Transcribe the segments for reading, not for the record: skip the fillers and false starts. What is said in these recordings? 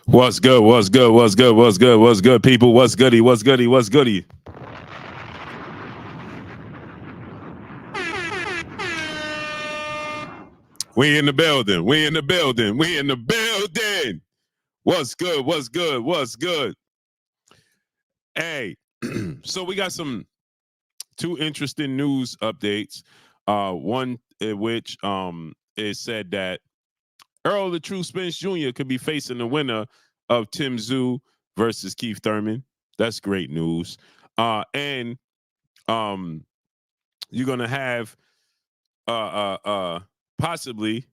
What's good? What's good? What's good? What's good? What's good, people? What's goody? What's goody? What's goody? We in the building. We in the building. We in the building. What's good? What's good? What's good? Hey, so we got two interesting news updates. One in which it said that Earl the True Spence Jr. could be facing the winner of Tszyu versus Keith Thurman. That's great news. And you're gonna have possibly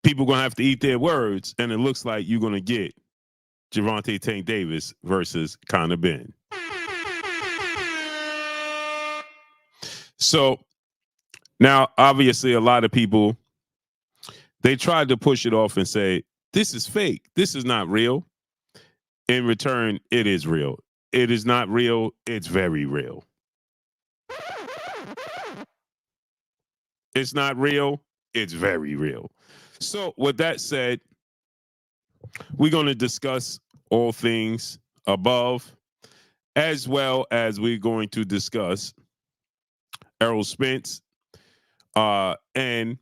people gonna have to eat their words, and it looks like you're gonna get Gervonta Tank Davis versus Conor Benn. So now, obviously, a lot of people they tried to push it off and say this is fake, this is not real. In return, it is real. It is not real. It's very real. It's not real. It's very real. So with that said, we're going to discuss all things above, as well as we're going to discuss Errol Spence and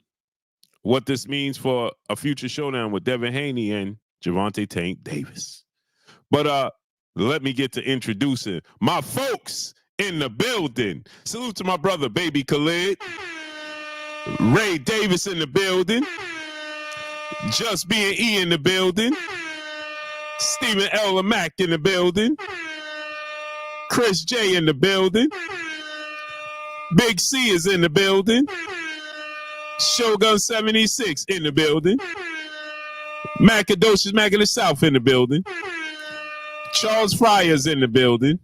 what this means for a future showdown with Devin Haney and Gervonta Tank Davis. But let me get to introducing my folks in the building. Salute to my brother, Baby Khalid. Ray Davis in the building. Just Being E in the building. Stephen L. Mack in the building. Chris J in the building. Big C is in the building. Shogun 76 in the building. Macadocious Mac of the South in the building. Charles Fryer's in the building.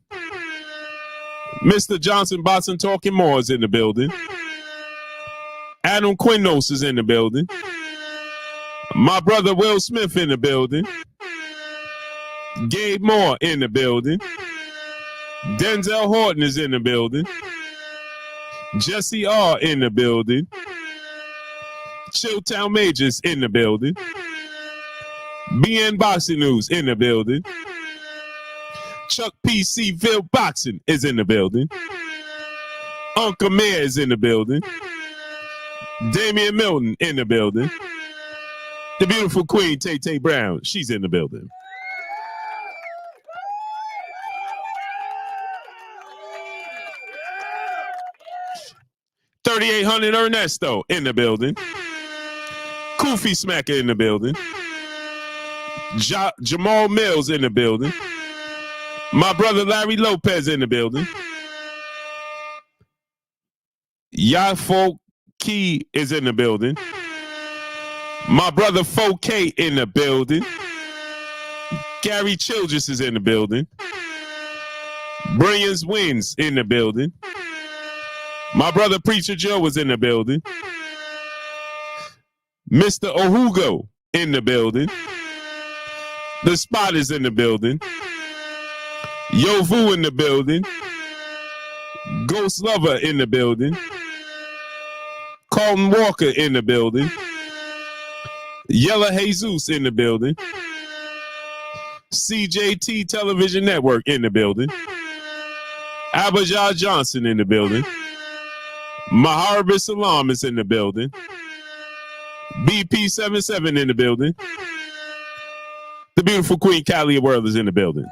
Mr. Johnson Boston Talking More is in the building. Adam Quinnos is in the building. My brother Will Smith in the building. Gabe Moore in the building. Denzel Horton is in the building. Jesse R in the building. Chilltown Majors in the building. BN Boxing News in the building. Chuck PC Ville Boxing is in the building. Uncle Mayor is in the building. Damian Milton in the building. The beautiful queen, Tay Brown, she's in the building. $3,800 Ernesto in the building. Koofy Smacker in the building. Jamal Mills in the building. My brother Larry Lopez in the building. Yafo Key is in the building. My brother 4K in the building. Gary Childress is in the building. Brilliance Wins in the building. My brother Preacher Joe was in the building. Mr. Ohugo in the building. The Spot is in the building. Yo Vu in the building. Ghost Lover in the building. Carlton Walker in the building. Yella Jesus in the building. CJT Television Network in the building. Abijah Johnson in the building. Maharba Salam is in the building. BP77 in the building. The beautiful Queen Callie World is in the building.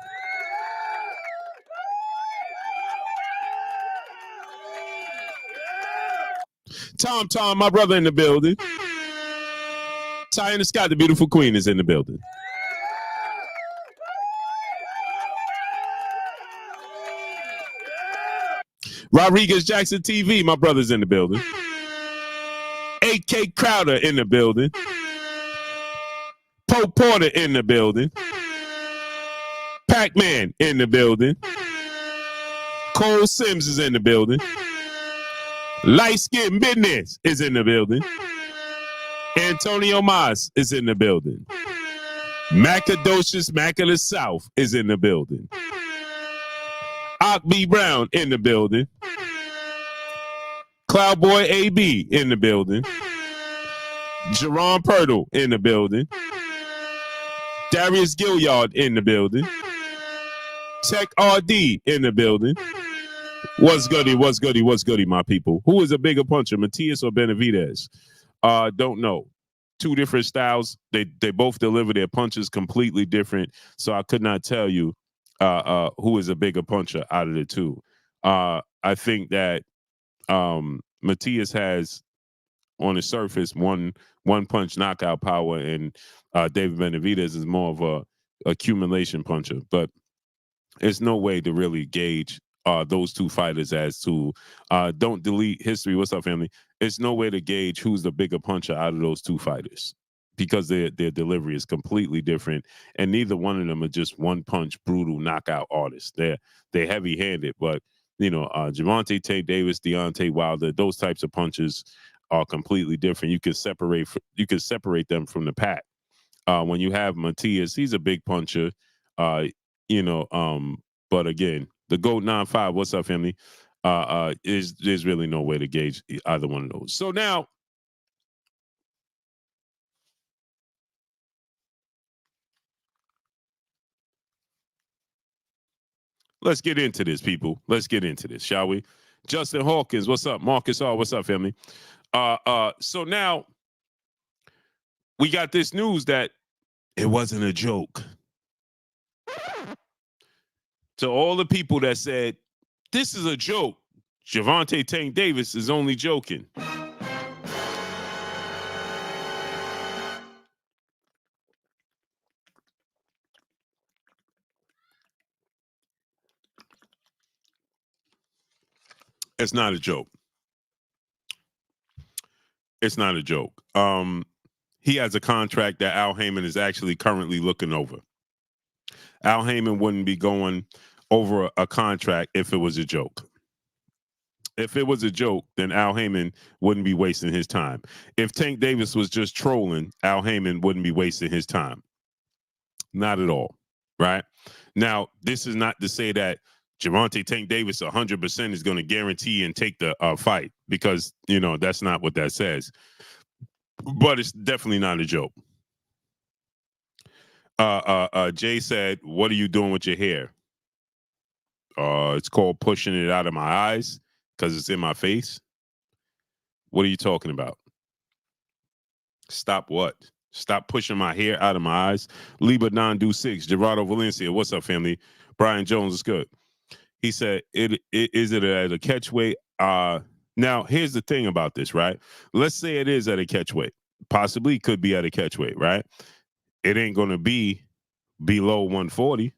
Tom, my brother in the building. Ty in the Sky, the beautiful queen, is in the building. Rodriguez Jackson TV, my brother's in the building. AK Crowder in the building. Pope Porter in the building. Pac-Man in the building. Cole Sims is in the building. Light Skin Business is in the building. Antonio Mas is in the building. Macadocious Mac of the South is in the building. Ock B. Brown in the building. Cloudboy AB in the building. Jerron Purtle in the building. Darius Gilliard in the building. Tech RD in the building. What's goody, what's goody, what's goody, my people? Who is a bigger puncher, Matias or Benavidez? Don't know. Two different styles. They both deliver their punches completely different. So I could not tell you who is a bigger puncher out of the two. I think that Matias has on the surface one punch knockout power, and David Benavidez is more of a accumulation puncher. But there's no way to really gauge those two fighters as to don't delete history. What's up, family? It's no way to gauge who's the bigger puncher out of those two fighters because their delivery is completely different, and neither one of them are just one punch brutal knockout artists. They're heavy handed, but you know, Gervonta, Tank Davis, Deontay Wilder, those types of punches are completely different. You can separate them from the pack. When you have Matias, he's a big puncher. You know, but again, the GOAT 9-5, what's up, family? There's really no way to gauge either one of those. So now, let's get into this, people. Let's get into this, shall we? Justin Hawkins, what's up? Marcus R, what's up, family? So now we got this news that it wasn't a joke. To all the people that said, this is a joke, Gervonta Tank Davis is only joking. It's not a joke. It's not a joke. He has a contract that Al Heyman is actually currently looking over. Al Heyman wouldn't be going over a contract if it was a joke. If it was a joke, then Al Heyman wouldn't be wasting his time. If Tank Davis was just trolling, Al Heyman wouldn't be wasting his time. Not at all, right? Now, this is not to say that Gervonta Tank Davis 100% is going to guarantee and take the fight, because, you know, that's not what that says. But it's definitely not a joke. Jay said, what are you doing with your hair? It's called pushing it out of my eyes because it's in my face. What are you talking about? Stop what? Stop pushing my hair out of my eyes. Liba Don Do 6, Gerardo Valencia, what's up, family? Brian Jones is good. He said, is it at a catch weight? Now, here's the thing about this, right? Let's say it is at a catch weight. Possibly could be at a catch weight, right? It ain't going to be below 140.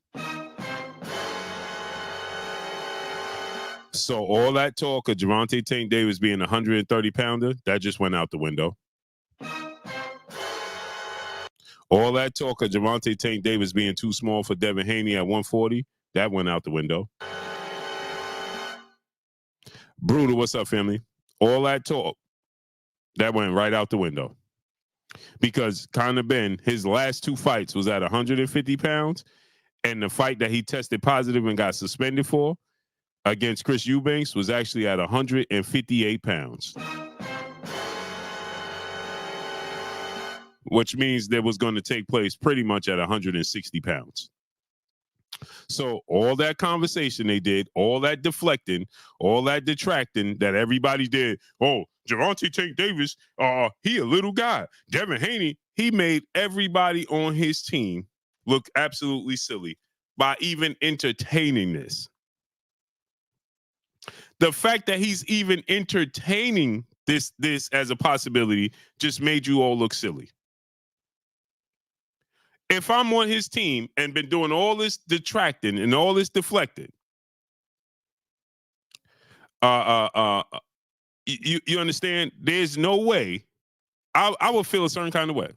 So all that talk of Gervonta Tank Davis being a 130-pounder, that just went out the window. All that talk of Gervonta Tank Davis being too small for Devin Haney at 140, that went out the window. Brutal, what's up, family? All that talk, that went right out the window. Because Conor Benn, his last two fights was at 150 pounds, and the fight that he tested positive and got suspended for against Chris Eubanks was actually at 158 pounds. Which means that was going to take place pretty much at 160 pounds. So all that conversation they did, all that deflecting, all that detracting that everybody did. Oh, Gervonta Tank Davis, he a little guy. Devin Haney, he made everybody on his team look absolutely silly by even entertaining this. The fact that he's even entertaining this as a possibility just made you all look silly. If I'm on his team and been doing all this detracting and all this deflecting, you understand? There's no way I would feel a certain kind of way.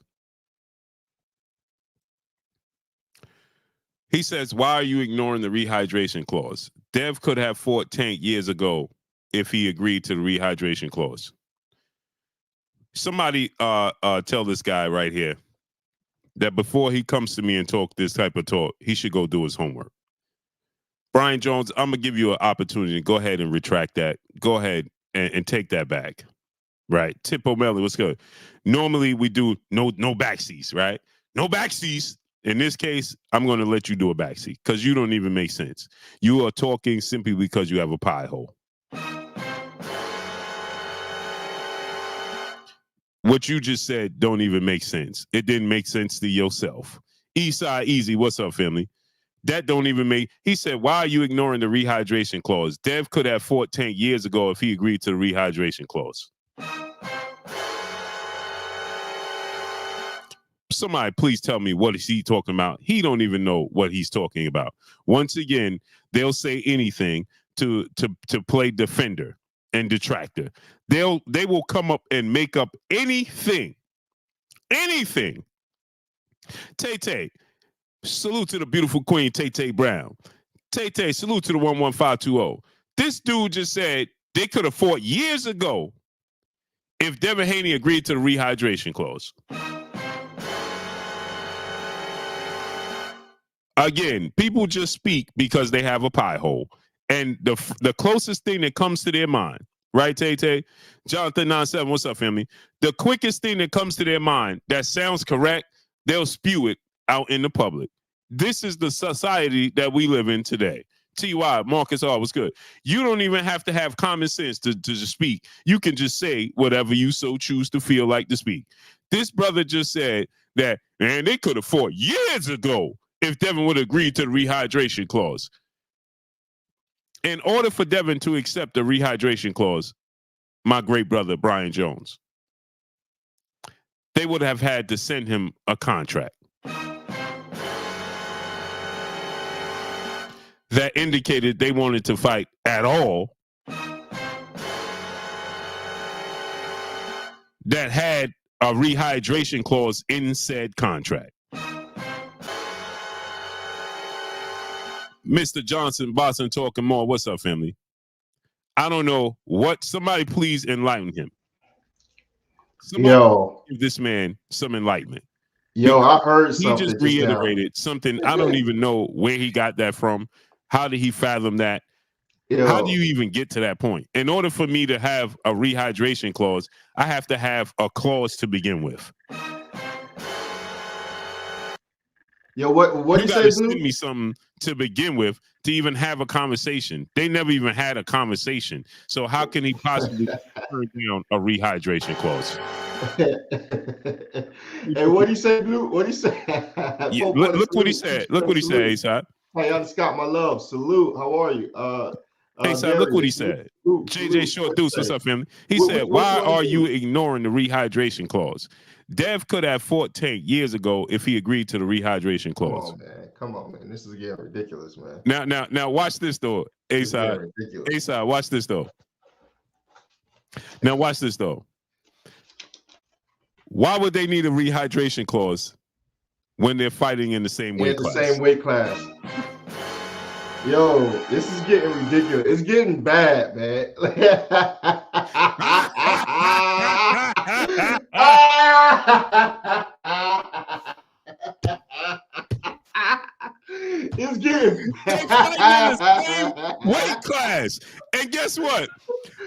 He says, why are you ignoring the rehydration clause? Dev could have fought Tank years ago if he agreed to the rehydration clause. Somebody tell this guy right here that before he comes to me and talk this type of talk, he should go do his homework. Brian Jones, I'm going to give you an opportunity to go ahead and retract that. Go ahead and take that back. Right. Tip O'Malley, what's good? Normally we do no backseas, right? No backseas. In this case, I'm going to let you do a backseat because you don't even make sense. You are talking simply because you have a pie hole. What you just said don't even make sense. It didn't make sense to yourself. Eastside Easy, what's up, family? That don't even make. He said, why are you ignoring the rehydration clause? Dev could have fought Tank years ago if he agreed to the rehydration clause. Somebody please tell me what is he talking about. He don't even know what he's talking about. Once again, they'll say anything to play defender and detractor. They will come up and make up anything. Tay, salute to the beautiful queen, Tay Brown. Tay, salute to the 11520. This dude just said they could have fought years ago if Devin Haney agreed to the rehydration clause. Again, people just speak because they have a pie hole. And the closest thing that comes to their mind, right, Tay? Jonathan 97, what's up, family? The quickest thing that comes to their mind that sounds correct, they'll spew it out in the public. This is the society that we live in today. T.Y., Marcus R, what's good? You don't even have to have common sense to just speak. You can just say whatever you so choose to feel like to speak. This brother just said that, man, they could have fought years ago if Devin would agree to the rehydration clause. In order for Devin to accept the rehydration clause, my great brother, Brian Jones, they would have had to send him a contract that indicated they wanted to fight at all, that had a rehydration clause in said contract. Mr. Johnson, Boston talking more. What's up, family? I don't know what. Somebody please enlighten him. Somebody give this man some enlightenment. I heard something. He just reiterated something. I don't even know where he got that from. How did he fathom that? How do you even get to that point? In order for me to have a rehydration clause, I have to have a clause to begin with. What you gotta send me something to begin with to even have a conversation. They never even had a conversation. So how can he possibly turn down a rehydration clause? Hey, what do you say, Blue? What do you say? Yeah, look what he said. Look what he said, A-Side. Hey, Scott, my love. Salute. How are you? A-Side, look what he said. JJ Short Deuce, what's up, family? He said, why are you ignoring the rehydration clause? Dev could have fought Tank years ago if he agreed to the rehydration clause. Come on, man. This is getting ridiculous, man. Now, watch this though. A-Side, watch this though. Now, watch this though. Why would they need a rehydration clause when they're fighting in the same weight class? The same weight class. Yo, this is getting ridiculous. It's getting bad, man. It's getting bad. The same weight class. And guess what?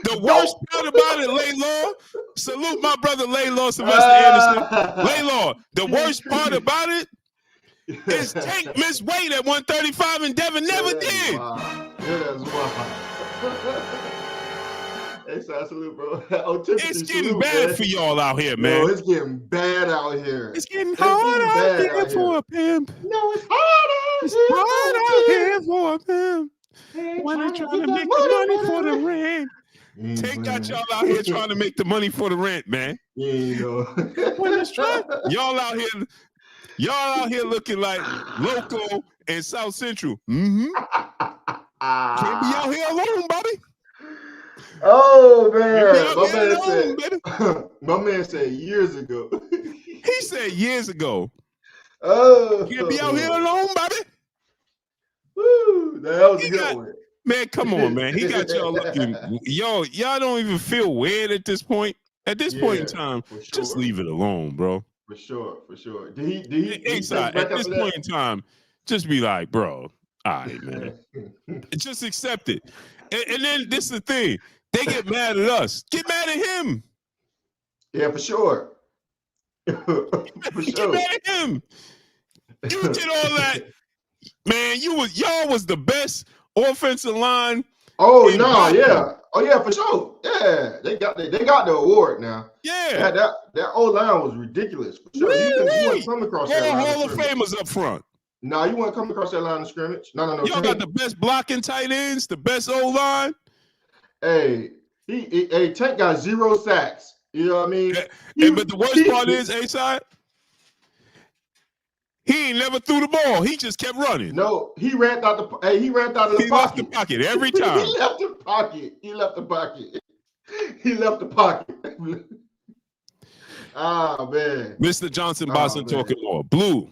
The worst part about it, Laylaw, salute my brother Laylaw, Sylvester Anderson. Laylaw, the worst part about it is Tank missed weight at 135 and Devin never did. That's wild. Hey, salute, bro. It's getting bad for y'all out here, man. No, it's getting bad out here. It's getting hard out here for a pimp. No, it's hard out here for a pimp. When they're trying to make the money for the rent. Tank got y'all out here trying to make the money for the rent, man. When it's trying, y'all out here looking like Loco and South Central. Can't be out here alone, buddy. Oh man, my man said years ago. He said years ago. Oh, can't be out here alone, buddy. Woo, that was a good one. Man, come on, man. He got y'all looking. Y'all don't even feel weird at this point. At this point in time, just leave it alone, bro. For sure. Did he at this point in time, just be like, bro, all right, man. Just accept it. And then this is the thing. They get mad at us. Get mad at him. Yeah, for sure. Get mad at him. You did all that, man. Y'all was the best offensive line. Oh no, yeah, for sure. Yeah, they got the award now. Yeah, that old line was ridiculous for sure. You wouldn't come across that line Hall of of scrimmage. Famers up front. No, you wouldn't come across that line of scrimmage. No. Y'all got the best blocking tight ends, the best O line. Hey, Tank got 0 sacks. You know what I mean? But the worst part is, A-side, he ain't never threw the ball. He just kept running. No, he ran out of the pocket. He left the pocket every time. He left the pocket. He left the pocket. Ah, man. Mr. Johnson Boston talking more. Blue.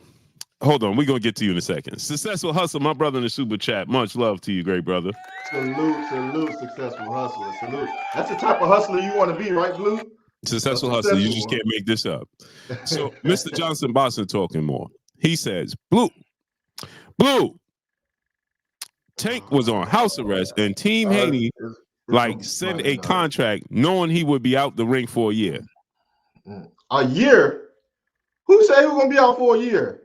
Hold on, we're gonna get to you in a second. Successful hustle, my brother in the super chat. Much love to you, great brother. Salute, successful hustler. Salute. That's the type of hustler you want to be, right, Blue? Successful hustler. You just can't make this up. So, Mr. Johnson Boston talking more. He says, Blue, Tank was on house arrest, and Team Haney sent a contract knowing he would be out the ring for a year. A year? Who said he was gonna be out for a year?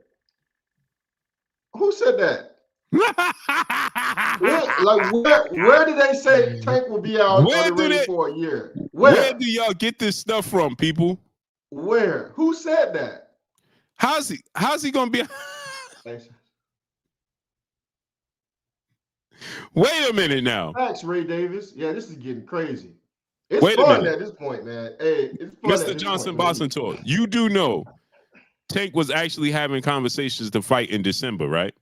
Who said that? Where did they say Tank will be out of the ring for a year? Where do y'all get this stuff from, people? Where? Who said that? How's he gonna be? Wait a minute now. Thanks, Ray Davis. Yeah, this is getting crazy. It's fun at this point, man. Hey, it's fun. Mr. Johnson Boston talk. You do know Tank was actually having conversations to fight in December, right?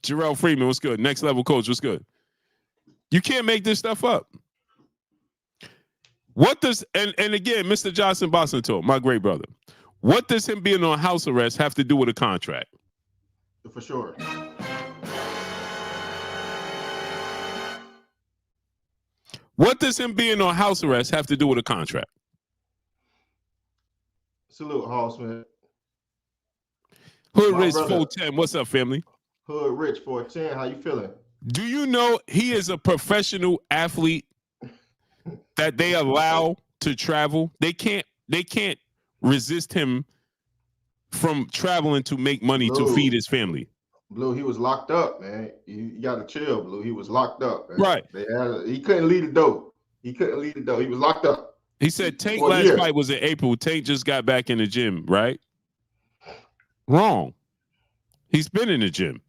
Jarrell Freeman, what's good? Next level coach, what's good? You can't make this stuff up. What does and again, Mr. Johnson Boston talk, my great brother. What does him being on house arrest have to do with a contract? For sure. What does him being on house arrest have to do with a contract? Salute, Hallsman. Hood Rich 410. What's up, family? Hood Rich 410. How you feeling? Do you know he is a professional athlete that they allow to travel? They can't resist him from traveling to make money to feed his family. Blue, he was locked up, man. You got to chill, Blue. He was locked up, man. Right. He couldn't leave the door. He was locked up. He said Tank last fight was in April. Tank just got back in the gym, right? Wrong. He's been in the gym.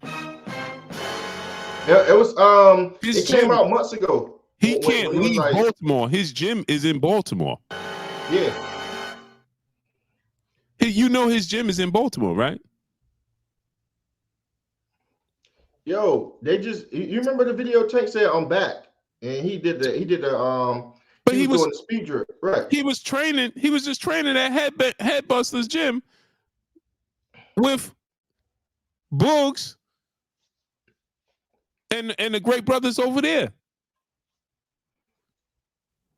Yeah, it was it came out months ago. He can't leave Baltimore. His gym is in Baltimore. Yeah. You know his gym is in Baltimore, right? Yo, you remember the video Tank said I'm back, and he did the but he was doing the speed drip, right? He was just training at Headbusters gym with Boogs and the great brothers over there.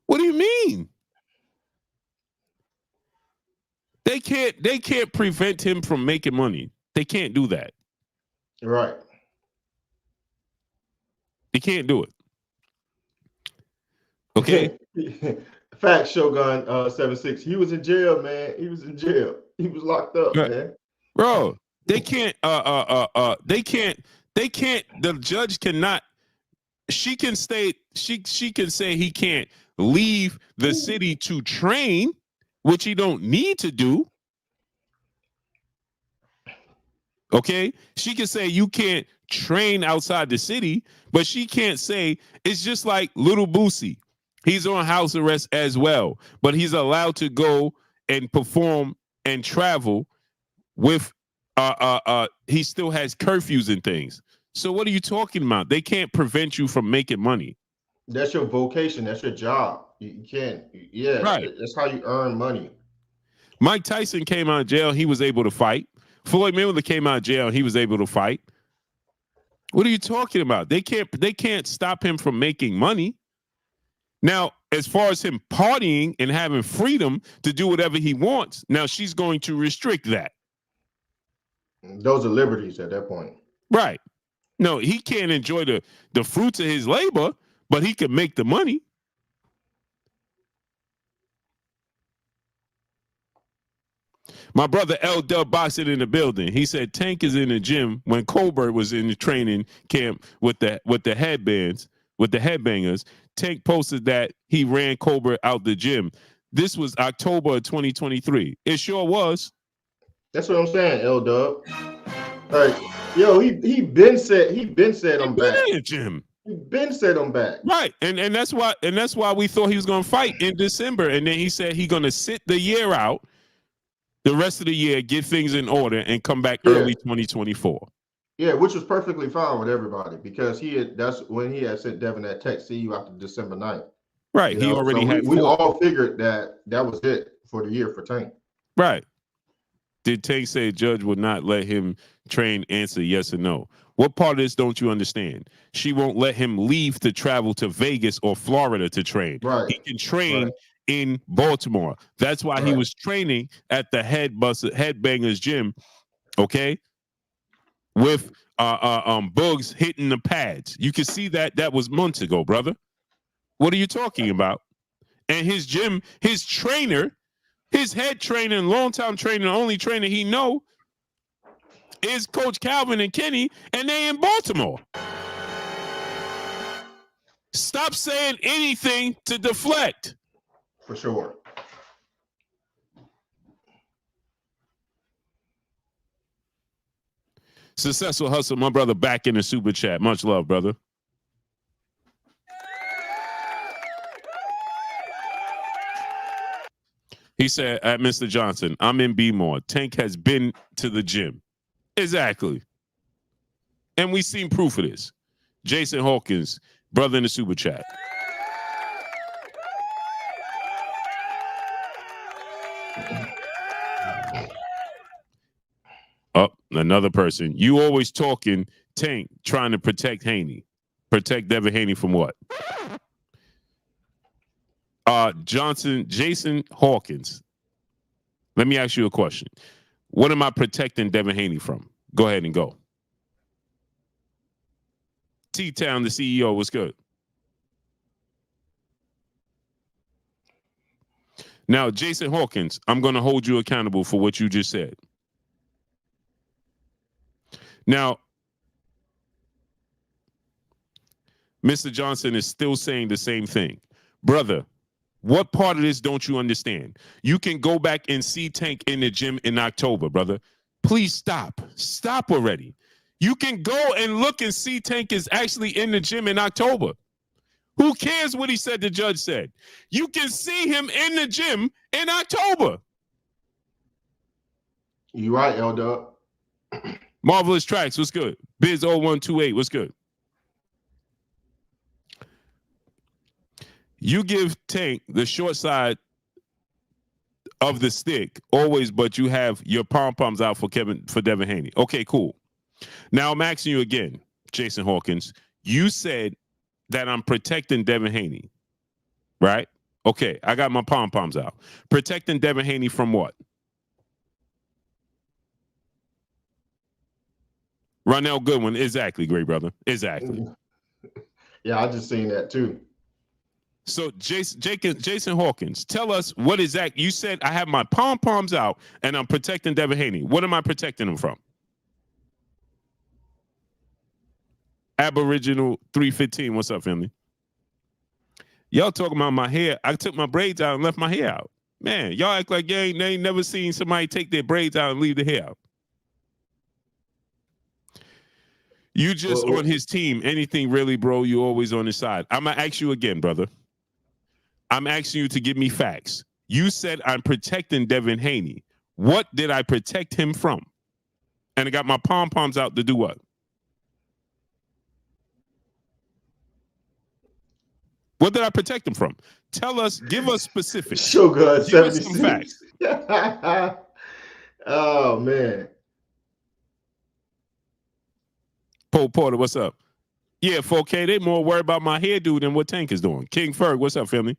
What do you mean? They can't prevent him from making money. They can't do that. Right. They can't do it. Okay. Fact Shogun 76. He was in jail, man. He was in jail. He was locked up, man. Bro, they can't the judge cannot she can say he can't leave the city to train, which he don't need to do. Okay? She can say you can't train outside the city, but she can't say it's just like Little Boosie. He's on house arrest as well, but he's allowed to go and perform and travel with he still has curfews and things. So what are you talking about? They can't prevent you from making money. That's your vocation. That's your job. You can't. Yeah, right. That's how you earn money. Mike Tyson came out of jail. He was able to fight. Floyd Mayweather came out of jail. He was able to fight. What are you talking about? They can't stop him from making money. Now, as far as him partying and having freedom to do whatever he wants, now she's going to restrict that. Those are liberties at that point. Right. No, he can't enjoy the fruits of his labor, but he can make the money. My brother L Dub Boxing in the building. He said Tank is in the gym when Colbert was in the training camp with the headbands, with the headbangers. Tank posted that he ran Colbert out the gym. This was October of 2023. It sure was. That's what I'm saying, L Dub. Like, yo, he been said I'm back. In the gym. He been said I'm back. Right. And that's why we thought he was gonna fight in December. And then he said he's gonna sit the year out, the rest of the year, get things in order, and come back early 2024. Yeah, which was perfectly fine with everybody because that's when he had sent Devin that text, see you after December 9th. Right. He already had we all figured that was it for the year for Tank. Right. Did Tank say Judge would not let him train? Answer yes or no. What part of this don't you understand? She won't let him leave to travel to Vegas or Florida to train. Right. He can train in Baltimore. That's why he was training at the Headbangers gym, okay? With Bugs hitting the pads. You can see that was months ago, brother. What are you talking about? And his gym, his trainer, his head trainer and longtime trainer, the only trainer he know is Coach Calvin and Kenny, and they in Baltimore. Stop saying anything to deflect. For sure. Successful Hustle, my brother, back in the super chat. Much love, brother. He said, at Mr. Johnson, I'm in B-More. Tank has been to the gym. Exactly. And we seen proof of this. Jason Hawkins, brother in the super chat. Oh, another person. You always talking Tank trying to protect Haney. Protect Devin Haney from what? Jason Hawkins. Let me ask you a question. What am I protecting Devin Haney from? Go ahead and go. T-Town, the CEO, what's good? Now, Jason Hawkins, I'm going to hold you accountable for what you just said. Now, Mr. Johnson is still saying the same thing. Brother, what part of this don't you understand? You can go back and see Tank in the gym in October, brother. Please stop. Stop already. You can go and look and see Tank is actually in the gym in October. Who cares what he said the judge said? You can see him in the gym in October. You right, L-Dub. Marvelous Tracks, what's good? Biz 0128, what's good? You give Tank the short side of the stick always, but you have your pom-poms out for Devin Haney. Okay, cool. Now I'm asking you again, Jason Hawkins. You said that I'm protecting Devin Haney, right? Okay, I got my pom-poms out. Protecting Devin Haney from what? Ronell Goodwin, exactly, great brother. Exactly. Yeah, I just seen that too. So Jason Hawkins, tell us what exactly you said. I have my pom-poms out and I'm protecting Devin Haney. What am I protecting him from? Aboriginal 315, what's up, family? Y'all talking about my hair. I took my braids out and left my hair out. Man, y'all act like they ain't never seen somebody take their braids out and leave the hair out. You just on his team. Anything really, bro, you always on his side. I'm going to ask you again, brother. I'm asking you to give me facts. You said I'm protecting Devin Haney. What did I protect him from? And I got my pom-poms out to do what? What did I protect him from? Tell us, give us specifics. So good, give us some facts. Oh, man. Paul Porter, what's up? Yeah, 4K, they more worried about my hairdo than what Tank is doing. King Ferg, what's up, family?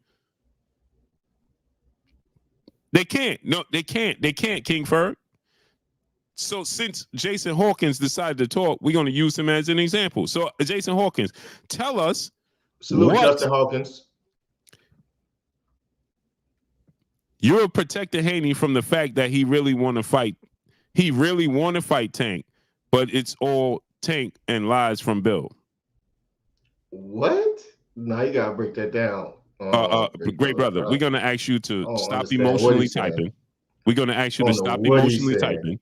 They can't. No, they can't. They can't, King Ferg. So since Jason Hawkins decided to talk, we're going to use him as an example. So Jason Hawkins, tell us Salute Justin Hawkins. You're protecting Haney from the fact that he really want to fight. He really want to fight Tank, but it's all Tank and lies from Bill. What? Now you gotta break that down. Great brother, we're gonna ask you to stop emotionally typing. We're gonna ask you to stop emotionally typing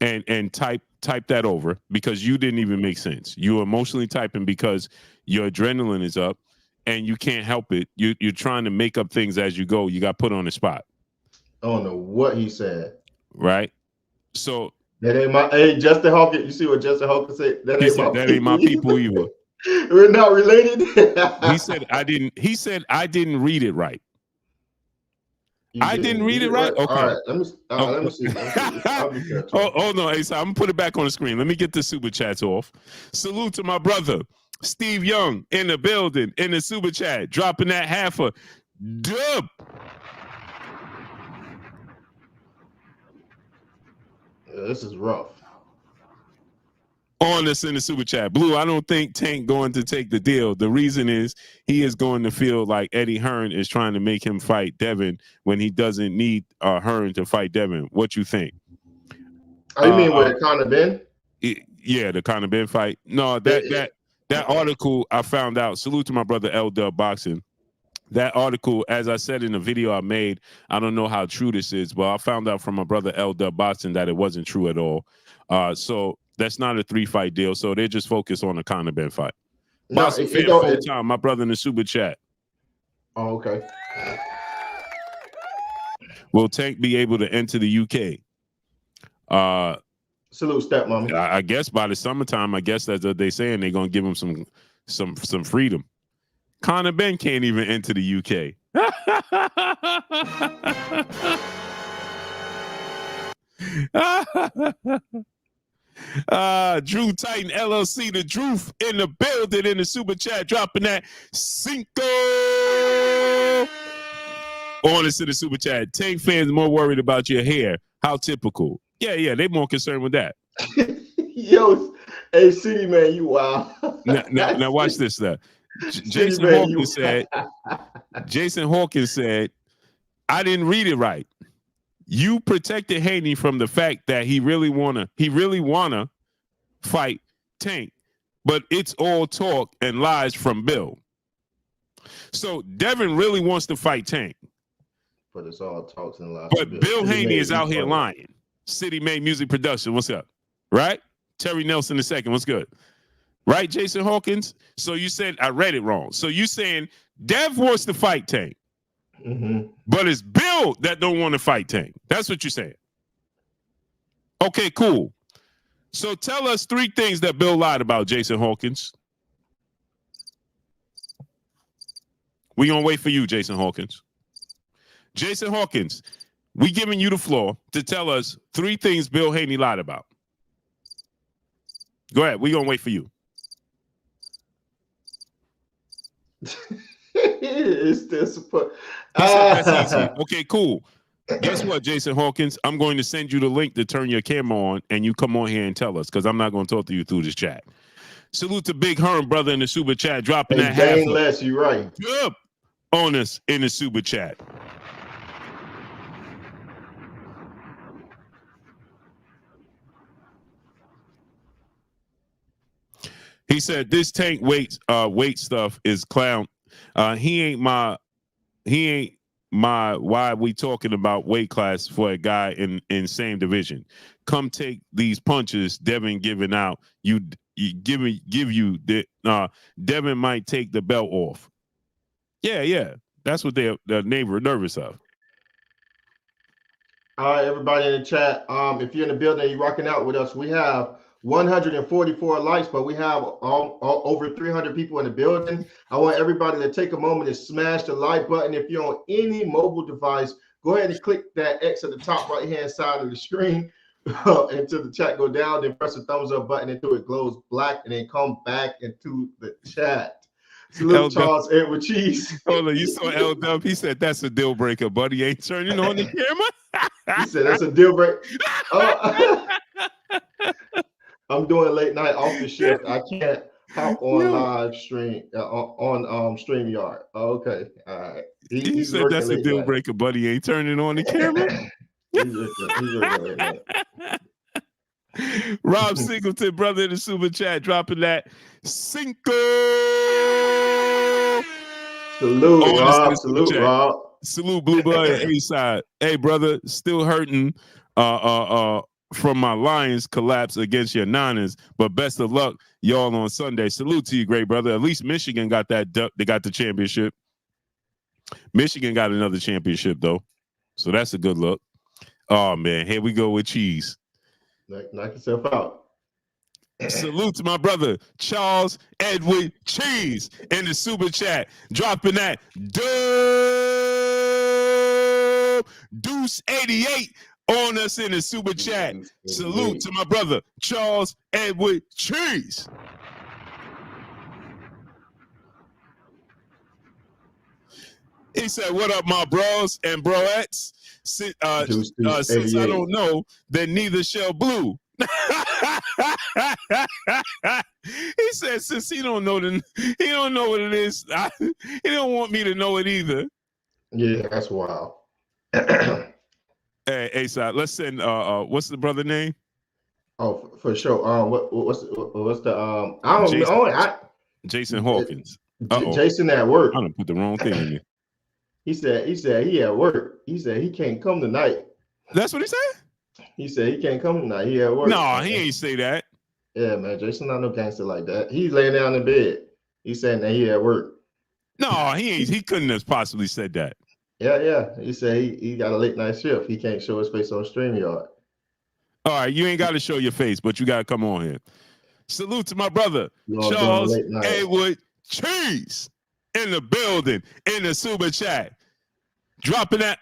and type that over, because you didn't even make sense. You're emotionally typing because your adrenaline is up and you can't help it. You're trying to make up things as you go. You got put on the spot. I don't know what he said. Right? So that ain't my Justin Hawkins. You see what Justin Hawkins said? That ain't my people either. We're not related. He said I didn't read it right. I didn't read it right. Okay. All right. Let me see. Oh no, Asa, I'm gonna put it back on the screen. Let me get the super chats off. Salute to my brother Steve Young in the building, in the super chat, dropping that half a dub. This is rough. On us in the super chat. Blue, I don't think Tank going to take the deal. The reason is he is going to feel like Eddie Hearn is trying to make him fight Devin when he doesn't need Hearn to fight Devin. What you think? Oh, you mean with Conor Benn? Yeah, the Conor Benn fight. No, that article I found out. Salute to my brother L Dub Boxing. That article, as I said in the video I made, I don't know how true this is, but I found out from my brother L Dub Boxing that it wasn't true at all. So that's not a 3-fight deal. So they just focus on the Conor Benn fight. Boxing fan full time, my brother in the super chat. Oh, okay. Will Tank be able to enter the UK? Salute, stepmommy. I guess by the summertime, I guess that's what they're saying. They're gonna give him some freedom. Conor Benn can't even enter the UK. Drew Titan LLC, the Droof in the building, in the super chat, dropping that Cinco on us in the super chat. Tank fans more worried about your hair. How typical. Yeah, they more concerned with that. Yo, hey, City Man, you wow. Now watch this stuff. Jason Hawkins said, I didn't read it right. You protected Haney from the fact that he really wanna fight Tank, but it's all talk and lies from Bill. So Devin really wants to fight Tank, but it's all talks and lies. But Bill Haney is out here lying. City Made Music Production, what's up? Right? Terry Nelson II, what's good? Right, Jason Hawkins? So you said I read it wrong. So you saying Dev wants to fight Tank, but it's Bill that don't want to fight Tank. That's what you're saying. Okay, cool. So tell us 3 things that Bill lied about, Jason Hawkins. We gonna wait for you, Jason Hawkins. Jason Hawkins, we giving you the floor to tell us 3 things Bill Haney lied about. Go ahead. We gonna wait for you. It's this. That's easy. Okay, cool. Guess what, Jason Hawkins? I'm going to send you the link to turn your camera on, and you come on here and tell us, because I'm not going to talk to you through this chat. Salute to Big Herm, brother, in the super chat, dropping that half. Less, you right. Up on us in the super chat. He said this Tank weight stuff is clown. He ain't my why we talking about weight class for a guy in same division. Come take these punches Devin giving out. Give you Devin might take the belt off. Yeah. That's what they're nervous of. All right, everybody in the chat. If you're in the building, you're rocking out with us. We have 144 likes, but we have over 300 people in the building. I want everybody to take a moment and smash the like button. If you're on any mobile device, go ahead and click that X at the top right-hand side of the screen until the chat go down. Then press the thumbs up button until it glows black, and then come back into the chat. Salute Charles Edward Cheese. Hold on, you saw L Dub. He said that's a deal breaker, but he ain't turning on the camera. He said that's a deal breaker. I'm doing late night off the shift. I can't hop on live stream on StreamYard. Okay, all right. He He's said working that's a late deal night. breaker, buddy. Ain't turning on the camera. He's working late night. Rob Singleton, brother in the super chat, dropping that Cinco. Salute, Rob. Salute, Rob. Salute, Blue Blood and A-Side. Hey, brother, still hurting from my Lions collapse against your Niners, but best of luck, y'all, on Sunday. Salute to you, great brother. At least Michigan got that duck. They got the championship. Michigan got another championship, though. So that's a good look. Oh, man, here we go with cheese. Knock yourself out. Salute to my brother, Charles Edward Cheese, in the super chat, dropping that Deuce 88 on us in the super chat. Salute to my brother, Charles Edward Cheese. He said, what up, my bros and broettes? Since I don't know, then neither shall Blue. He said, since he don't know what it is, he don't want me to know it either. Yeah, that's wild. Hey, A-Side, let's send what's the brother name? Oh, for sure. What's the I don't know. Jason Hawkins. Jason at work. I done put the wrong thing in there. He said he at work. He said he can't come tonight. That's what he said? He said he can't come tonight. He at work. No, he ain't say that. Yeah, man. Jason not no gangster like that. He's laying down in bed. He's saying that he at work. No, he ain't. He couldn't have possibly said that. Yeah. He said he got a late night shift. He can't show his face on StreamYard. All right, you ain't got to show your face, but you got to come on here. Salute to my brother, Charles Haywood Cheese, in the building, in the super chat. Dropping that.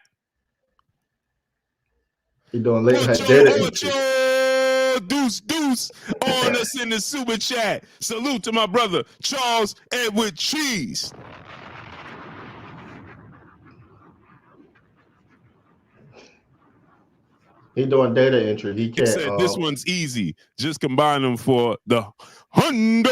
He doing late night deuce on us in the super chat. Salute to my brother, Charles Edward Cheese. He doing data entry. He can't. He said this one's easy. Just combine them for the Hundo.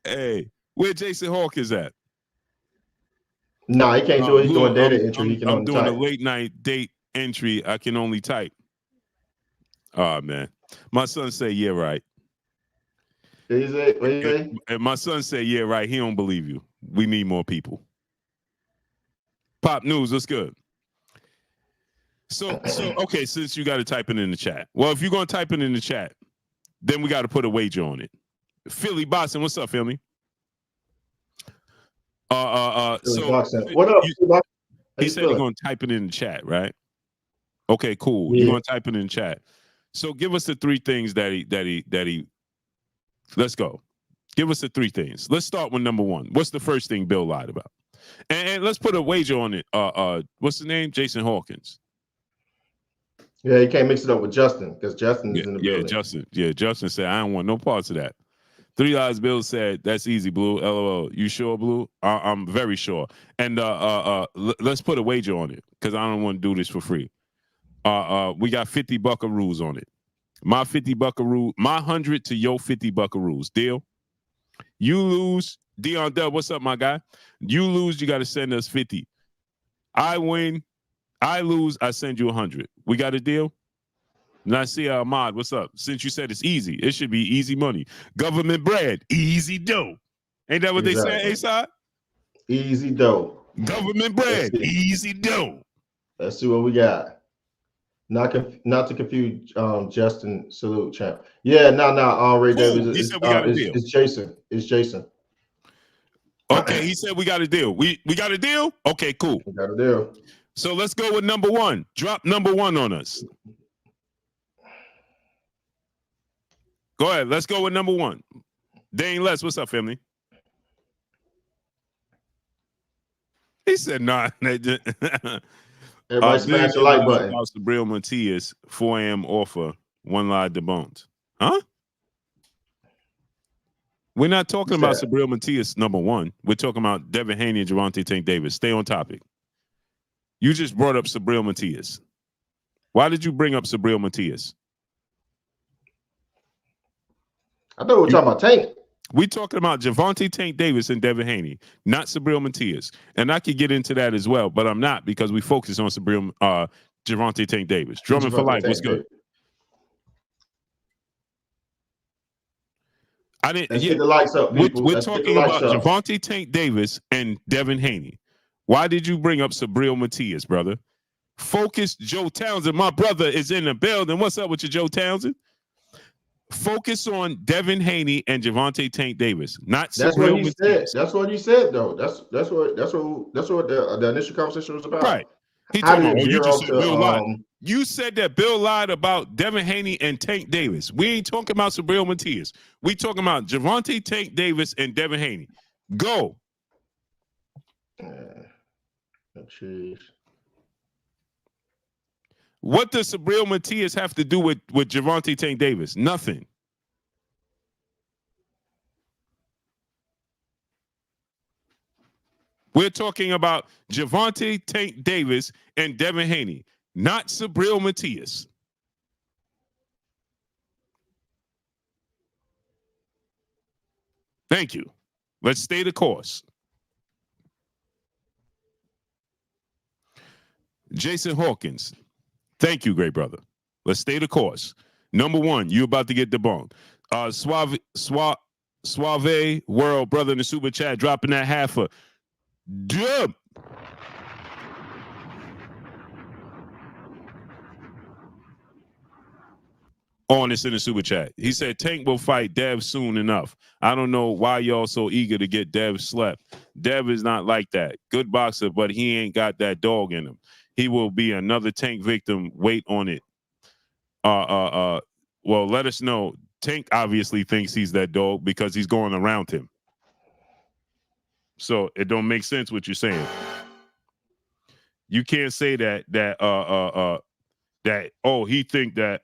Hey, where Jason Hawk is at? No, he can't do it. He's doing data entry. I'm doing a late night date entry. I can only type. Oh, man. My son say, yeah, right. What you say? And my son say, yeah, right. He don't believe you. We need more people. Pop News, what's good? So okay, since you got to type it in the chat. Well, if you're going to type it in the chat, then we got to put a wager on it. Philly Boston, what's up, Philly? So what up? He said he's going to type it in the chat, right? Okay, cool. You're going to type it in the chat. So give us the three things that he. Let's go. Give us the three things. Let's start with number one. What's the first thing Bill lied about? And let's put a wager on it. What's the name? Jason Hawkins. Yeah, you can't mix it up with Justin because Justin is in the building. Justin said, I don't want no parts of that. $3 Bill said, that's easy, Blue. LOL. You sure, Blue? I'm very sure. And let's put a wager on it because I don't want to do this for free. We got 50 buckaroos on it. My 50 buckaroo, my 100 to your 50 buckaroos. Deal? You lose. Dion Dub, what's up, my guy? You lose, you got to send us 50. I win. I lose, I send you 100. We got a deal? Nasir Ahmad, what's up? Since you said it's easy, it should be easy money. Government bread, easy dough. Ain't that what they say, A-Side? Easy dough. Government bread, easy dough. Let's see what we got. Not to confuse Justin. Salute, champ. Yeah, no. Ray Davis. He said we got a deal. It's Jason. It's Jason. Okay, he said we got a deal. We got a deal? Okay, cool. We got a deal. So let's go with number one. Drop number one on us. Go ahead. Let's go with number one. Dane Les, what's up, family? He said, nah. Everybody smash the like button. About Sabril Matias, 4 a.m. offer, one live debunked. Huh? We're not talking about Sabril Matias, number one. We're talking about Devin Haney and Gervonta Tank Davis. Stay on topic. You just brought up Subriel Matias. Why did you bring up Subriel Matias? I thought we were talking about Tank. We talking about Gervonta Tank Davis and Devin Haney, not Subriel Matias. And I could get into that as well, but I'm not because we focus on Subriel Gervonta Tank Davis. Drummond for life. What's good? I didn't. Let's get the lights up, people. We're talking about Gervonta Tank Davis and Devin Haney. Why did you bring up Subriel Matias, brother? Focus, Joe Townsend. My brother is in the building. What's up with you, Joe Townsend? Focus on Devin Haney and Gervonta Tank Davis, not that's Subriel what he Matias. said. That's what he said, though. That's what the initial conversation was about. Right. He talking about, you just said Bill lied. You said that Bill lied about Devin Haney and Tank Davis. We ain't talking about Subriel Matias. We talking about Gervonta Tank Davis and Devin Haney. Go. Jeez. What does Subriel Matias have to do with Gervonta Tank Davis? Nothing. We're talking about Gervonta Tank Davis and Devin Haney, not Subriel Matias. Thank you. Let's stay the course. Jason Hawkins. Thank you, great brother. Let's stay the course. Number one, you about to get debunked. Suave World, brother in the super chat, dropping that half a dub. Honest in the super chat. He said Tank will fight Dev soon enough. I don't know why y'all so eager to get Dev slept. Dev is not like that. Good boxer, but he ain't got that dog in him. He will be another Tank victim. Wait on it. Well, let us know. Tank obviously thinks he's that dog because he's going around him. So it don't make sense what you're saying. You can't say that he think that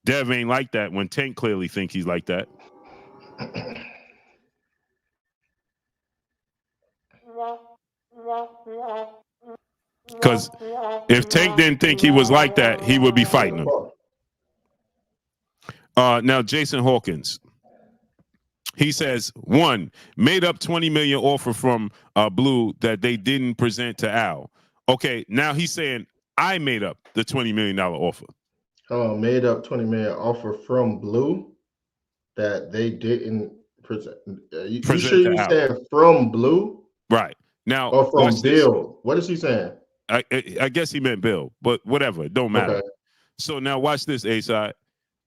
Dev ain't like that when Tank clearly think he's like that. Because if Tank didn't think he was like that, he would be fighting him. Now, Jason Hawkins. He says, one, made up 20 million offer from Blue that they didn't present to Al. Okay, now he's saying I made up the $20 million offer. Oh, made up 20 million offer from Blue that they didn't present. You sure you said from Blue? Right. Now, or from Bill? What is he saying? I guess he meant Bill, but whatever. It don't matter. Okay. So now watch this, A-Side.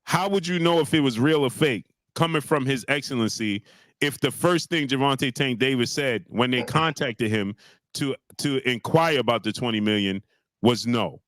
How would you know if it was real or fake coming from His Excellency if the first thing Gervonta Tank Davis said when they contacted him to inquire about the 20 million was no?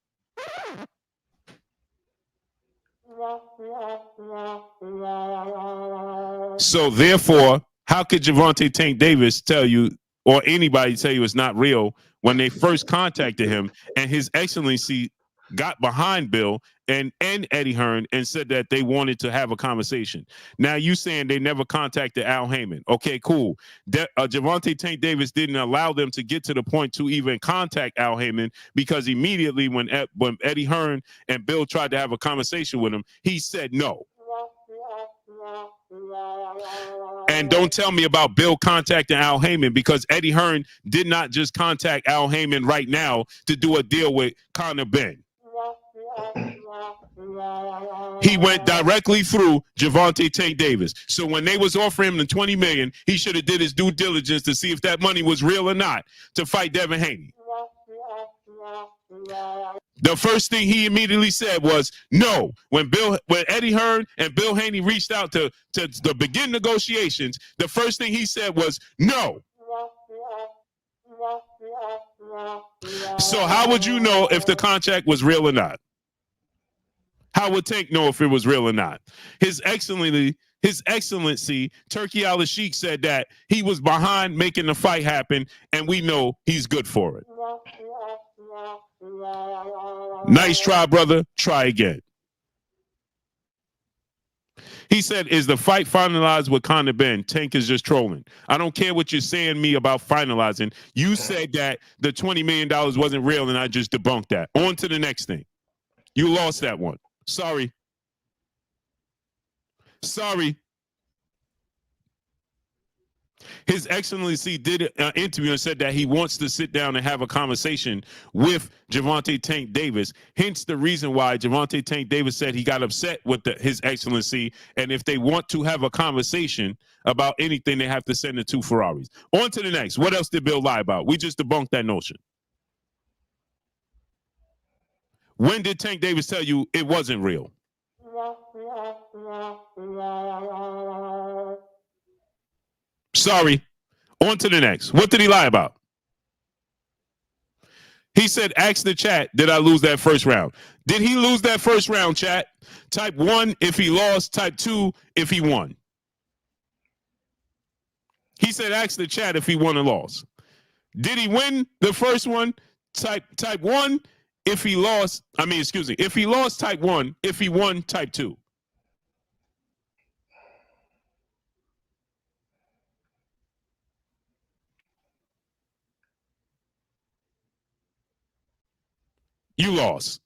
So therefore, how could Gervonta Tank Davis tell you or anybody tell you it's not real when they first contacted him and His Excellency got behind Bill and Eddie Hearn and said that they wanted to have a conversation? Now you saying they never contacted Al Heyman. Okay, cool. Gervonta Tank Davis didn't allow them to get to the point to even contact Al Heyman because immediately when Eddie Hearn and Bill tried to have a conversation with him, he said no. And don't tell me about Bill contacting Al Heyman because Eddie Hearn did not just contact Al Heyman right now to do a deal with Conor Benn. He went directly through Gervonta Tank Davis. So when they was offering him the 20 million, he should have did his due diligence to see if that money was real or not to fight Devin Haney. The first thing he immediately said was no. When Eddie Hearn and Bill Haney reached out to begin negotiations, the first thing he said was no. So how would you know if the contract was real or not? How would Tank know if it was real or not? His Excellency, Turki Al-Sheikh said that he was behind making the fight happen, and we know he's good for it. Nice try, brother. Try again. He said, is the fight finalized with Conor Benn? Tank is just trolling. I don't care what you're saying me about finalizing. You said that the $20 million wasn't real, and I just debunked that. On to the next thing. You lost that one. Sorry. Sorry. His Excellency did an interview and said that he wants to sit down and have a conversation with Gervonta Tank Davis. Hence the reason why Gervonta Tank Davis said he got upset with His Excellency. And if they want to have a conversation about anything, they have to send the two Ferraris. On to the next. What else did Bill lie about? We just debunked that notion. When did Tank Davis tell you it wasn't real? Sorry. On to the next. What did he lie about? He said, ask the chat, did I lose that first round? Did he lose that first round, chat? Type 1 if he lost, type 2 if he won. He said, ask the chat if he won or lost. Did he win the first one? Type 1 if he lost. If he lost, type 1. If he won, type 2. You lost.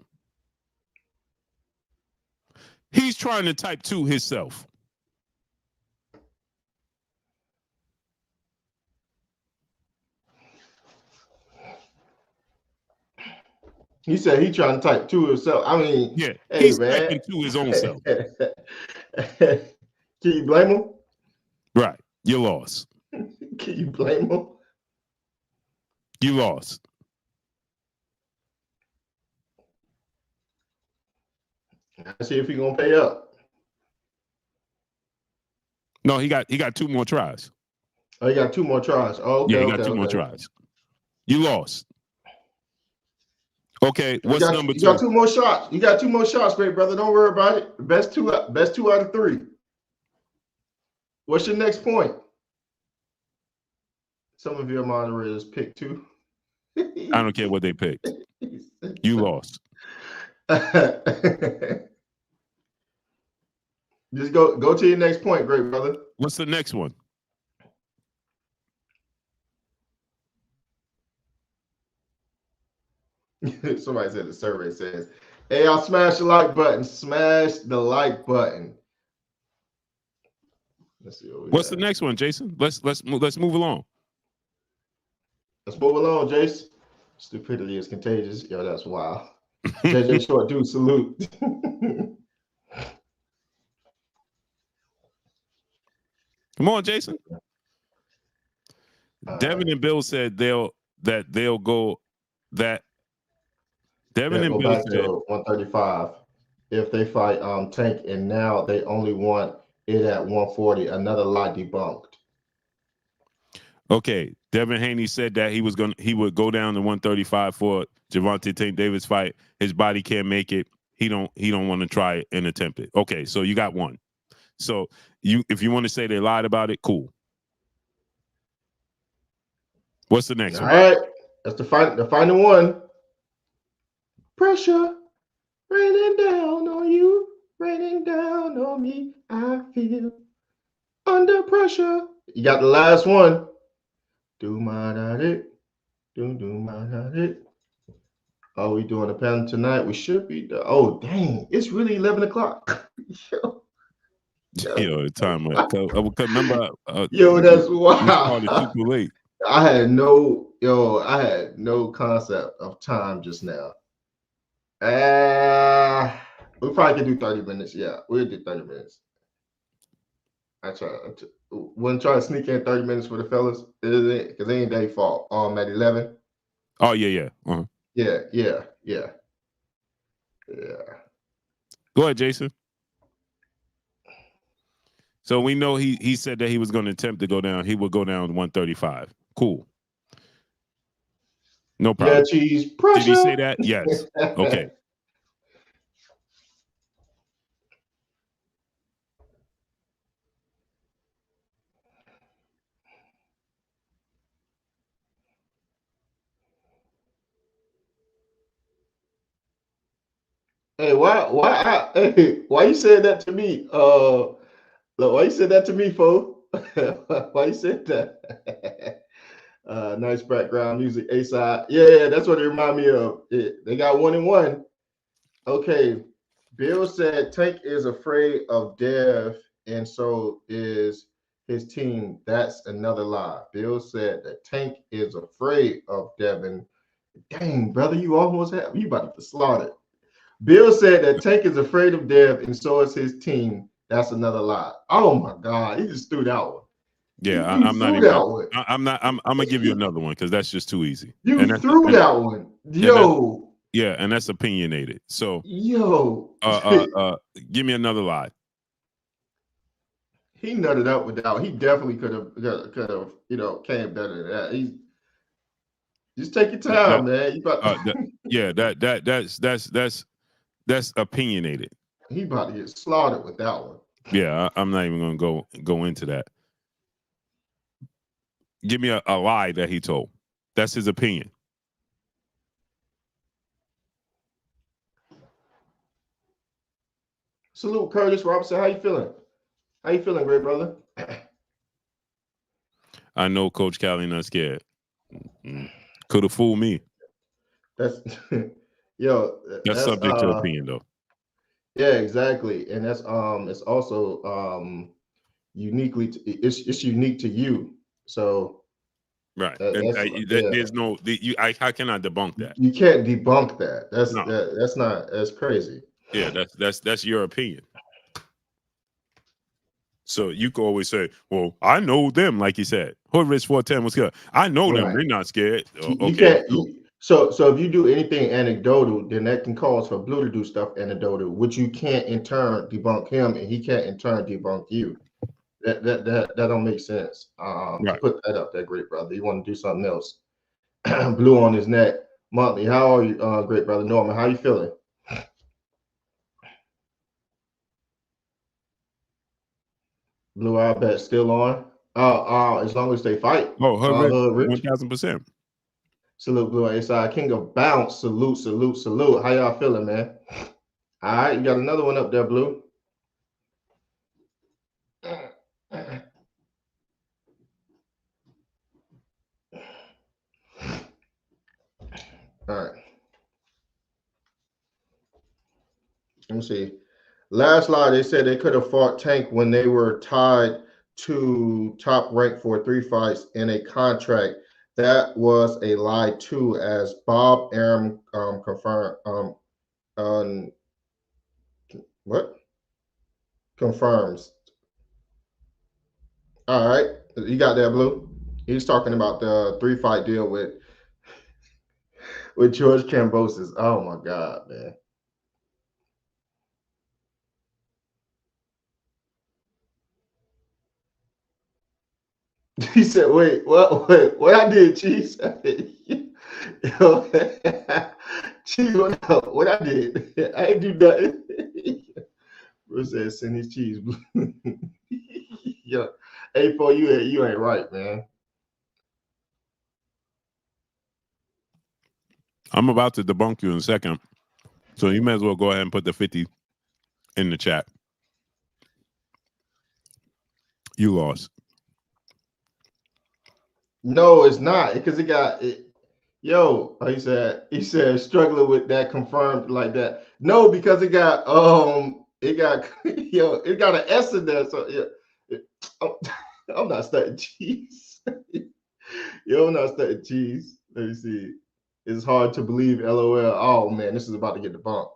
He's trying to type 2 himself. He said he trying to type 2 himself. I mean, yeah, hey, he's man. typing 2 his own self. Can you blame him? Right. You lost. Can you blame him? You lost. Let's see if he's gonna pay up. No, he got 2 more tries. Oh, he got 2 more tries. Oh, okay. Yeah, he got 2 more tries. You lost. Okay, what's number 2? You got 2 more shots. You got 2 more shots, great brother. Don't worry about it. Best two out of 3. What's your next point? Some of your moderators picked 2. I don't care what they picked. You lost. Just go to your next point, great brother. What's the next one? Somebody said the survey says, hey, y'all smash the like button. Smash the like button. Let's see What's the next one, Jason? Let's move along. Let's move along, Jace. Stupidity is contagious. Yo, that's wild. JJ Short, dude, salute. Come on, Jason. Devin and Bill said they'll go that. Devin and Bill back to 135 if they fight Tank, and now they only want it at 140. Another lie debunked. Okay, Devin Haney said that he would go down to 135 for Gervonta Tank Davis fight. His body can't make it. He don't want to try it and attempt it. Okay, so you got one. So if you want to say they lied about it, cool. What's the next one? All right, that's the final one. Pressure raining down on you, raining down on me. I feel under pressure. You got the last one. Do my it. Do my it. Are we doing a panel tonight? We should be. Oh, dang. It's really 11 o'clock. Yo, time up. Remember, yo, that's wild. We started super late. I had no concept of time just now. We probably could do 30 minutes. Yeah, we'll do 30 minutes. Wouldn't try to sneak in 30 minutes for the fellas, because it ain't their fault. At 11. Oh yeah. Uh-huh. Yeah. Go ahead, Jason. So we know he said that he was going to attempt to go down. He would go down to 135. Cool. No problem. Yeah, cheese. Pressure. Did he say that? Yes. Okay. Hey, why you said that to me? Look, why you said that to me, fo? Why you said that? Nice background music, A side. Yeah, that's what it remind me of. They got 1-1. Okay. Bill said Tank is afraid of Dev, and so is his team. That's another lie. Bill said that Tank is afraid of Devin. Dang, brother, you almost have you about to slaughter. Bill said that Tank is afraid of Dev, and so is his team. That's another lie. Oh my God, he just threw that one. Yeah, You I'm not threw even. that one. I'm not. I'm gonna give you another one because that's just too easy. You And that's threw that one. and that's Yo, yeah, and that's opinionated. So, yo. give me another lie. He nutted up with that one. He definitely could have, came better than that. He's just take your That, time, man. yeah, that's opinionated. He about to get slaughtered with that one. Yeah, I'm not even gonna go into that. Give me a lie that he told. That's his opinion. Salute, Curtis Robinson. How you feeling? How you feeling, great brother? I know Coach Cali not scared. Could have fooled me. That's yo. That's That's subject to opinion, though. yeah, exactly. And it's also uniquely. It's unique to you. So Right, and that's yeah. there's no. How can I debunk that? You can't debunk that. No. That's not. That's crazy. Yeah, that's your opinion. So you could always say, "Well, I know them," like you said. Hood Rich 410 was good. I know them. Right. They're not scared. You Okay, can't. So if you do anything anecdotal, then that can cause for Blue to do stuff anecdotal, which you can't in turn debunk him, and he can't in turn debunk you. That don't make sense. To right. put that up there, great brother. You want to do something else? Blue on his neck. Monthly. How are you, great brother Norman? How you feeling? Blue, I bet still on. As long as they fight. Oh, Hood Rich, Hood Rich. 1000%. Salute, Blue Inside. King of Bounce. Salute, salute, salute. How y'all feeling, man? All right, you got another one up there, Blue. All right. Let me see. Last lie, they said they could have fought Tank when they were tied to top rank for 3 fights in a contract. That was a lie too, as Bob Arum confirmed. What confirms? All right, you got that, Blue. He's talking about the 3 fight deal with George Kambosos. Oh my God, man. He said, "Wait, what I did, Chiefs? Yo, Chiefs, what I did? I ain't do nothing." Bruce said, "Send his cheese." Yo, hey, for you ain't right, man. I'm about to debunk you in a second. So you may as well go ahead and put the 50 in the chat. You lost. No, it's not because it got it. Yo, he said struggling with that confirmed like that. No, because it got an S in there. So yeah, I'm, I'm not studying cheese. Yo, I'm not studying cheese. Let me see. It's hard to believe. LOL. Oh man, this is about to get the bump.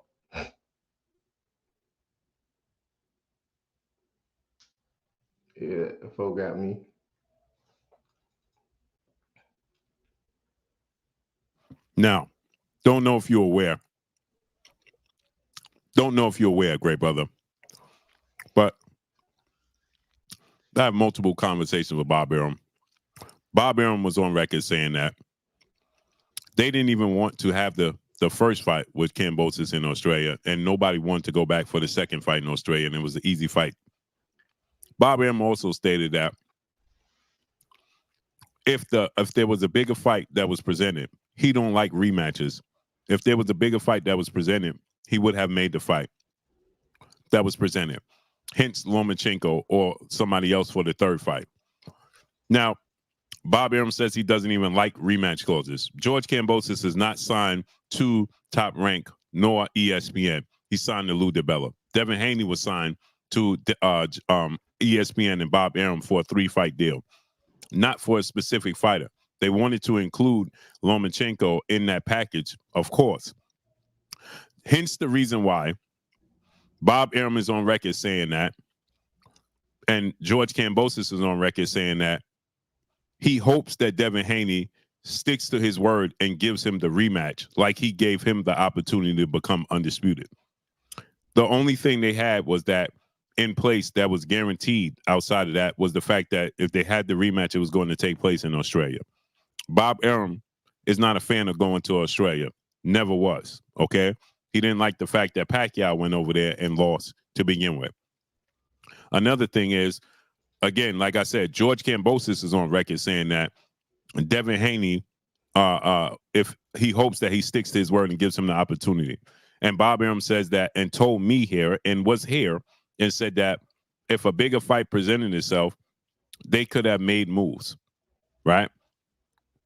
Yeah, the folk got me. Now, don't know if you're aware. Don't know if you're aware, great brother. But I have multiple conversations with Bob Arum. Bob Arum was on record saying that they didn't even want to have the first fight with Kambosos in Australia, and nobody wanted to go back for the second fight in Australia, and it was an easy fight. Bob Arum also stated that if there was a bigger fight that was presented, he don't like rematches. If there was a bigger fight that was presented, he would have made the fight that was presented. hence Lomachenko or somebody else for the third fight. Now, Bob Arum says he doesn't even like rematch clauses. George Kambosos is not signed to Top Rank nor ESPN. He signed to Lou DiBella. Devin Haney was signed to ESPN and Bob Arum for a 3-fight deal, not for a specific fighter. They wanted to include Lomachenko in that package, of course. Hence the reason why Bob Arum is on record saying that, and George Kambosos is on record saying that he hopes that Devin Haney sticks to his word and gives him the rematch like he gave him the opportunity to become undisputed. The only thing they had was that in place that was guaranteed outside of that was the fact that if they had the rematch, it was going to take place in Australia. Bob Arum is not a fan of going to Australia. Never was, okay? He didn't like the fact that Pacquiao went over there and lost to begin with. Another thing is, again, like I said, George Kambosos is on record saying that Devin Haney, if he hopes that he sticks to his word and gives him the opportunity. And Bob Arum says that and told me here and was here and said that if a bigger fight presented itself, they could have made moves, right?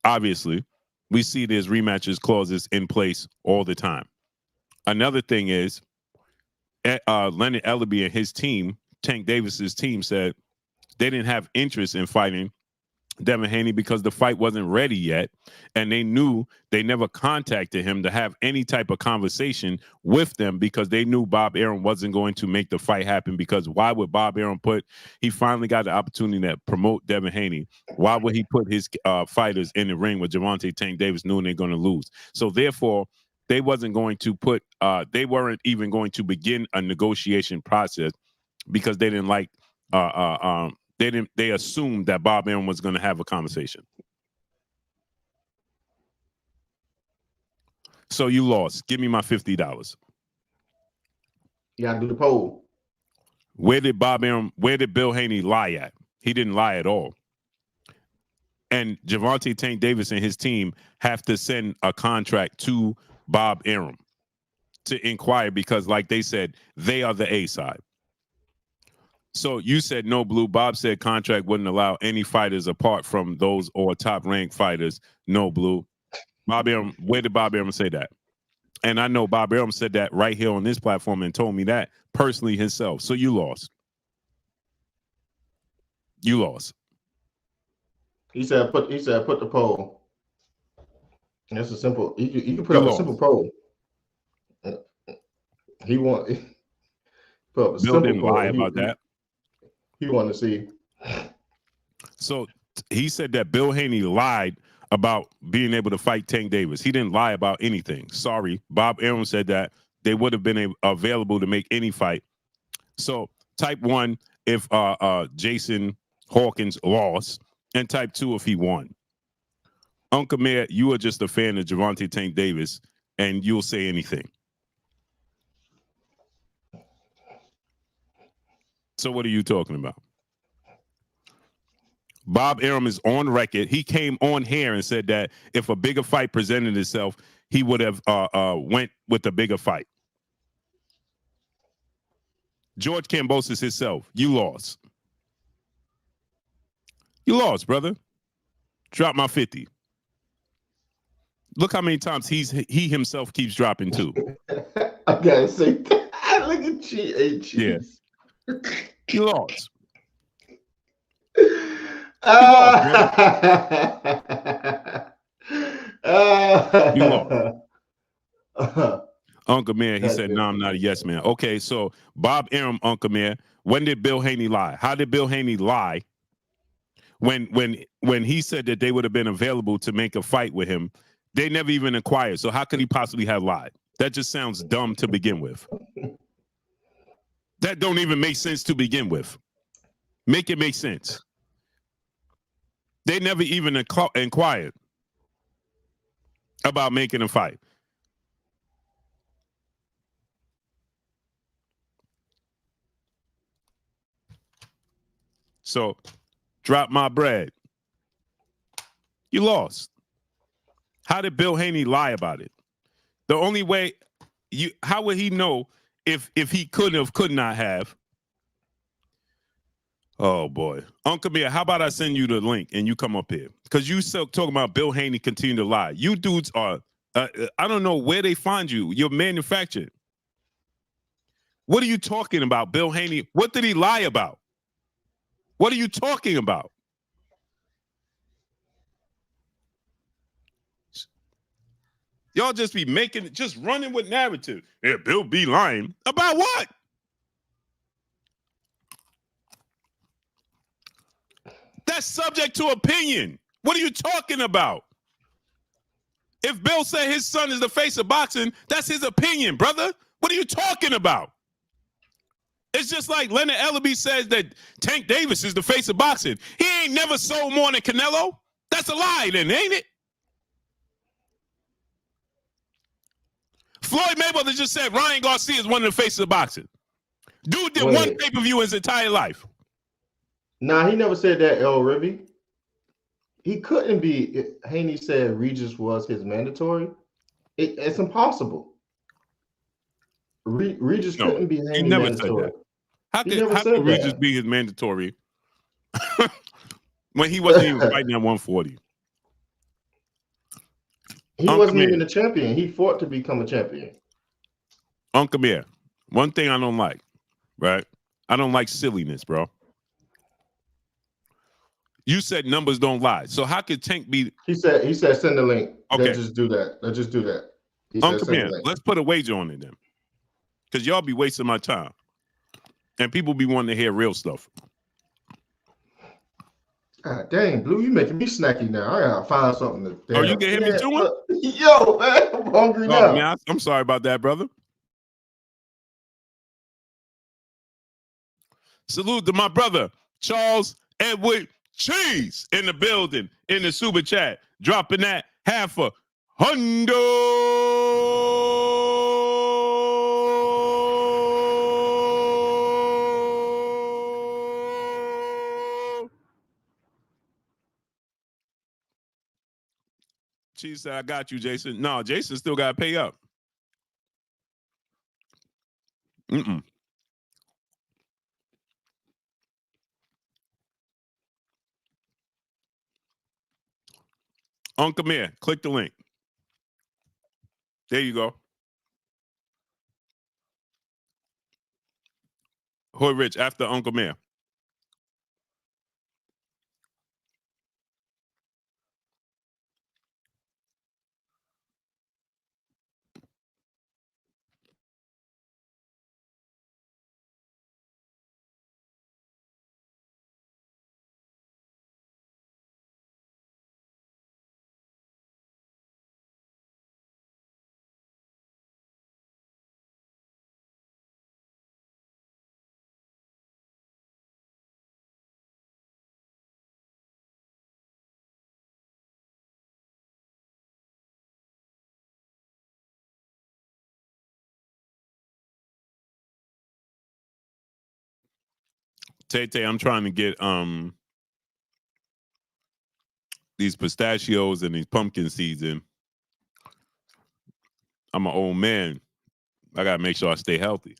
Obviously, we see there's rematches clauses in place all the time. Another thing is, Leonard Ellerbe and his team, Tank Davis's team, said they didn't have interest in fighting Devin Haney because the fight wasn't ready yet, and they knew they never contacted him to have any type of conversation with them because they knew Bob Arum wasn't going to make the fight happen. Because why would Bob Arum he finally got the opportunity to promote Devin Haney. Why would he put his fighters in the ring with Gervonta Tank Davis knowing they're going to lose? So therefore, they wasn't going to they weren't even going to begin a negotiation process because they didn't like they assumed that Bob Arum was going to have a conversation. So you lost. Give me my $50. You got to do the poll. Where did Bill Haney lie at? He didn't lie at all. And Gervonta Tank Davis and his team have to send a contract to Bob Arum to inquire because, like they said, they are the A side. So you said no, Blue. Bob said contract wouldn't allow any fighters apart from those or top ranked fighters. No, Blue. Bob Arum, where did Bob Arum say that? And I know Bob Arum said that right here on this platform and told me that personally himself. So you lost. You lost. He said put the poll. That's a simple. You can put You up lost. a simple poll. He want put up a Bill simple didn't poll. lie about that. He wanted to see. So he said that Bill Haney lied about being able to fight Tank Davis. He didn't lie about anything. Sorry. Bob Arum said that they would have been available to make any fight. So type 1 if Jason Hawkins lost, and type 2 if he won. Uncle Mayor, you are just a fan of Gervonta Tank Davis, and you'll say anything. So what are you talking about? Bob Arum is on record. He came on here and said that if a bigger fight presented itself, he would have went with a bigger fight. George Kambosos himself, you lost. You lost, brother. Drop my 50. Look how many times he himself keeps dropping too. I gotta say, look at cheese. Yeah. You lost. You lost. Uncle Man, he said, no, I'm not a yes man. Okay, so Bob Arum, Uncle Man, when did Bill Haney lie? How did Bill Haney lie when he said that they would have been available to make a fight with him? They never even inquired. So how could he possibly have lied? That just sounds dumb to begin with. That don't even make sense to begin with. Make it make sense. They never even inquired about making a fight. So drop my bread. You lost. How did Bill Haney lie about it? The only way how would he know if he could not have? Oh boy, Uncle Mia, how about I send you the link and you come up here? Because you still talking about Bill Haney continue to lie. You dudes are, I don't know where they find you. You're manufactured. What are you talking about, Bill Haney? What did he lie about? What are you talking about? Y'all just be just running with narrative. Yeah, Bill be lying. About what? That's subject to opinion. What are you talking about? If Bill said his son is the face of boxing, that's his opinion, brother. What are you talking about? It's just like Leonard Ellaby says that Tank Davis is the face of boxing. He ain't never sold more than Canelo. That's a lie then, ain't it? Floyd Mayweather just said Ryan Garcia is one of the faces of boxing. Dude did one pay-per-view in his entire life. Nah, he never said that, El Ribby. He couldn't be. Haney said Regis was his mandatory. It's impossible. Regis couldn't be Haney mandatory. How could Regis be his mandatory when he wasn't even fighting at 140? He wasn't even a champion. He fought to become a champion. Uncle Mir, one thing I don't like, right? I don't like silliness, bro. You said numbers don't lie. So how could Tank be? He said send the link. Okay. Let's just do that. Uncle Mir, let's put a wager on it then. Because y'all be wasting my time. And people be wanting to hear real stuff. God dang, Blue, you making me snacky now. I gotta find something to. Oh, you can hear me too? Yo, man, I'm hungry now. Man, I'm sorry about that, brother. Salute to my brother, Charles Edward Cheese in the building, in the super chat, dropping that half a hundo. Cheese said, I got you, Jason. No, Jason still got to pay up. Uncle Mir, click the link. There you go. Hood Rich after Uncle Mir. Tay, I'm trying to get these pistachios and these pumpkin seeds in. I'm an old man. I gotta make sure I stay healthy.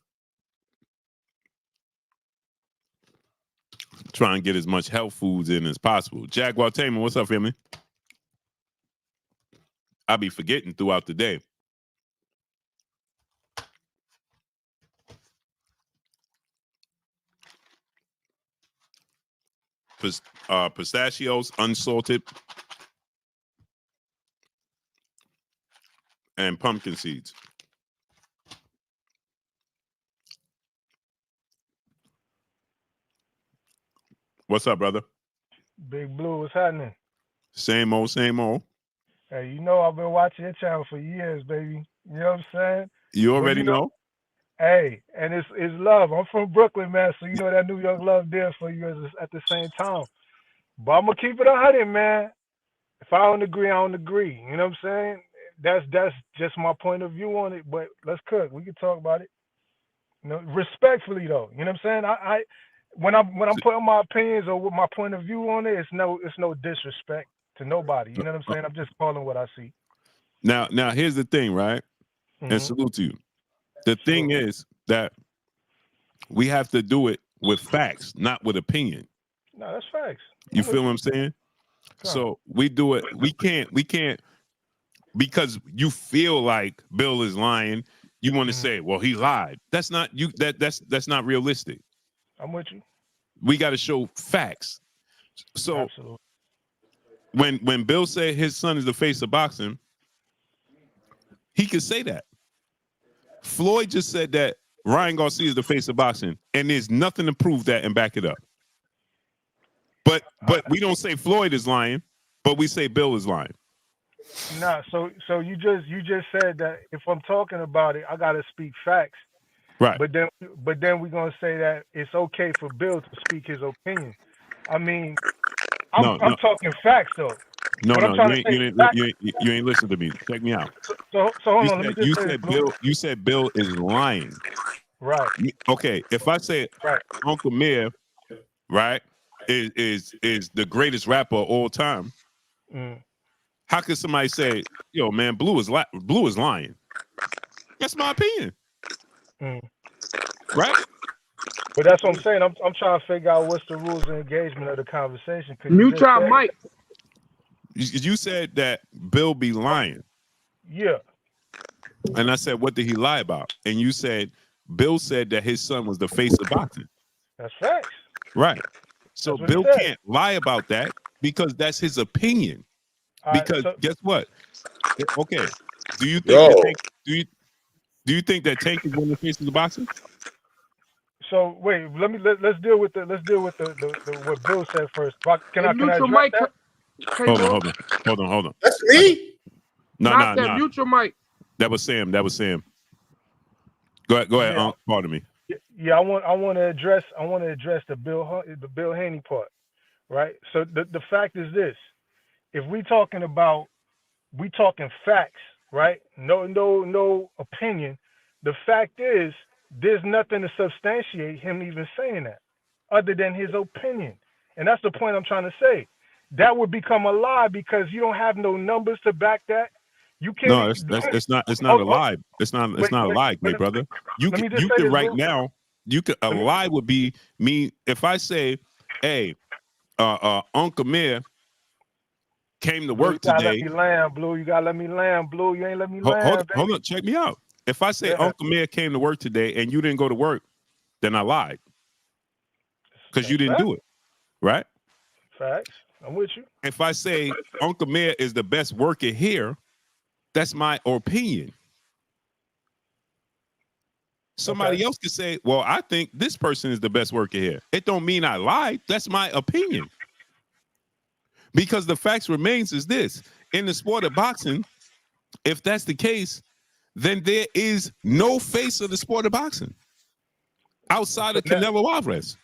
Try and get as much health foods in as possible. Jaguar Tamer, what's up, family? I be forgetting throughout the day. Pistachios, unsalted, and pumpkin seeds. What's up, brother? Big Blue, what's happening? Same old, same old. Hey, you know I've been watching your channel for years, baby. You know what I'm saying? You already know. Hey, and it's love. I'm from Brooklyn, man, so you know that New York love there for you at the same time. But I'm gonna keep it 100, man. If I don't agree, I don't agree. You know what I'm saying? That's just my point of view on it. But let's cook. We can talk about it. You know, respectfully though. You know what I'm saying? I when I'm putting my opinions or with my point of view on it, it's no disrespect to nobody. You know what I'm saying? I'm just calling what I see. Now here's the thing, right? And salute to you. The thing is that we have to do it with facts, not with opinion. No, that's facts. You feel what I'm saying? So we do it. We can't because you feel like Bill is lying. You want to say, well, he lied. That's not you. That's not realistic. I'm with you. We got to show facts. So Absolutely. when Bill said his son is the face of boxing, he could say that. Floyd just said that Ryan Garcia is the face of boxing, and there's nothing to prove that and back it up. But we don't say Floyd is lying, but we say Bill is lying. Nah, so you just said that if I'm talking about it, I gotta speak facts. Right. But then we're gonna say that it's okay for Bill to speak his opinion. I mean, I'm talking facts though. No, you ain't listen to me. Check me out. So hold on, let me just say you said Bill is lying. Right. Okay, if I say Uncle Mayor, right, is the greatest rapper of all time, how could somebody say, yo, man, Blue is lying? That's my opinion. Right? But that's what I'm saying. I'm trying to figure out what's the rules of engagement of the conversation. Mute your mic. You said that Bill be lying. Yeah. And I said, what did he lie about? And you said, Bill said that his son was the face of boxing. That's facts. Right. So Bill can't lie about that because that's his opinion. Because guess what? Okay. Do you think do you think that Tank is one of the faces of boxing? So wait, let's deal with what Bill said first. Can I address that? Hold on. That's me. No. Mute your mic. That was Sam. Go ahead. Pardon me. Yeah, I want to address the Bill Haney part, right? So the fact is this: if we talking facts, right? No opinion. The fact is, there's nothing to substantiate him even saying that, other than his opinion, and that's the point I'm trying to say. That would become a lie because you don't have no numbers to back that. You can't. No, it's not a lie. It's not a lie, great brother. You can right now. A lie would be me if I say, hey, Uncle Mayor came to work today. You gotta let me land, Blue. You ain't let me land. Hold on, check me out. If I say Uncle Mayor came to work today and you didn't go to work, then I lied. Because you didn't do it. Right? Facts. I'm with you. If I say Uncle Mayor is the best worker here, that's my opinion. Somebody else could say, well, I think this person is the best worker here. It don't mean I lied. That's my opinion. Because the facts remains is this. In the sport of boxing, if that's the case, then there is no face of the sport of boxing outside of Canelo Alvarez.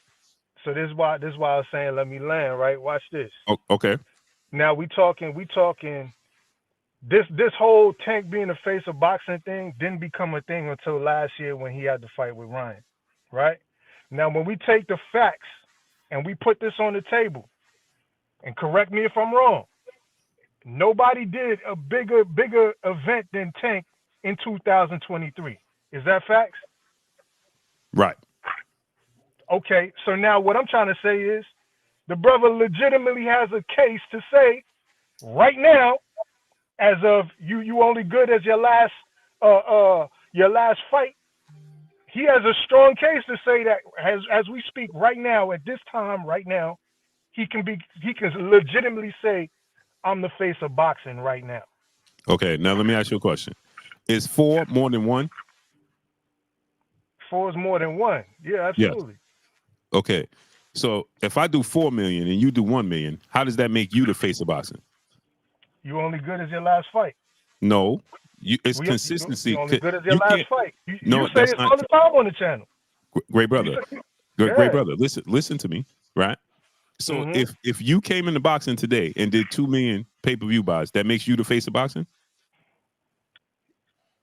So this is why I was saying let me land, right? Watch this. Okay. Now we talking this whole Tank being the face of boxing thing didn't become a thing until last year when he had to fight with Ryan. Right? Now when we take the facts and we put this on the table, and correct me if I'm wrong, nobody did a bigger event than Tank in 2023. Is that facts? Right. Okay, so now what I'm trying to say is the brother legitimately has a case to say right now, as of you only good as your last fight. He has a strong case to say that as we speak right now, at this time right now, he can legitimately say, I'm the face of boxing right now. Okay, now let me ask you a question. Is 4 more than 1? 4 is more than 1. Yeah, absolutely. Yes. Okay, so if I do 4 million and you do 1 million, how does that make you the face of boxing? You only good as your last fight. No, it's consistency. You only good as your last fight. You say that's it's not all the time on the channel. Great brother. Great brother. Listen to me, right? So if you came into boxing today and did 2 million pay-per-view buys, that makes you the face of boxing?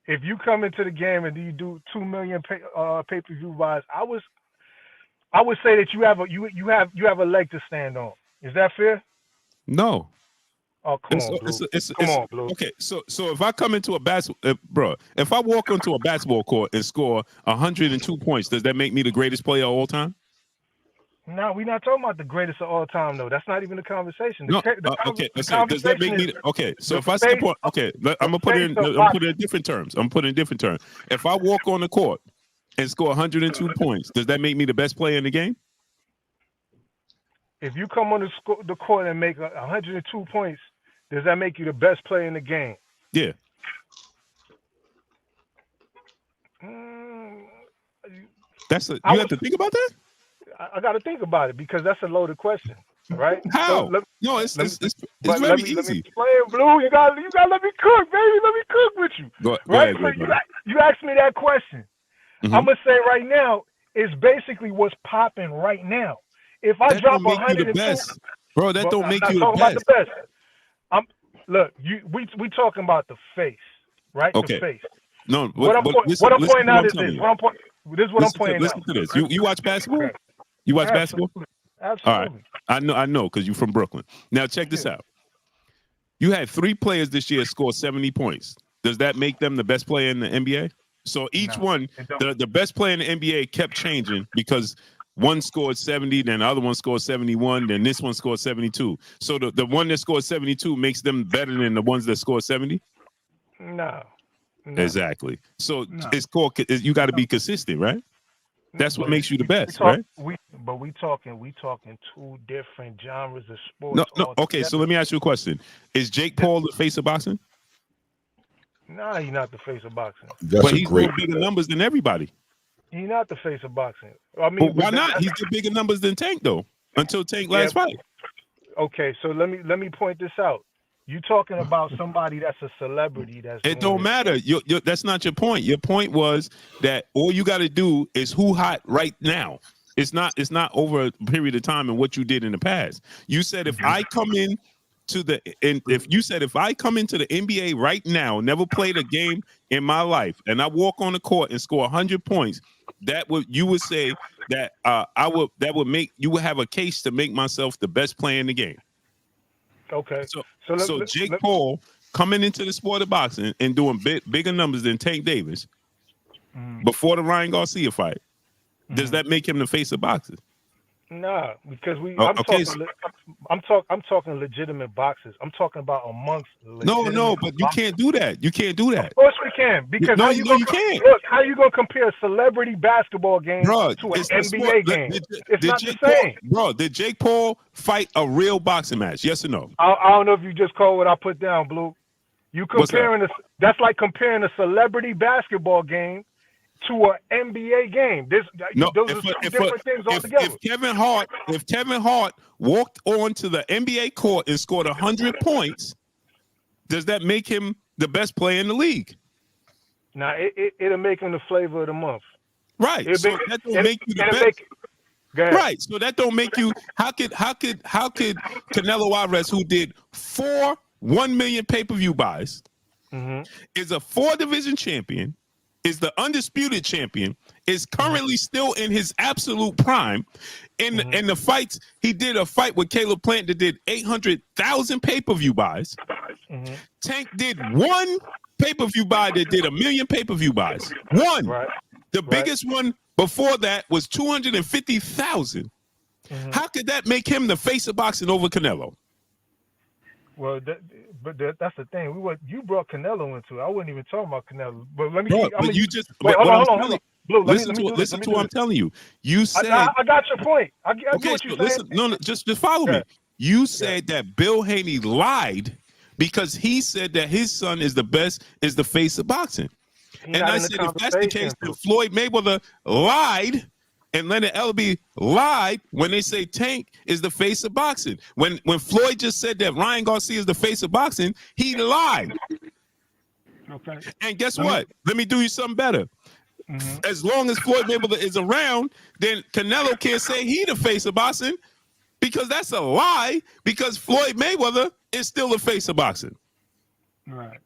If you come into the game and you do 2 million pay-per-view buys, I would say that you have a leg to stand on. Is that fair? No. Oh, come on, Blue. Okay, so if I come into a if I walk into a basketball court and score 102 points, does that make me the greatest player of all time? No, we're not talking about the greatest of all time, though. That's not even the conversation. No, okay. Let's say, does that make me okay? So if I step on, okay, I'm gonna put it in. I'm gonna put it in different terms. If I walk on the court and score 102 points, does that make me the best player in the game? If you come on the court and make 102 points, does that make you the best player in the game? Yeah. That's you have to think about that. I got to think about it because that's a loaded question, right? How? So no, it's very easy. Let me explain, Blue. You got to let me cook, baby. Let me cook with you. Go right? ahead, You asked me that question. Mm-hmm. I'm gonna say right now, it's basically what's popping right now. If I drop 102, bro, that don't make you the best. About the best. Look, we talking about the face, right? Okay. The face. No, what I'm pointing out is this. This is what I'm pointing out. Listen to this. You watch basketball? Okay. You watch basketball? Absolutely. All right. I know, because you're from Brooklyn. Now check this out. You had 3 players this year score 70 points. Does that make them the best player in the NBA? So each one, the best player in the NBA kept changing because one scored 70, then the other one scored 71, then this one scored 72. So the one that scored 72 makes them better than the ones that scored 70? No. Exactly. So it's called. You got to be consistent, right? That's what makes you the best, right? We talking 2 different genres of sports. No. Okay, so let me ask you a question: is Jake Paul the face of boxing? Nah, he's not the face of boxing. But he's doing bigger numbers than everybody. He's not the face of boxing. I mean, why not? He's doing bigger numbers than Tank, though. Until Tank last fight. Okay, so let me point this out. You talking about somebody that's a celebrity? It don't matter. That's not your point. Your point was that all you got to do is who hot right now. It's not over a period of time and what you did in the past. You said if I come in if I come into the NBA right now, never played a game in my life, and I walk on the court and score 100 points, you would say that you would have a case to make myself the best player in the game. Okay. So Jake Paul coming into the sport of boxing and doing bigger numbers than Tank Davis before the Ryan Garcia fight. Does that make him the face of boxing? Nah, because I'm talking legitimate boxers. I'm talking about amongst No, but you can't do that. You can't do that. Of course we can. Because you can't. Look, how you gonna compare a celebrity basketball game to an NBA game? It's not the same. Did Jake Paul fight a real boxing match? Yes or no? I don't know if you just called what I put down, Blue. You comparing that's like comparing a celebrity basketball game to an NBA game. Those are two different things altogether. If Kevin Hart walked onto the NBA court and scored 100 points, does that make him the best player in the league? Now it'll make him the flavor of the month. Right. That don't make you the best. Right. So that don't make you. How could Canelo Alvarez, who did 4 1 million pay-per-view buys, is a 4-division champion, is the undisputed champion, is currently still in his absolute prime. In the fights, he did a fight with Caleb Plant that did 800,000 pay-per-view buys. Tank did 1 pay-per-view buy that did 1 million pay-per-view buys. 1. Right. The biggest one before that was 250,000. How could that make him the face of boxing over Canelo? Well, that's the thing. You brought Canelo into it. I wasn't even talking about Canelo. But let me. Hold on. Blue, listen to what I'm telling you. You said I got your point. I get what you're saying. No, just follow me. You said that Bill Haney lied because he said that his son is the face of boxing. And I said, if that's the case, then Floyd Mayweather lied and Leonard Ellerbe lied when they say Tank is the face of boxing. When Floyd just said that Ryan Garcia is the face of boxing, he lied. Okay. And guess what? Let me do you something better. As long as Floyd Mayweather is around, then Canelo can't say he the face of boxing because that's a lie because Floyd Mayweather is still the face of boxing. Right.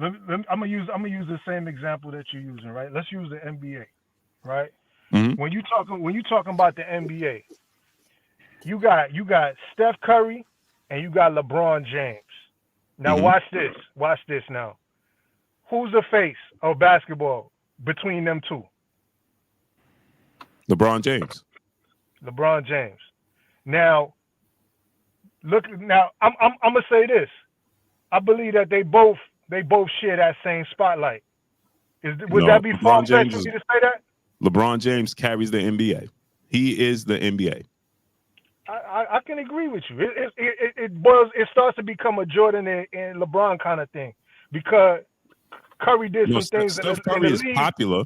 I'm gonna use the same example that you're using, right? Let's use the NBA, right? When you talking about the NBA, you got Steph Curry and you got LeBron James. Now watch this now. Who's the face of basketball between them two? LeBron James. LeBron James. Now, look. Now, I'm gonna say this. I believe that they both share that same spotlight. Would that be LeBron far-fetched James for is me to say that? LeBron James carries the NBA. He is the NBA. I can agree with you. It starts to become a Jordan and LeBron kind of thing because Curry did some things Steph in the Curry is league. popular.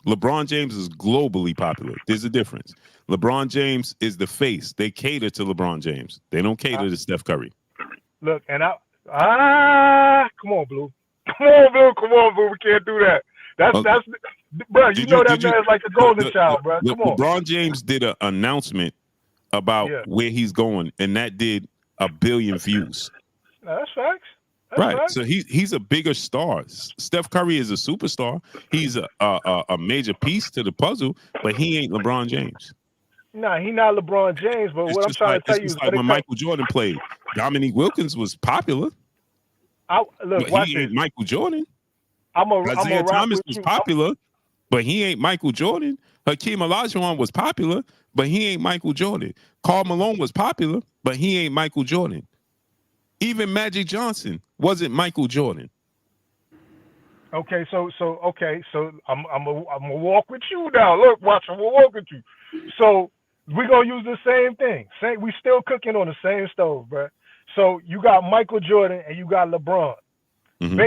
LeBron James is globally popular. There's a difference. LeBron James is the face. They cater to LeBron James. They don't cater to Steph Curry. Look, and come on, Blue. Come on, Blue. We can't do that. That's bro. You know that man's like a golden child, bro. Come on. LeBron James did an announcement about where he's going, and that did 1 billion views. No, that's facts. Right. So he's a bigger star. Steph Curry is a superstar. He's a major piece to the puzzle, but he ain't LeBron James. Nah, he not LeBron James. But what I'm trying to tell you is like when Michael Jordan played, Dominique Wilkins was popular. Look, but he ain't Michael Jordan. Isaiah Thomas was popular, but he ain't Michael Jordan. Hakeem Olajuwon was popular, but he ain't Michael Jordan. Karl Malone was popular, but he ain't Michael Jordan. Even Magic Johnson wasn't Michael Jordan. Okay, so I'm gonna walk with you now. Look, watch, I'm gonna walk with you. So we're gonna use the same thing. We still cooking on the same stove, bro. So you got Michael Jordan and you got LeBron. Mm-hmm.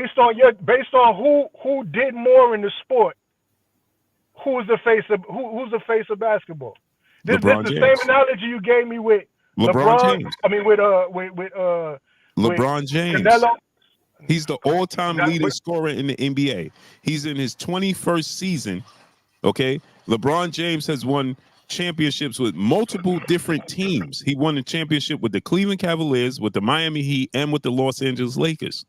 Based on who did more in the sport, who's the face of basketball? This is the same analogy you gave me with LeBron James. I mean with LeBron James. Canelo. He's the all-time leading scorer in the NBA. He's in his 21st season. Okay, LeBron James has won championships with multiple different teams. He won a championship with the Cleveland Cavaliers, with the Miami Heat, and with the Los Angeles Lakers.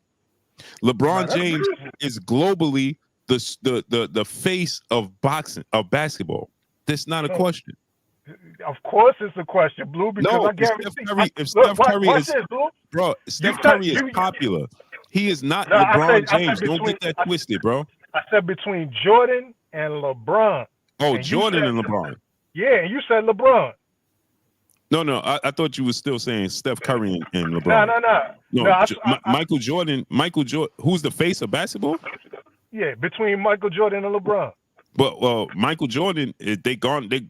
LeBron James is globally the face of basketball. That's not a question. Of course, it's a question, Blue. Because Steph Curry is popular. He is not LeBron James. Don't get that twisted, bro. I said between Jordan and LeBron. Oh, Jordan and LeBron. Yeah, and you said LeBron. No. I thought you were still saying Steph Curry and LeBron. No. Michael Jordan. Who's the face of basketball? Yeah, between Michael Jordan and LeBron. But Michael Jordan,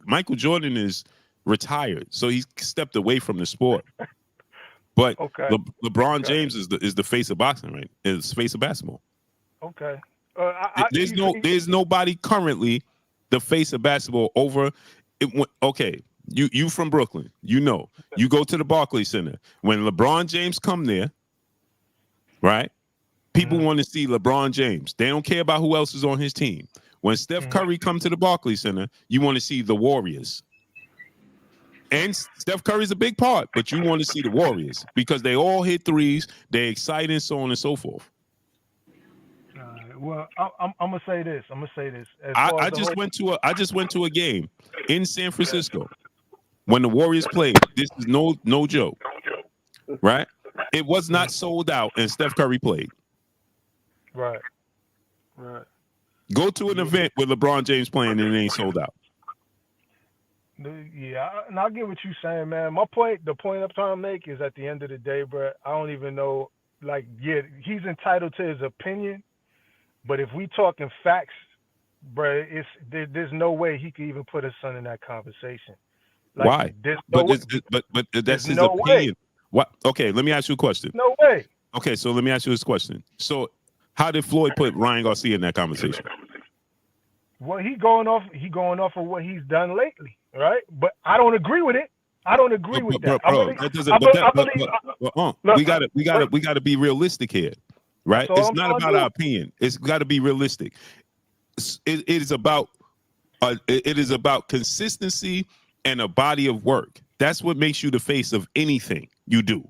Michael Jordan is retired, so he's stepped away from the sport. But LeBron James is the face of boxing, right? Is the face of basketball. Okay. There's nobody currently the face of basketball over. Okay, you from Brooklyn, you go to the Barclays Center when LeBron James come there, right? People want to see LeBron James. They don't care about who else is on his team. When Steph Curry come to the Barclays Center, you want to see the Warriors. And Steph Curry's a big part, but you want to see the Warriors because they all hit threes, they're exciting, so on and so forth. Well, I'm gonna say this. I just went to a game in San Francisco when the Warriors played. This is no joke, right? It was not sold out, and Steph Curry played. Right. Go to an event with LeBron James playing and it ain't sold out. Yeah, and I get what you're saying, man. The point I'm trying to make is at the end of the day, bro, I don't even know. Like, yeah, he's entitled to his opinion, but if we talking facts, bro, there's no way he could even put his son in that conversation. Like, why? But that's his opinion. What? Okay, let me ask you a question. No way. Okay, so let me ask you this question. So, how did Floyd put Ryan Garcia in that conversation? Well, he going off of what he's done lately, right? But I don't agree with it. I don't agree with that. We gotta be realistic here, right? It's not about our opinion. It's got to be realistic. It is about consistency and a body of work. That's what makes you the face of anything you do.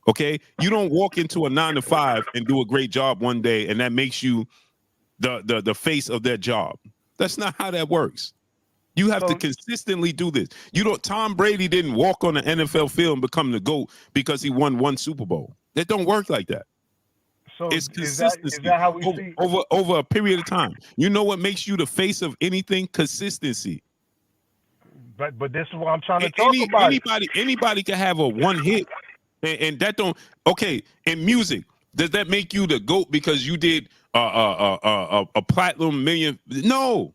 Okay, you don't walk into a 9-to-5 and do a great job one day, and that makes you the face of that job. That's not how that works. You have to consistently do this. Tom Brady didn't walk on the NFL field and become the GOAT because he won one Super Bowl. It don't work like that. So it's consistency is that how we see over a period of time. You know what makes you the face of anything? Consistency. But this is what I'm trying to talk about. Anybody can have a one hit, and that don't. Okay, in music, does that make you the GOAT because you did a platinum million? No.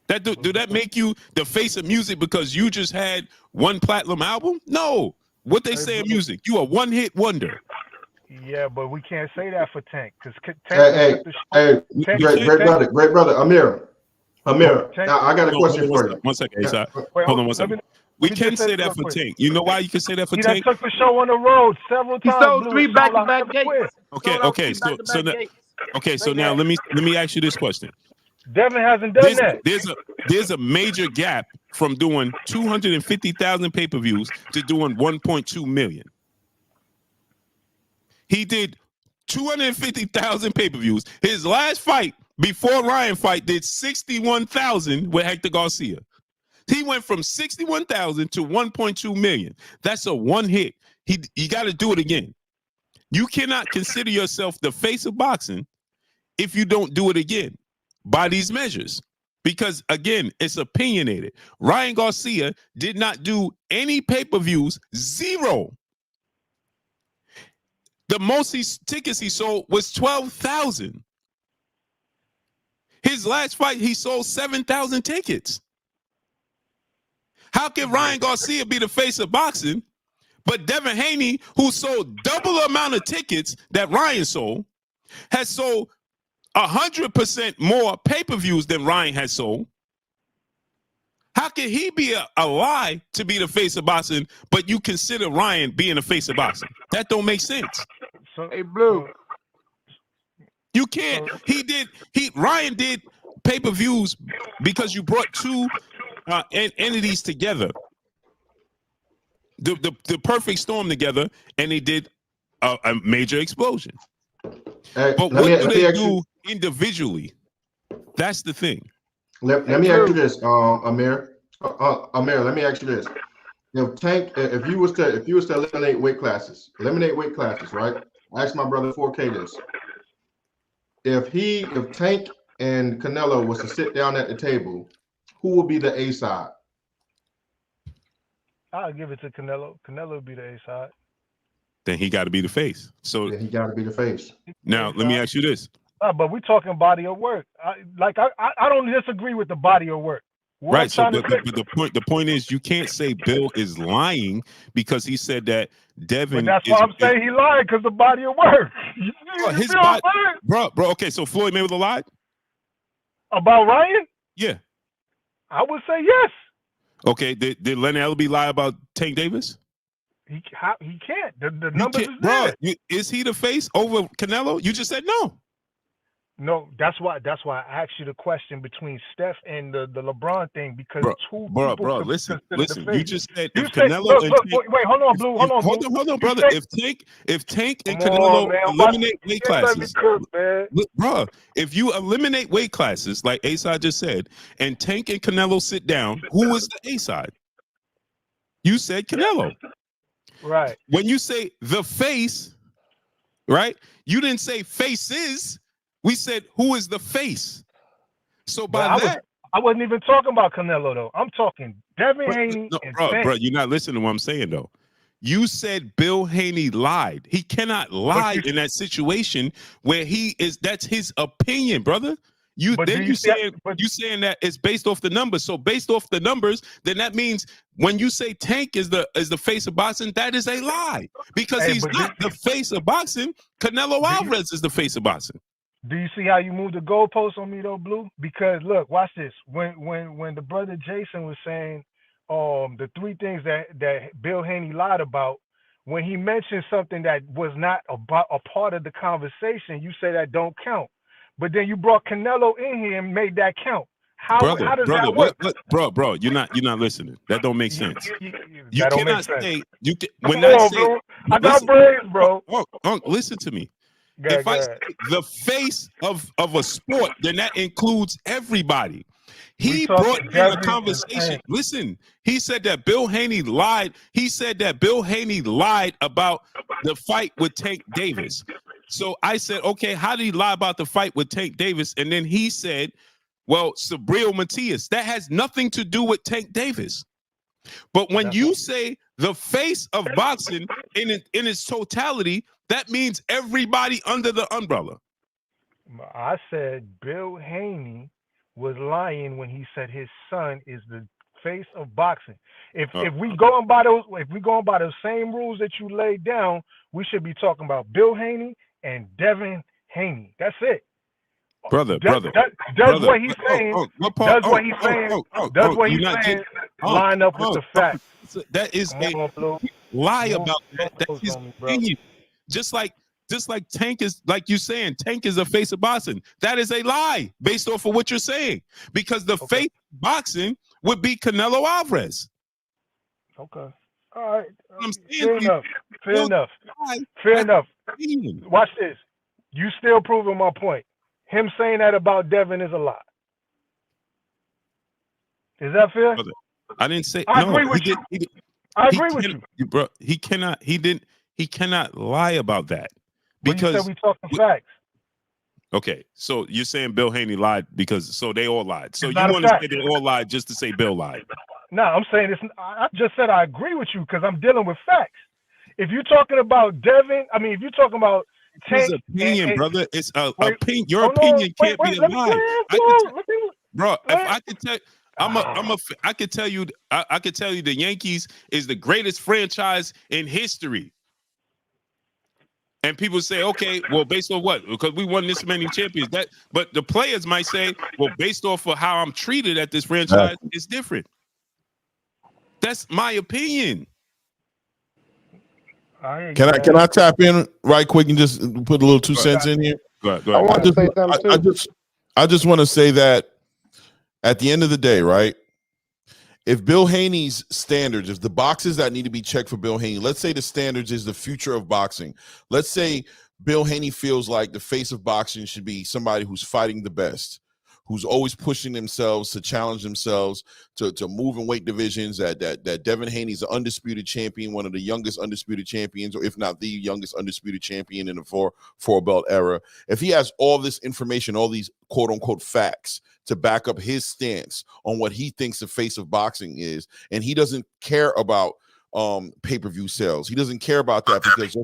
That do that make you the face of music because you just had one platinum album? No. What they say in music, you a one hit wonder. Yeah, but we can't say that for Tank because great brother, Amir. I got a question for you. One second, hold on one second. We can say that for Tank. You know why you can say that for Tank? He took the show on the road several times. He sold 3 back-to-back gates. So now let me ask you this question. Devin hasn't done that. There's a major gap from doing 250,000 pay-per-views to doing 1.2 million. He did 250,000 pay-per-views. His last fight before Ryan fight did 61,000 with Hector Garcia. He went from 61,000 to 1.2 million. That's a one hit. You got to do it again. You cannot consider yourself the face of boxing if you don't do it again by these measures. Because again, it's opinionated. Ryan Garcia did not do any pay-per-views, 0. The most tickets he sold was 12,000. His last fight, he sold 7,000 tickets. How can Ryan Garcia be the face of boxing, but Devin Haney, who sold double the amount of tickets that Ryan sold, has sold 100% more pay-per-views than Ryan has sold? How can he be a lie to be the face of boxing, but you consider Ryan being the face of boxing? That don't make sense. So, hey, Blue. You can't. Ryan did pay-per-views because you brought two entities together. The perfect storm together, and they did a major explosion. But what do they do individually? That's the thing. Let me ask you this, Amir. Amir, let me ask you this. If you was to eliminate weight classes, right? I asked my brother 4K this. If Tank and Canelo was to sit down at the table, who would be the A side? I'll give it to Canelo. Canelo would be the A side. Then he got to be the face. So he got to be the face. Now let me ask you this. But we're talking body of work. I don't disagree with the body of work. Right. So, but the point is, you can't say Bill is lying because he said that Devin. But that's why I'm saying he lied, because the body of work. His body, bro. Okay, so Floyd Mayweather lied about Ryan. Yeah, I would say yes. Okay, did Lenny Ellerbe lie about Tank Davis? He can't. The numbers is there. Bro, is he the face over Canelo? You just said no. No, that's why I asked you the question between Steph and the LeBron thing, because bro, listen. You just said wait, hold on, Blue. Hold on, brother. If Tank and Canelo eliminate weight classes, bro, if you eliminate weight classes, like A-Side just said, and Tank and Canelo sit down, who is the A-Side? You said Canelo. Right. When you say the face, right? You didn't say faces. We said, who is the face? So I wasn't even talking about Canelo, though. I'm talking Devin Haney. Bro, you're not listening to what I'm saying, though. You said Bill Haney lied. He cannot lie in that situation where that's his opinion, brother. You saying that it's based off the numbers. So based off the numbers, then that means when you say Tank is the face of boxing, that is a lie. Because he's not the face of boxing. Canelo Alvarez is the face of boxing. Do you see how you moved the goalpost on me, though, Blue? Because look, watch this. When the brother Jason was saying the three things that Bill Haney lied about, when he mentioned something that was not a part of the conversation, you say that don't count. But then you brought Canelo in here and made that count. How does that work? Bro, you're not listening. That don't make sense. You cannot say I got brains, bro. Listen to me. If I say the face of a sport, then that includes everybody. He brought in a conversation. Listen, he said that Bill Haney lied. He said that Bill Haney lied about the fight with Tank Davis. So I said, okay, how did he lie about the fight with Tank Davis? And then he said Well, Sabril Matias, that has nothing to do with Tank Davis. But when you say the face of boxing in its totality, that means everybody under the umbrella. I said Bill Haney was lying when he said his son is the face of boxing. If we going by those same rules that you laid down, we should be talking about Bill Haney and Devin Haney. That's it. Brother. Does what he's saying line up with the facts? That is a lie about that. That is opinion. Just like Tank is, like you saying, Tank is a face of boxing. That is a lie based off of what you're saying. Because the face of boxing would be Canelo Alvarez. Okay. All right. Fair enough. Watch this. You still proving my point. Him saying that about Devin is a lie. Is that fair? Brother, I didn't say. I agree with you. I agree with you, bro. He cannot lie about that because you said we talking facts. Okay, so you're saying Bill Haney lied because they all lied. So you want to say they all lied just to say Bill lied? No, I'm saying this. I just said I agree with you because I'm dealing with facts. If you're talking about Devin, if you're talking about Tank, it's opinion, brother. It's opinion. Your opinion can't be a lie. Bro, if I could tell, I could tell you the Yankees is the greatest franchise in history. And people say, okay, well, based on what? Because we won this many champions. But the players might say, well, based off of how I'm treated at this franchise, it's different. That's my opinion. Can I tap in right quick and just put a little 2 cents in here? Go ahead. I want to say something too. I just want to say that at the end of the day, right? If Bill Haney's standards, if the boxes that need to be checked for Bill Haney, let's say the standards is the future of boxing. Let's say Bill Haney feels like the face of boxing should be somebody who's fighting the best, who's always pushing themselves to challenge themselves to move in weight divisions, that Devin Haney's an undisputed champion, one of the youngest undisputed champions, or if not the youngest undisputed champion in the four belt era. If he has all this information, all these quote unquote facts to back up his stance on what he thinks the face of boxing is, and he doesn't care about pay-per-view sales, he doesn't care about that, because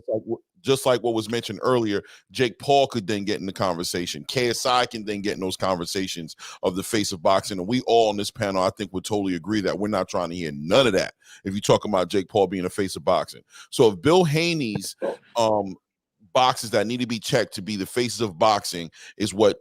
just like what was mentioned earlier, Jake Paul could then get in the conversation. KSI can then get in those conversations of the face of boxing. And we all on this panel, I think, would totally agree that we're not trying to hear none of that if you're talking about Jake Paul being a face of boxing. So if Bill Haney's boxes that need to be checked to be the faces of boxing is what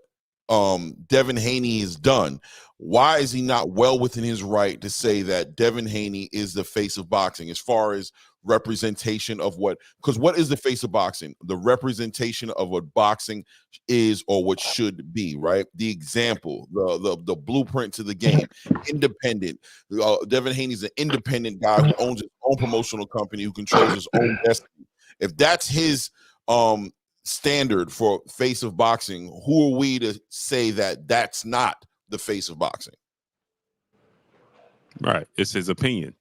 Devin Haney has done, why is he not well within his right to say that Devin Haney is the face of boxing as far as representation of what? Because what is the face of boxing? The representation of what boxing is or what should be, right? The example, the blueprint to the game. Independent. Devin Haney's an independent guy who owns his own promotional company, who controls his own destiny. If that's his standard for face of boxing, who are we to say that that's not the face of boxing? Right, it's his opinion.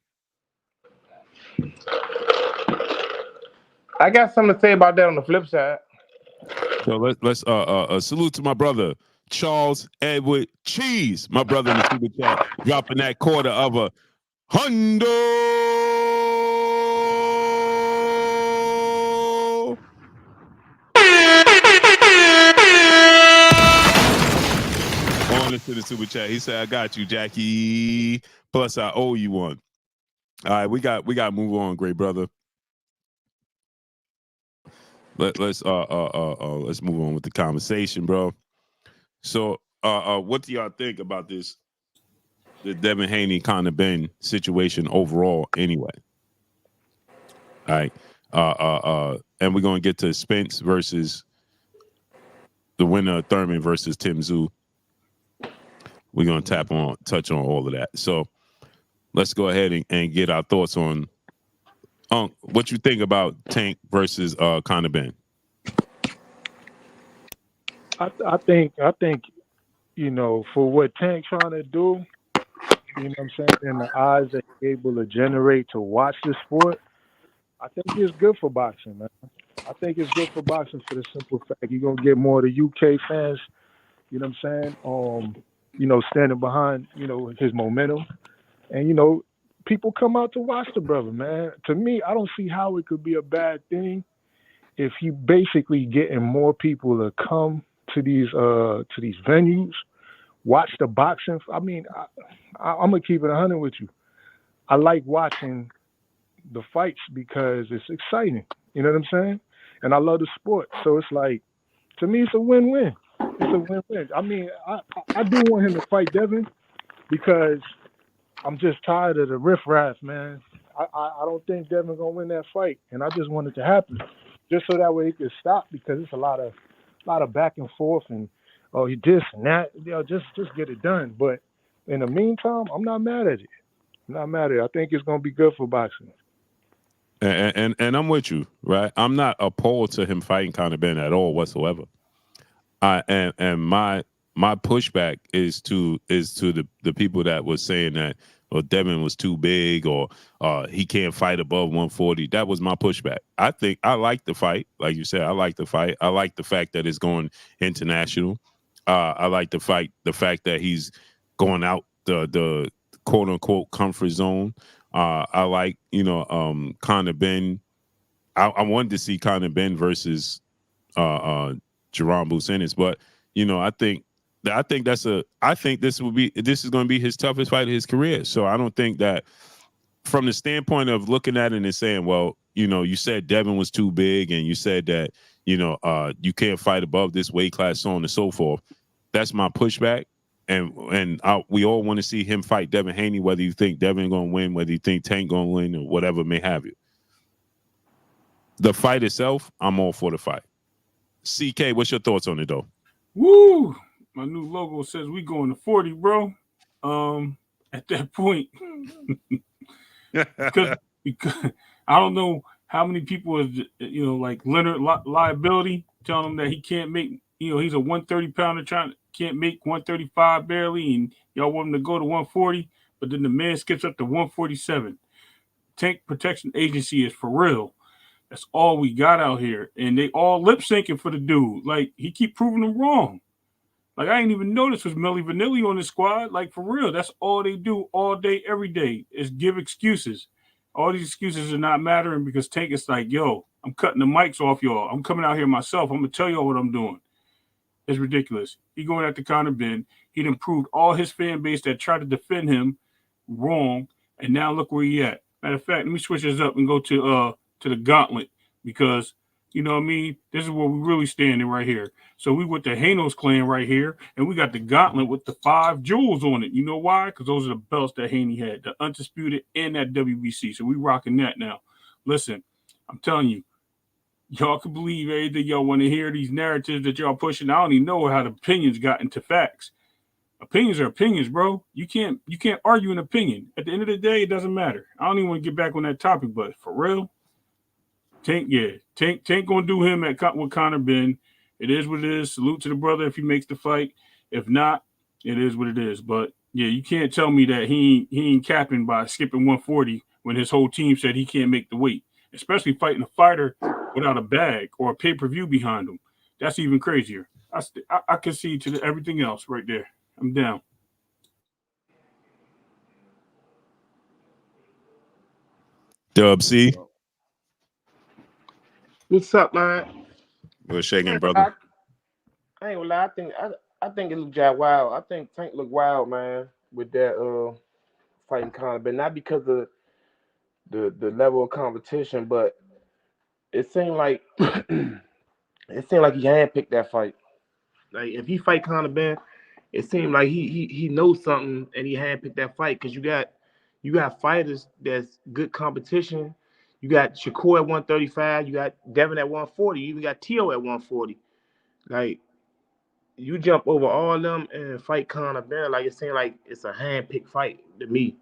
I got something to say about that on the flip side. So let's salute to my brother Charles Edward Cheese, my brother in the super chat, dropping that quarter of $100. To the super chat. He said, I got you, Jackie. Plus, I owe you one. All right, we got to move on, great brother. Let's move on with the conversation, bro. So what do y'all think about the Devin Haney Conor Benn situation overall anyway? All right. And we're gonna get to Spence versus the winner of Thurman versus Tszyu. We're going to touch on all of that. So let's go ahead and get our thoughts on what you think about Tank versus Conor Benn. I think, for what Tank trying to do, what I'm saying, and the eyes that he's able to generate to watch the sport, I think it's good for boxing, man. I think it's good for boxing for the simple fact you're going to get more of the UK fans, you know what I'm saying, standing behind, his momentum. And, people come out to watch the brother, man. To me, I don't see how it could be a bad thing if he basically getting more people to come to these venues, watch the boxing. I mean, I'm gonna keep it 100 with you. I like watching the fights because it's exciting. You know what I'm saying? And I love the sport. So it's like, to me, it's a win-win. It's a win-win. I mean, I do want him to fight Devin because I'm just tired of the riffraff, man. I don't think Devin gonna win that fight, and I just want it to happen, just so that way it can stop, because it's a lot of back and forth and he this and that. Just get it done. But in the meantime, I'm not mad at it. I think it's gonna be good for boxing. And I'm with you, right? I'm not opposed to him fighting Conor Benn at all whatsoever. And my pushback is to the people that was saying that, well, Devin was too big, or he can't fight above 140. That was my pushback. I think I like the fight, like you said. I like the fight. I like the fact that it's going international. I like the fact that he's going out the quote unquote comfort zone. I like Conor Benn. I wanted to see Conor Benn versus Gervonta Bucenis, but I think this is going to be his toughest fight of his career. So I don't think that, from the standpoint of looking at it and saying, well, you said Devin was too big, and you said that you can't fight above this weight class, so on and so forth. That's my pushback. And we all want to see him fight Devin Haney, whether you think Devin going to win, whether you think Tank going to win, or whatever may have you. The fight itself, I'm all for the fight. CK, what's your thoughts on it, though? Woo! My new logo says we going to 40, bro. At that point, because I don't know how many people is, like Leonard liability, telling him that he can't make, he's a 130 pounder can't make 135 barely, and y'all want him to go to 140, but then the man skips up to 147. Tank Protection Agency is for real. That's all we got out here, and they all lip syncing for the dude. Like, he keep proving them wrong. Like, I ain't even noticed was Millie Vanilli on the squad. Like, for real, that's all they do all day, every day, is give excuses. All these excuses are not mattering, because Tank is like, yo, I'm cutting the mics off y'all. I'm coming out here myself. I'm going to tell y'all what I'm doing. It's ridiculous. He going after Conor Benn. He done proved all his fan base that tried to defend him wrong, and now look where he at. Matter of fact, let me switch this up and go to the gauntlet, because, you know what I mean, this is where we really standing right here. So we with the Hanos clan right here, and we got the gauntlet with the 5 jewels on it. You know why? Because those are the belts that Haney had, the Undisputed and that WBC. So we rocking that now. Listen, I'm telling you, y'all can believe everything y'all want to hear, these narratives that y'all pushing. I don't even know how the opinions got into facts. Opinions are opinions, bro. You can't argue an opinion. At the end of the day, it doesn't matter. I don't even want to get back on that topic, but for real, Tank gonna do him with Conor Benn. It is what it is. Salute to the brother if he makes the fight. If not, it is what it is. But yeah, you can't tell me that he ain't capping by skipping 140 when his whole team said he can't make the weight, especially fighting a fighter without a bag or a pay-per-view behind him. That's even crazier. I concede to everything else right there. I'm down. Dub C. What's up, man? We're shaking, brother. I ain't gonna lie. I think it looked jack wild. I think Tank looked wild, man, with that fighting Conor, but not because of the level of competition, but it seemed like he handpicked that fight. Like, if he fight Conor Benn, it seemed like he knows something, and he handpicked that fight, because you got fighters that's good competition. You got Shakur at 135. You got Devin at 140. You even got Tszyu at 140. Like, you jump over all of them and fight Conor Benn, like, it seems like it's a hand-picked fight to me.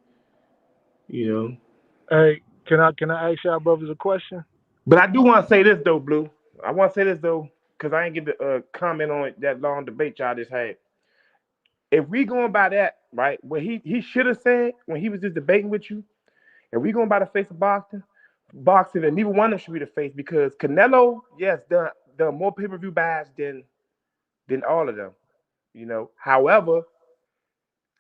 Hey, can I ask y'all brothers a question? But I do want to say this, though, Blue. I want to say this, though, because I ain't get to comment on it, that long debate y'all just had. If we going by that, right, what he should have said when he was just debating with you, if we going by the face of boxing, and neither one of them should be the face, because Canelo, yes, done more pay-per-view buys than all of them. However,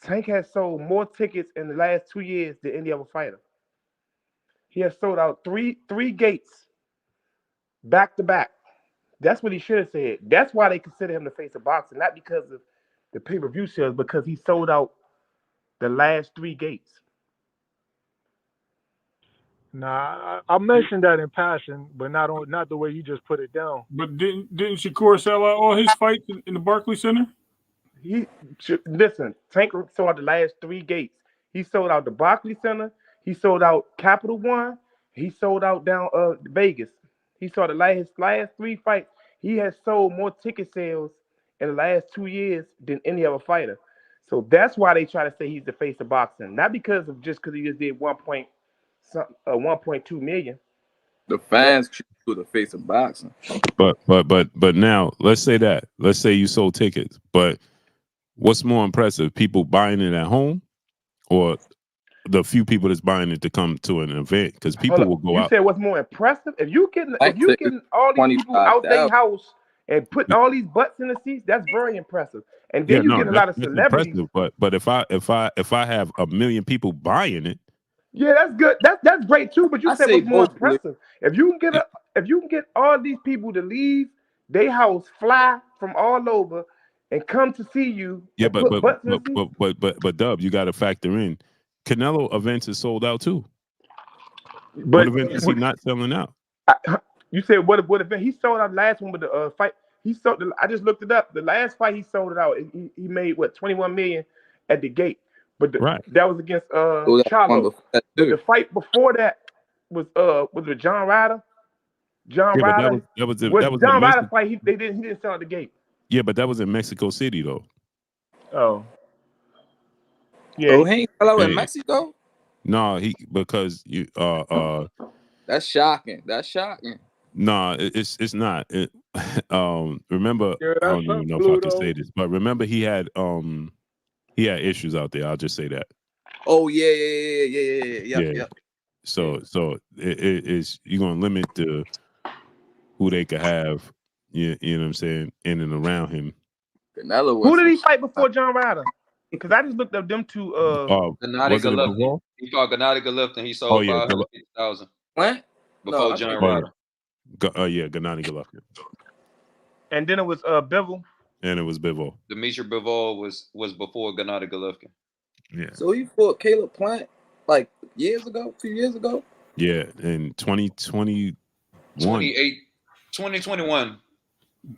Tank has sold more tickets in the last 2 years than any other fighter. He has sold out three gates back to back. That's what he should have said. That's why they consider him the face of boxing, not because of the pay-per-view sales, because he sold out the last 3 gates. Nah, I mentioned that in passing, but not the way you just put it down. But didn't Shakur sell out all his fights in the Barclays Center? Listen, Tank sold out the last 3 gates. He sold out the Barclays Center. He sold out Capital One. He sold out down Vegas. He sold his last 3 fights. He has sold more ticket sales in the last 2 years than any other fighter. So that's why they try to say he's the face of boxing, not because he just did 1.2 million. The fans choose the face of boxing. But now let's say you sold tickets, but what's more impressive, people buying it at home or the few people that's buying it to come to an event? Because people will go out. You said what's more impressive? If you getting all these people out their house and putting all these butts in the seats, that's very impressive. And then getting a lot of celebrities. But if I have a million people buying it, yeah, that's good. That's great too. But you said what's more impressive? If you can get all these people to leave their house, fly from all over, and come to see you. Yeah, but Dub, you got to factor in Canelo events is sold out too. But what event is he not selling out? You said what event? He sold out the last one with the fight. I just looked it up. The last fight he sold it out. He made 21 million at the gate. But that was against Charlo. The fight before that was it John Ryder? John Ryder. That was John Ryder fight. He didn't sell at the gate. Yeah, but that was in Mexico City though. Oh. Yeah. Oh, he ain't sell out in Mexico? No, because you That's shocking. That's shocking. No, it's not. Remember, Yeah, I don't even know if I can say this, but remember he had issues out there. I'll just say that. Oh yeah. So it is, you're gonna limit who they could have. You know what I'm saying, in and around him. Who did he fight before John Ryder? Because I just looked up them two. Gennady Golovkin. He fought Gennady Golovkin. He sold 550,000. What? Before John Ryder. Gennady Golovkin. And then it was Bivol. And it was Bivol. Dimitri Bivol was before Gennady Golovkin. Yeah. So he fought Caleb Plant like 2 years ago. Yeah, in 2021. 2021.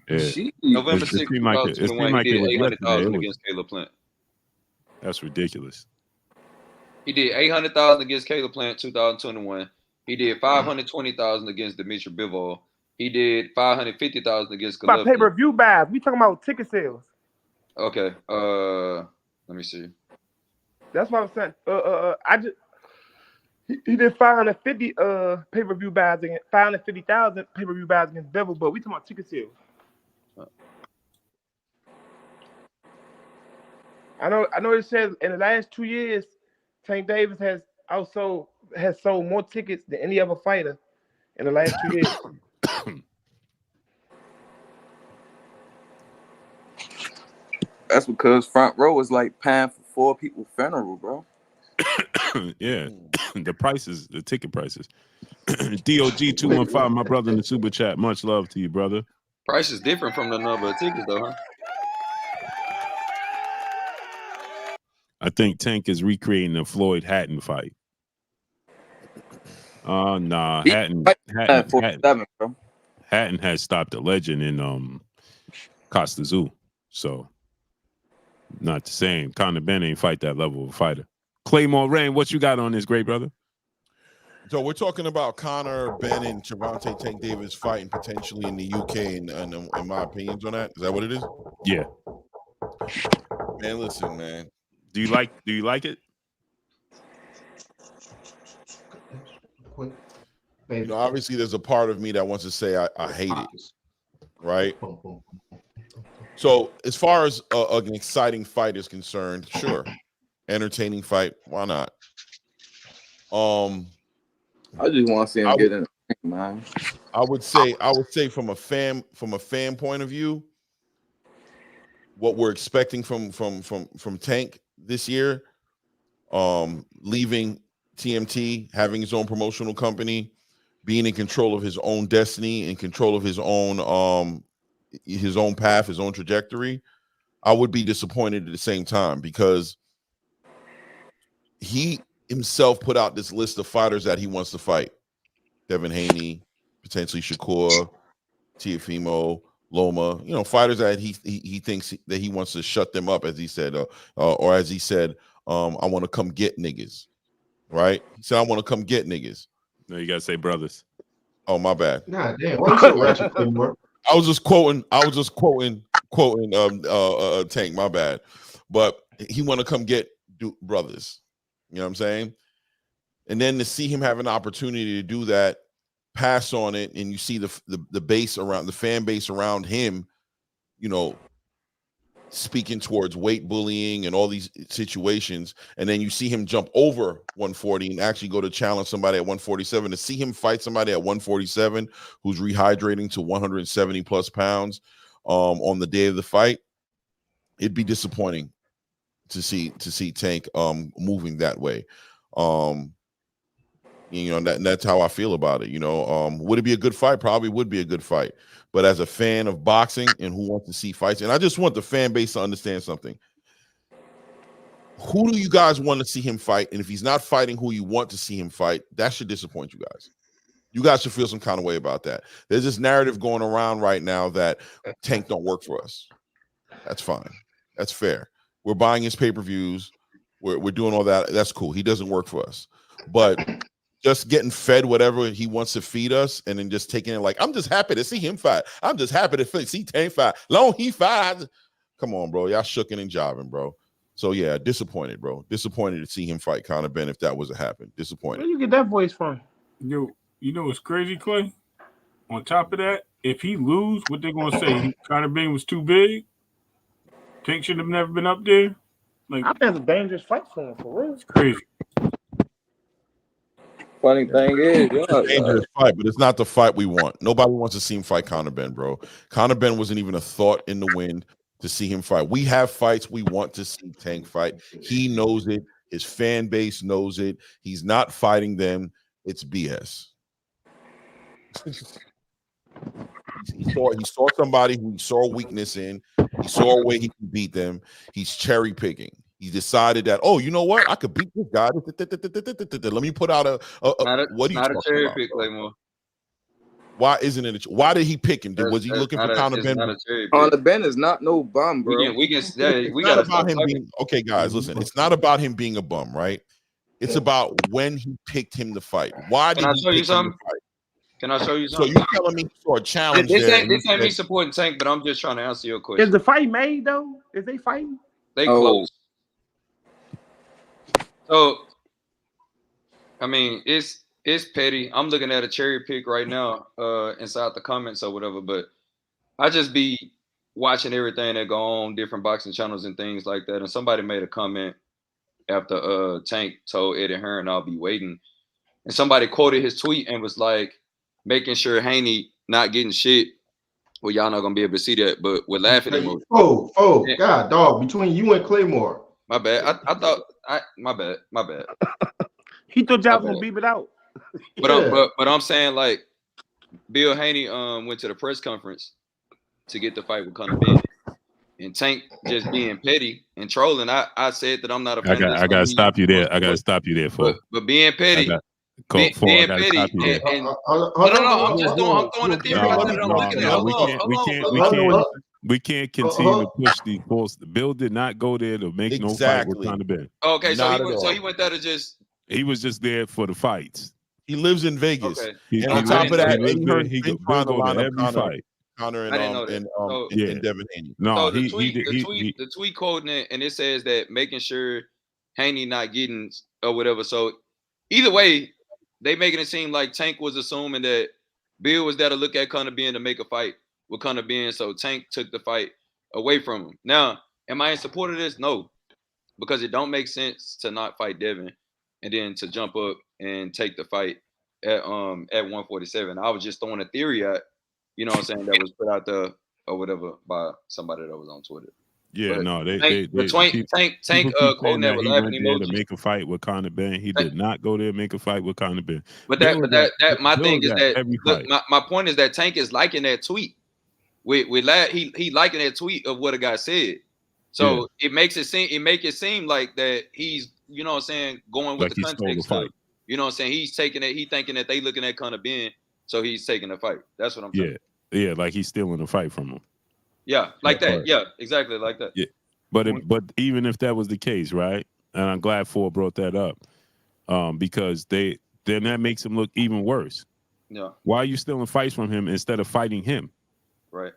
Yeah. November 6th, 2021, he did 800,000 against Caleb Plant. That's ridiculous. He did 800,000 against Caleb Plant 2021. He did 520,000 against Dimitri Bivol. He did 550,000 against Golovkin. About pay-per-view buys. We talking about ticket sales. Okay. Let me see. That's what I'm saying. He did 550 pay-per-view buys against 550,000 pay-per-view buys against Bivol, but we talking about ticket sales. I know it says in the last 2 years, Tank Davis has sold more tickets than any other fighter in the last 2 years. That's because front row is like paying for 4 people's funeral, bro. Yeah, the ticket prices. DOG 215, my brother in the super chat. Much love to you, brother. Price is different from the number of tickets, though, huh? I think Tank is recreating the Floyd Hatton fight. Nah, Hatton has stopped a legend in Costa Zoo, so not the same. Conor Benn ain't fight that level of fighter. Claymore Rain, what you got on this, great brother? So we're talking about Conor, Benn, and Gervonta Tank Davis fighting potentially in the UK, and my opinions on that. Is that what it is? Yeah. Man, listen, man. Do you like it? You know, obviously there's a part of me that wants to say I hate it, right? So as far as an exciting fight is concerned, sure. Entertaining fight, why not? I just want to see him get in the ring, man. I would say from a fan point of view, what we're expecting from Tank this year, leaving TMT, having his own promotional company, being in control of his own destiny, in control of his own path, his own trajectory, I would be disappointed at the same time, because he himself put out this list of fighters that he wants to fight. Devin Haney, potentially Shakur, Teofimo, Loma, fighters that he thinks that he wants to shut them up, as he said, or as he said, I want to come get niggas, right? He said, I want to come get niggas. No, you gotta say brothers. Oh, my bad. God damn, why you so ratchet, Claymore? I was just quoting Tank, my bad. But he want to come get brothers. You know what I'm saying? And then to see him have an opportunity to do that, pass on it, and you see the base around, the fan base around him, speaking towards weight bullying and all these situations, and then you see him jump over 140 and actually go to challenge somebody at 147. To see him fight somebody at 147 who's rehydrating to 170 plus pounds on the day of the fight, it'd be disappointing to see Tank moving that way. That's how I feel about it. Would it be a good fight? Probably would be a good fight. But as a fan of boxing and who wants to see fights, and I just want the fan base to understand something. Who do you guys want to see him fight? And if he's not fighting who you want to see him fight, that should disappoint you guys. You guys should feel some kind of way about that. There's this narrative going around right now that Tank don't work for us. That's fine. That's fair. We're buying his pay-per-views. We're doing all that. That's cool. He doesn't work for us. But just getting fed whatever he wants to feed us, and then just taking it like, I'm just happy to see him fight. I'm just happy to see Tank fight. Long he fight. Come on, bro. Y'all shooking and jiving, bro. So yeah, disappointed, bro. Disappointed to see him fight Conor Benn if that was to happen. Disappointed. Where you get that voice from? Yo, you know what's crazy, Clay? On top of that, if he lose, what they gonna say? Conor Benn was too big. Tank should have never been up there. Like, I think it's a dangerous fight for him, for real. It's crazy. Funny thing is, dangerous fight, but it's not the fight we want. Nobody wants to see him fight Conor Benn, bro. Conor Benn wasn't even a thought in the wind to see him fight. We have fights we want to see Tank fight. He knows it. His fan base knows it. He's not fighting them. It's BS. He saw somebody who he saw weakness in. He saw a way he can beat them. He's cherry picking. He decided that, oh, you know what? I could beat this guy. Let me put out what are you talking cherry about, pick, bro? Claymore. Why isn't it? Why did he pick him? Was he looking for Conor Benn? Conor Benn is not no bum, bro. We It's gotta not about him being okay, guys. Listen, it's not about him being a bum, right? It's about when he picked him to fight. Why did he pick him to fight? Can I show you So something? you're telling me for a challenge This there? ain't me supporting Tank, but I'm just trying to answer your question. Is the fight made though? Is they fighting? They close. So, I mean, it's petty. I'm looking at a cherry pick right now, inside the comments or whatever. But I just be watching everything that go on, different boxing channels and things like that. And somebody made a comment after Tank told Eddie Hearn, "I'll be waiting," and somebody quoted his tweet and was like, making sure Haney not getting shit. Well, y'all not gonna be able to see that, but with laughing emoji. God, dog, between you and Claymore. My bad. I thought my bad. He thought y'all was gonna beep it out. But I'm saying, like, Bill Haney went to the press conference to get the fight with Conor Benn, and Tank just being petty and trolling. I said that I'm not a fan. I gotta stop you there. I gotta stop you there, for. But being petty. Being petty. I'm just throwing a theory out there that I'm looking at. We can't continue to push these false. Bill did not go there to make no fight with Conor Benn. Okay, so he went there to just. He was just there for the fights. He lives in Vegas. Okay. And on top of that, Bill go to every fight. Conor and Devin Haney. No, so the tweet quoting it, and it says that making sure Haney not getting or whatever. So either way, they making it seem like Tank was assuming that Bill was there to look at Conor Benn to make a fight with Conor Benn, so Tank took the fight away from him. Now, am I in support of this? No, because it don't make sense to not fight Devin and then to jump up and take the fight at 147. I was just throwing a theory out, you know what I'm saying, that was put out there or whatever by somebody that was on Twitter. Yeah, But no, they Tank people keep saying quoting that that with he laughing went there to emojis. make a fight with Conor Benn. He did not go there to make a fight with Conor Benn. But Bill that my thing is at that every look, fight. my point is that Tank is liking that tweet. He liking that tweet of what a guy said. So it makes it seem like that he's, you know what I'm saying, going with Like the he stole the context fight. of, you know what I'm saying, he's taking it, he thinking that they looking at Conor Benn, so he's taking the fight. That's what I'm saying. Yeah, like he's stealing the fight from him. Yeah, like that. Right. Yeah, exactly like that. Yeah. But even if that was the case, right? And I'm glad Ford brought that up. Because then that makes him look even worse. Yeah. Why are you stealing fights from him instead of fighting him? Right.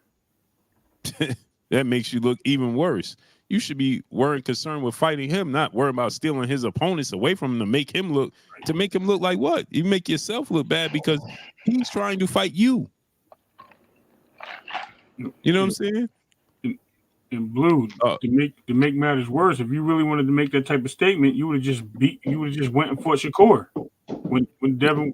That makes you look even worse. You should be concerned with fighting him, not worrying about stealing his opponents away from him to make him look like what? You make yourself look bad because he's trying to fight you. You know what I'm saying? And Blue, to make matters worse, if you really wanted to make that type of statement, you would have just went and fought Shakur. When Devin,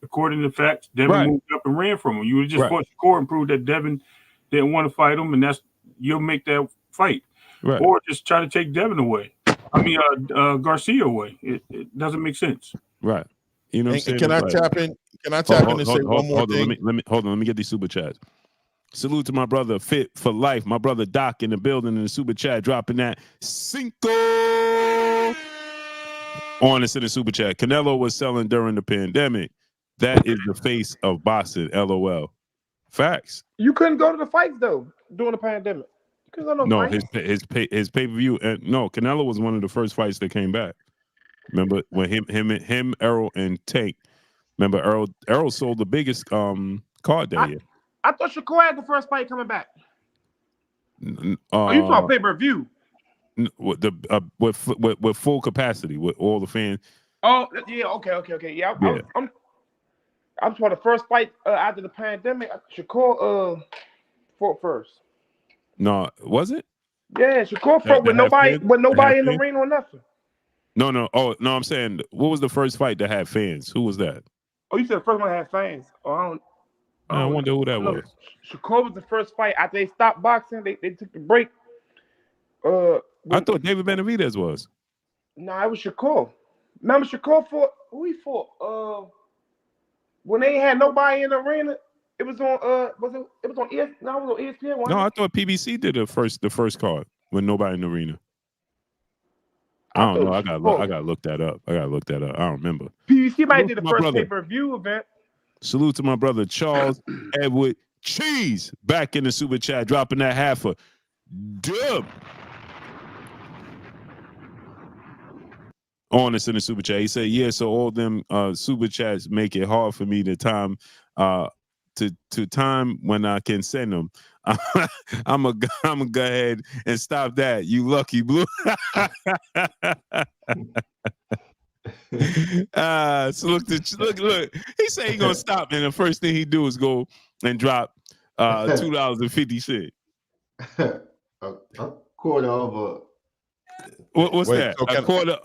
according to facts, Devin moved up and ran from him. You would have just fought Shakur and proved that Devin didn't want to fight him, and you'll make that fight. Right. Or just try to take Devin away. I mean, Garcia away. It doesn't make sense. Right. You know what I'm saying? Can I tap in? Can I tap in and say one more thing? Let me get these super chats. Salute to my brother Fit for Life, my brother Doc in the building in the super chat, dropping that Cinco on us in the super chat. Canelo was selling during the pandemic. That is the face of boxing. LOL. Facts. You couldn't go to the fights though during the pandemic. You couldn't go to no fights. his pay per view. No, Canelo was one of the first fights that came back. Remember when him, Errol, and Tank. Remember Errol sold the biggest card that year. I thought Shakur had the first fight coming back. You talking pay-per-view? With full capacity with all the fans. Oh yeah, okay. Yeah, I'm talking the first fight after the pandemic. Shakur fought first. No, was it? Yeah, Shakur fought with nobody in the ring or nothing. No. Oh no, I'm saying what was the first fight that had fans? Who was that? Oh, you said the first one that had fans. Oh, I wonder who that was. Shakur was the first fight after they stopped boxing. They took the break. I thought David Benavidez was. No, it was Shakur. Remember Shakur fought? Who he fought? When they had nobody in the arena, it was on. It was on ESPN. No, it was on ESPN. No, I thought PBC did the first card with nobody in the arena. I don't know. I gotta look that up. I don't remember. PBC might did the first pay-per-view event. Salute to my brother Charles Edward Cheese back in the super chat, dropping that half a dub on us in the super chat. He said, "Yeah, so all them super chats make it hard for me to time when I can send them. I'm gonna go ahead and stop that. You lucky Blue." So look. He say he gonna stop, and the first thing he do is go and drop $2.50. A quarter of a. What's that?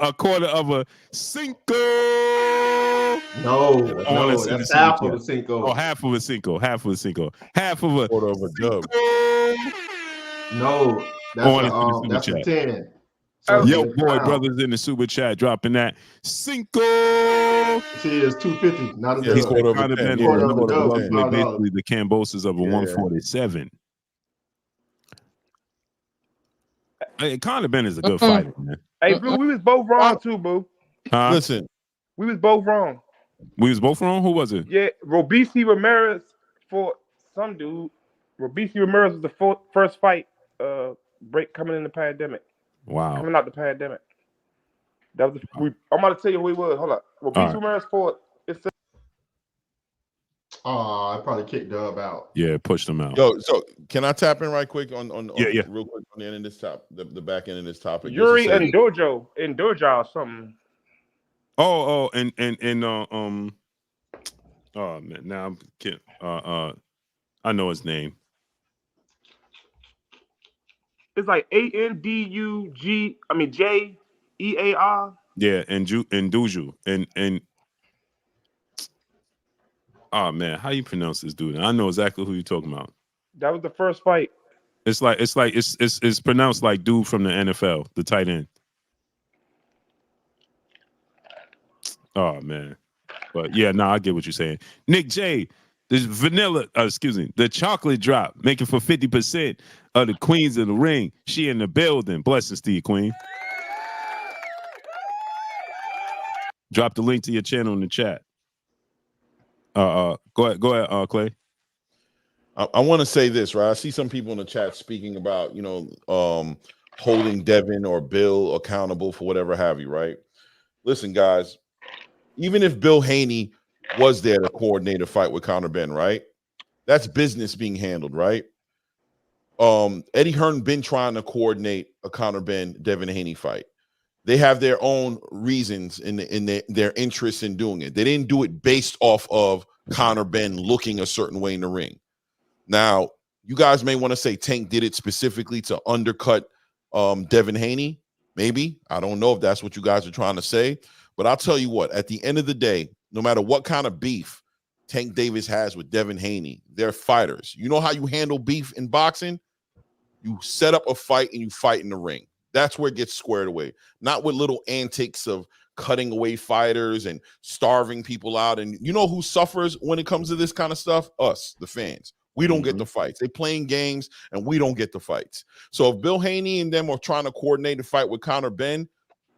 A quarter of a Cinco. No, that's half of a Cinco. Oh, half of a Cinco. Half of a Cinco. Half of a quarter of a dub. No, that's a 10. So yo, boy, brothers in the super chat dropping that Cinco. See, it's 250, not a dub. Quarter of a 10. Basically the Camboses of a 147. Hey, Conor Benn is a good fighter, man. Hey, Blue, we was both wrong too, Boo. Listen, we was both wrong. We was both wrong. Who was it? Yeah, Robeisy Ramirez fought some dude. Robeisy Ramirez was the first fight break coming in the pandemic. Wow. Coming out the pandemic. That was I'm about to tell you who he was. Hold up. Robeisy Ramirez fought. I probably kicked Dub out. Yeah, pushed him out. Yo, so can I tap in right quick on real quick on the end of this the back end of this topic? Yuri and Dojo or something. Oh, and oh man, now I'm kidding. I know his name. It's like ANDUG. I mean JEAR. Yeah, and Duju and oh man, how you pronounce this dude? I know exactly who you're talking about. That was the first fight. It's pronounced like dude from the NFL, the tight end. Oh man. But yeah, I get what you're saying. Nick J, this the chocolate drop, making for 50% of the queens of the ring. She in the building. Blessings to you, queen. Drop the link to your channel in the chat. Go ahead, Clay. I want to say this, right? I see some people in the chat speaking about, holding Devin or Bill accountable for whatever have you, right? Listen, guys, even if Bill Haney was there to coordinate a fight with Conor Benn, right? That's business being handled, right? Eddie Hearn been trying to coordinate a Conor Benn Devin Haney fight. They have their own reasons in their interest in doing it. They didn't do it based off of Conor Benn looking a certain way in the ring. Now, you guys may want to say Tank did it specifically to undercut Devin Haney. Maybe. I don't know if that's what you guys are trying to say. But I'll tell you what, at the end of the day, no matter what kind of beef Tank Davis has with Devin Haney, they're fighters. You know how you handle beef in boxing? You set up a fight and you fight in the ring. That's where it gets squared away. Not with little antics of cutting away fighters and starving people out. And you know who suffers when it comes to this kind of stuff? Us, the fans. We don't get the fights. They playing games and we don't get the fights. So if Bill Haney and them are trying to coordinate a fight with Conor Benn,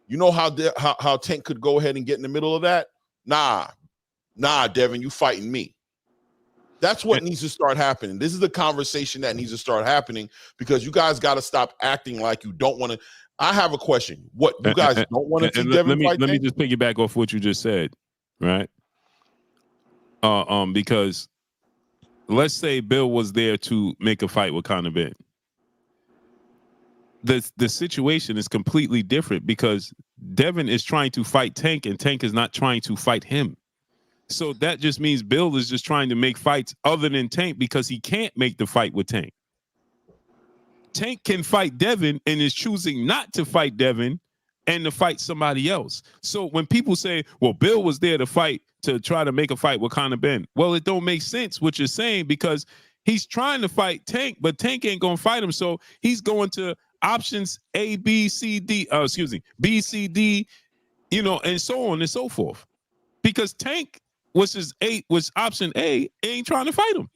you know how Tank could go ahead and get in the middle of that? Nah, Devin, you fighting me. That's what needs to start happening. This is the conversation that needs to start happening because you guys got to stop acting like you don't want to. I have a question. What, you guys don't want to see Devin fight? Let me just piggyback off what you just said, right? Because let's say Bill was there to make a fight with Conor Benn. The situation is completely different because Devin is trying to fight Tank and Tank is not trying to fight him. So that just means Bill is just trying to make fights other than Tank because he can't make the fight with Tank. Tank can fight Devin and is choosing not to fight Devin and to fight somebody else. So when people say, well, Bill was there to try to make a fight with Conor Benn. Well, it don't make sense what you're saying because he's trying to fight Tank, but Tank ain't going to fight him. So he's going to options A, B, C, D, B, C, D, and so on and so forth. Because Tank was option A, ain't trying to fight him.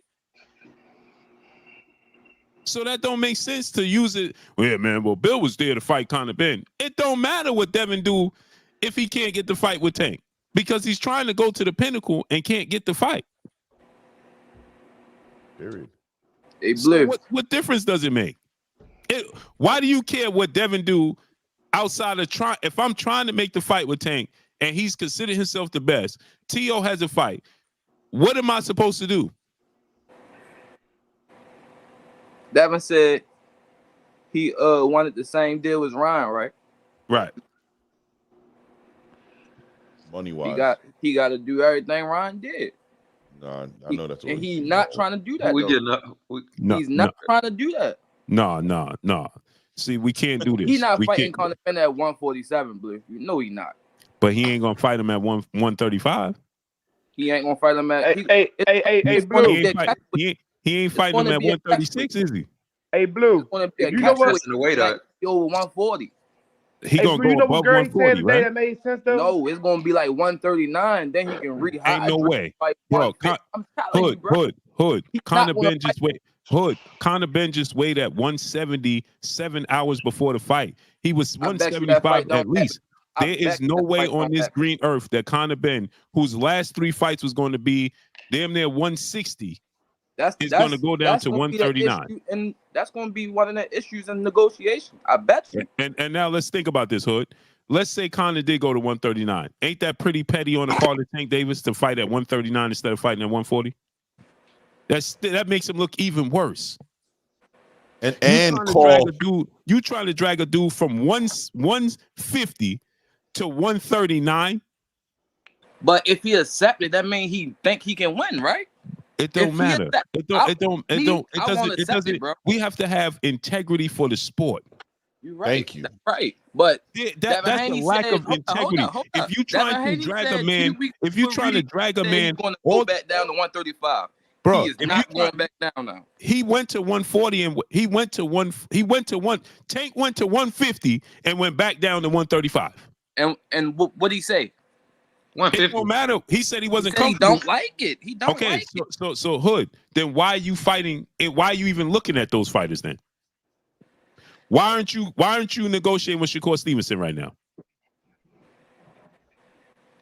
So that don't make sense to use it. Well, yeah, man, well, Bill was there to fight Conor Benn. It don't matter what Devin do if he can't get the fight with Tank. Because he's trying to go to the pinnacle and can't get the fight. Period. Hey, so what difference does it make? Why do you care what Devin do outside of trying? If I'm trying to make the fight with Tank and he's considered himself the best, T.O. has a fight. What am I supposed to do? Devin said he wanted the same deal as Ryan, right? Right. Money wise. He got to do everything Ryan did. No, I know that's what and he's not trying to do that. He's not trying to do that. No. See, we can't do this. He's not fighting Conor Benn at 147, Blue. You know he's not. But he ain't gonna fight him at 135. He ain't gonna fight him at. Hey, Blue. He ain't fighting him at 136, is he? Hey, Blue. You know what? Over 140. He gonna go above 140, right? That made sense, though? No, it's gonna be like 139. Then he can re-high. Ain't no way, bro. I'm telling you, bro. Hood. Conor Benn just wait. Conor Benn just weighed at 170 7 hours before the fight. He was 175 at least. There is no way on this green earth that Conor Benn, whose last 3 fights was going to be damn near 160, is going to go down to 139. And that's going to be one of the issues in negotiation. I bet you. And now let's think about this, Hood. Let's say Conor did go to 139. Ain't that pretty petty on the part of Tank Davis to fight at 139 instead of fighting at 140? That makes him look even worse. You trying to drag a dude from 150 to 139. But if he accepted, that means he think he can win, right? It don't matter. It doesn't. We have to have integrity for the sport. You're right. Thank you. That's right. But that's a lack of integrity. If you trying to drag a man, he's going to go back down to 135. Bro, He is not going back down now. He went to 140 and Tank went to 150 and went back down to 135. And what did he say? 150. It don't matter. He said he wasn't He comfortable. don't like it. He don't like it. So Hood, then why are you fighting? Why are you even looking at those fighters then? Why aren't you negotiating with Shakur Stevenson right now?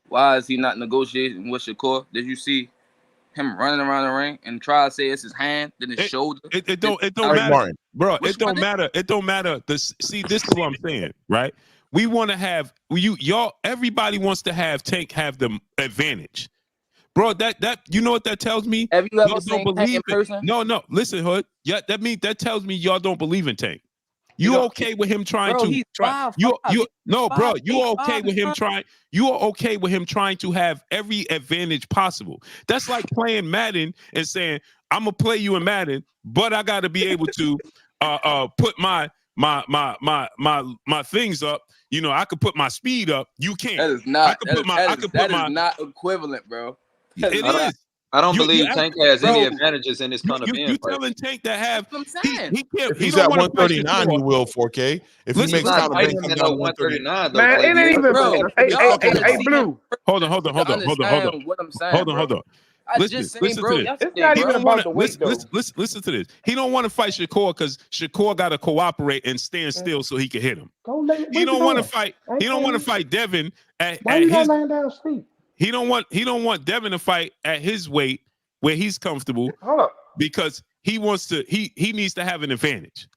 Why is he not negotiating with Shakur? Did you see him running around the ring and try to say it's his hand, then his shoulder? It don't matter, bro. It don't matter. It don't matter. See, this is what I'm saying, right? We want to have y'all. Everybody wants to have Tank have the advantage, bro. That you know what that tells me? Have you ever seen Tank in person? No. Listen, Hood. Yeah, that tells me y'all don't believe in Tank. You okay with him trying bro, to he's try? 5'5". No, bro. You are okay 5'8", with him trying? You are okay with him trying to have every advantage possible? That's like playing Madden and saying, "I'm gonna play you in Madden, but I got to be able to put my things up. You know, I could put my speed up. You can't. That is not. That is not equivalent, bro. It is. I don't believe Tank has any advantages in this kind of You telling Tank to have he can't. If he's at 139, you will 4K. If he makes not Conor Benn fighting come him down at to 139, Man, it ain't even. Hey, Blue. Hold on. What I'm saying. Hold on. I just saying, bro. It's not even about the weight, though. Listen to this. He don't want to fight Shakur because Shakur got to cooperate and stand still so he can hit him. He don't want to fight. He don't want to fight Devin at his. Laying down sleep? He don't want Devin to fight at his weight where he's comfortable. Hold up. Because he wants to. He needs to have an advantage.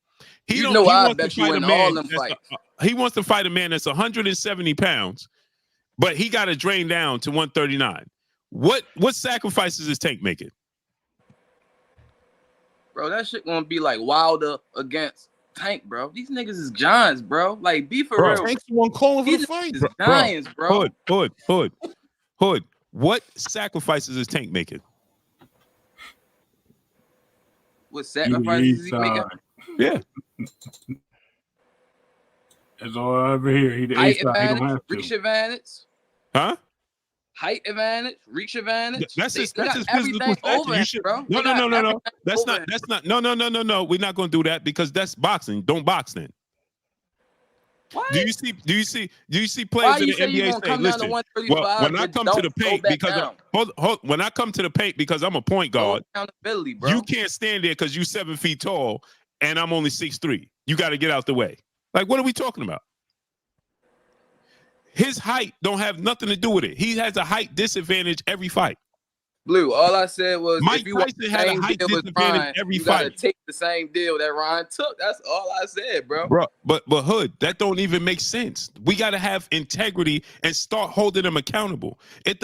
He bet you in all them fights. He wants to fight a man that's 170 pounds, but he got to drain down to 139. What sacrifices is Tank making? Bro, that shit gonna be like Wilder against Tank, bro. These niggas is giants, bro. Like, be for real. Tank's the one calling for the fight. Giants, bro. Hood. What sacrifices is Tank making? What sacrifices is he making? Yeah. That's all I ever hear. He the height A-side. He don't advantage, have to. reach advantage. Huh? Height advantage, reach advantage. That's his physical everything stature. over You him, should, bro. no. That's not. No. We're not gonna do that because that's boxing. Don't box then. What? Do you see players in the NBA say, listen, well, when I come to the paint when I come to the paint because I'm a point guard, accountability, bro. you can't stand there because you're 7 feet tall and I'm only 6'3". You got to get out the way. Like, what are we talking about? His height don't have nothing to do with it. He has a height disadvantage every fight. Blue, all I said was Mike if you want the Tyson had a same height deal with disadvantage Ryan, every you gotta fight. take the same deal that Ryan took. That's all I said, bro. But Hood, that don't even make sense. We got to have integrity and start holding them accountable.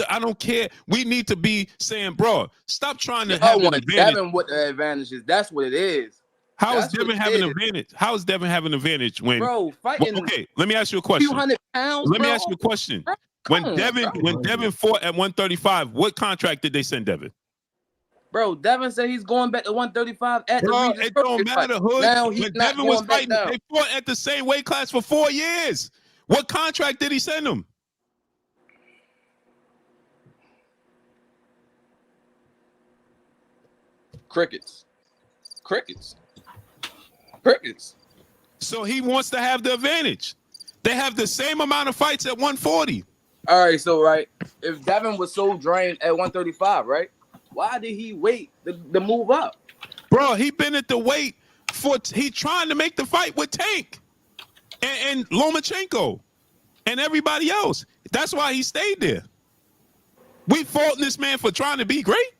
I don't care. We need to be saying, bro, stop trying to have an advantage. Devin with the advantages. That's what it is. How is Devin having an advantage? How is Devin having an advantage when? Bro, fighting. Well, okay, let me ask you a question. 200 pounds. Let me ask you a question. When Devin fought at 135, what contract did they send Devin? Bro, Devin said he's going back to 135 at the Regis. It don't matter, Hood. Now he's when not Devin was going fighting, back down. they fought at the same weight class for 4 years. What contract did he send him? Crickets. So he wants to have the advantage. They have the same amount of fights at 140. All right, so if Devin was so drained at 135, right? Why did he wait to move up? Bro, he been at the weight he trying to make the fight with Tank and Lomachenko and everybody else. That's why he stayed there. We faulting this man for trying to be great.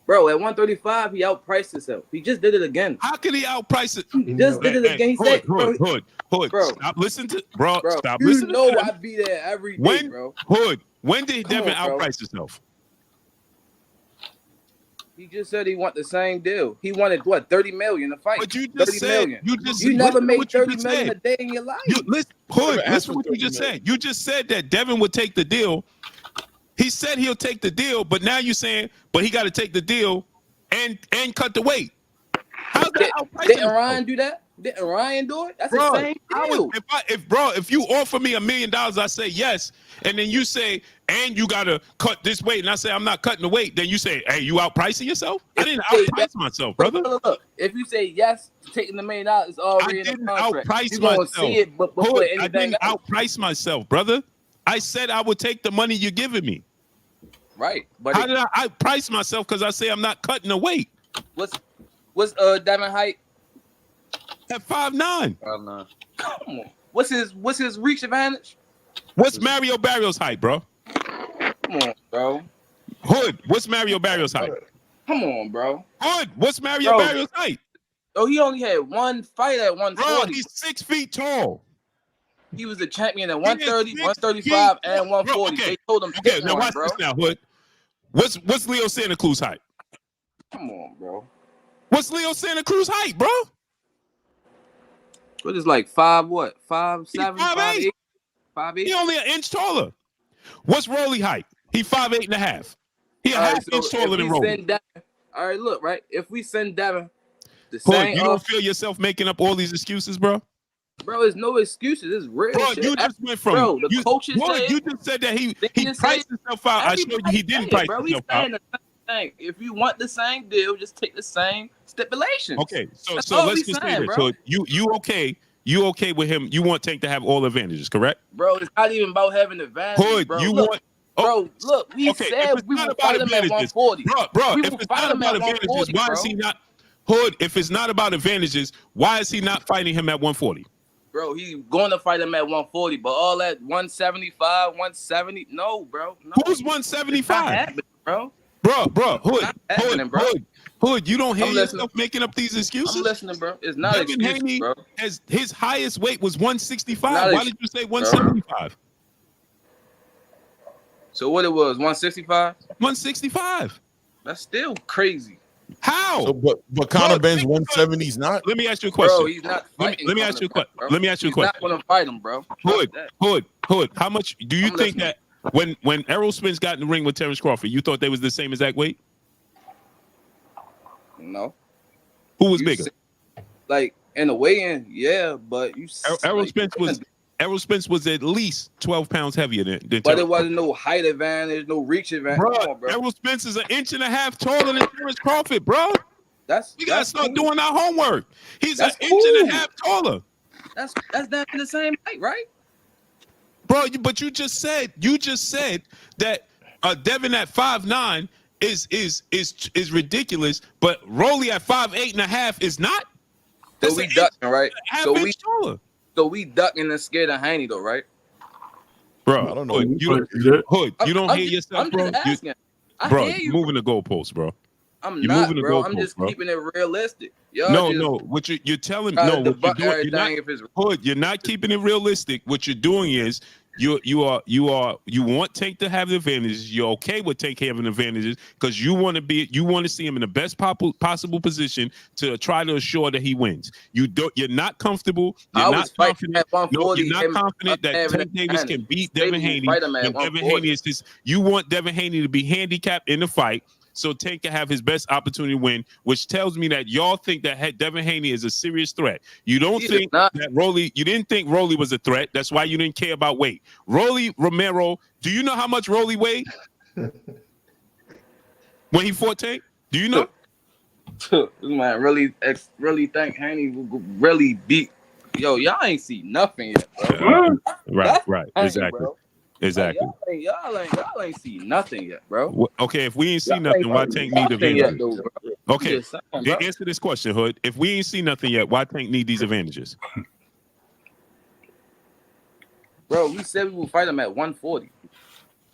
Bro, at 135, he outpriced himself. He just did it again. How could he outprice it? He just did it again. He said, Hood. Bro, stop listening to bro. Stop you listening. You know I be there every day, bro. Hood, when did Devin outprice himself? He just said he want the same deal. He wanted what, 30 million a fight. But you just said you never made 30 million a day in your life. Hood, listen what you just said. You just said that Devin would take the deal. He said he'll take the deal, but now you're saying, but he got to take the deal and cut the weight. How's that outpricing? Didn't Ryan do that? Didn't Ryan do it? That's Bro, the same deal. if you offer me $1 million, I say yes, and then you say, and you gotta cut this weight, and I say I'm not cutting the weight, then you say, hey, you outpricing yourself? I didn't outprice myself, brother. Look, if you say yes to taking the $1 million, it's already in the contract. Outprice You're gonna myself. see it before anything I didn't else. outprice myself, brother. I said I would take the money you're giving me. Right, but how did I outprice myself? Because I say I'm not cutting the weight. What's Devin height? At 5'9". 5'9". Come on. What's his reach advantage? What's Mario Barrios' height, bro? Come on, bro. Hood, what's Mario Barrios' height? Come on, bro. Hood, what's Mario Barrios' height? Oh, he only had one fight at 140. Bro, he's 6 feet tall. He was the champion at 130, 135, and 140. Bro, okay. They told him okay, now one, watch bro. this now, Hood. What's Leo Santa Cruz height? Come on, bro. What's Leo Santa Cruz height, bro? What is like 5'7", 5'8", 5'8"? He only an inch taller. What's Rolly height? He 5'8" and a half. He a half inch taller than Rolly. All right, look, right? If we send Devin the Hood, same, you don't feel yourself making up all these excuses, bro? Bro, there's no excuses. It's real bro, shit. you just went from the coaches said, you just said that he priced himself out. I showed you he didn't price himself out. Thing. If you want the same deal, just take the same stipulations. Okay, so let's just say this. So you okay with him? You want Tank to have all advantages, correct? Bro, it's not even about having advantages. Hood, bro. you look, want? Bro, look, we said we would fight him at 140. Bro, if it's not about advantages, why is he not? Hood, if it's not about advantages, why is he not fighting him at 140? Bro, he's going to fight him at 140, but all that 175, 170, no, bro. No. Who's 175? Bro. Bro, Hood, you don't hear yourself making up these excuses? I'm listening, bro. It's not Devin excuses, Haney, bro. His highest weight was 165. Why did you say 175? So what it was, 165? 165. That's still crazy. How? So, but Conor Benn's 170. He's not. Let me ask you a question. Bro, he's not fighting. Let me ask you a question. Let me ask you a question. He's not going to fight him, bro. Hood. How much do you think that when Errol Spence got in the ring with Terrence Crawford, you thought they was the same exact weight? No. Who was bigger? Like in the weigh-in, yeah, but you. Errol Spence was at least 12 pounds heavier than but it wasn't no height advantage, no reach advantage. Bro, Errol Spence is 1.5 inches taller than Terrence Crawford, bro. We gotta start doing our homework. He's 1.5 inches taller. That's not the same height, right? Bro, but you just said that Devin at 5'9" is ridiculous, but Rolly at 5'8 and a half is not. So we ducking, right? So we ducking and scared of Haney, though, right? Bro, I don't know. Hood, you don't hear yourself, bro. You're moving the goalposts, bro. I'm not, bro. I'm just keeping it realistic. No. What you're telling me, no. What you're doing, Hood, you're not keeping it realistic. What you're doing is you want Tank to have the advantages. You're okay with Tank having advantages because you want to see him in the best possible position to try to assure that he wins. You're not comfortable. You're not confident. No, you're not confident that Tank Davis can beat Devin Haney. And Devin Haney is just. You want Devin Haney to be handicapped in the fight, so Tank can have his best opportunity to win, which tells me that y'all think that Devin Haney is a serious threat. You don't think that Rolly, you didn't think Rolly was a threat. That's why you didn't care about weight. Rolly Romero, do you know how much Rolly weighed when he fought Tank? Do you know? This man really think Haney will really beat. Yo, y'all ain't see nothing yet, bro. Right. Exactly. Bro. Exactly. Like, y'all ain't see nothing yet, bro. Okay, if we ain't see nothing, why Tank need advantages? Okay, answer this question, Hood. If we ain't see nothing yet, why Tank need these advantages? Bro, we said we would fight him at 140.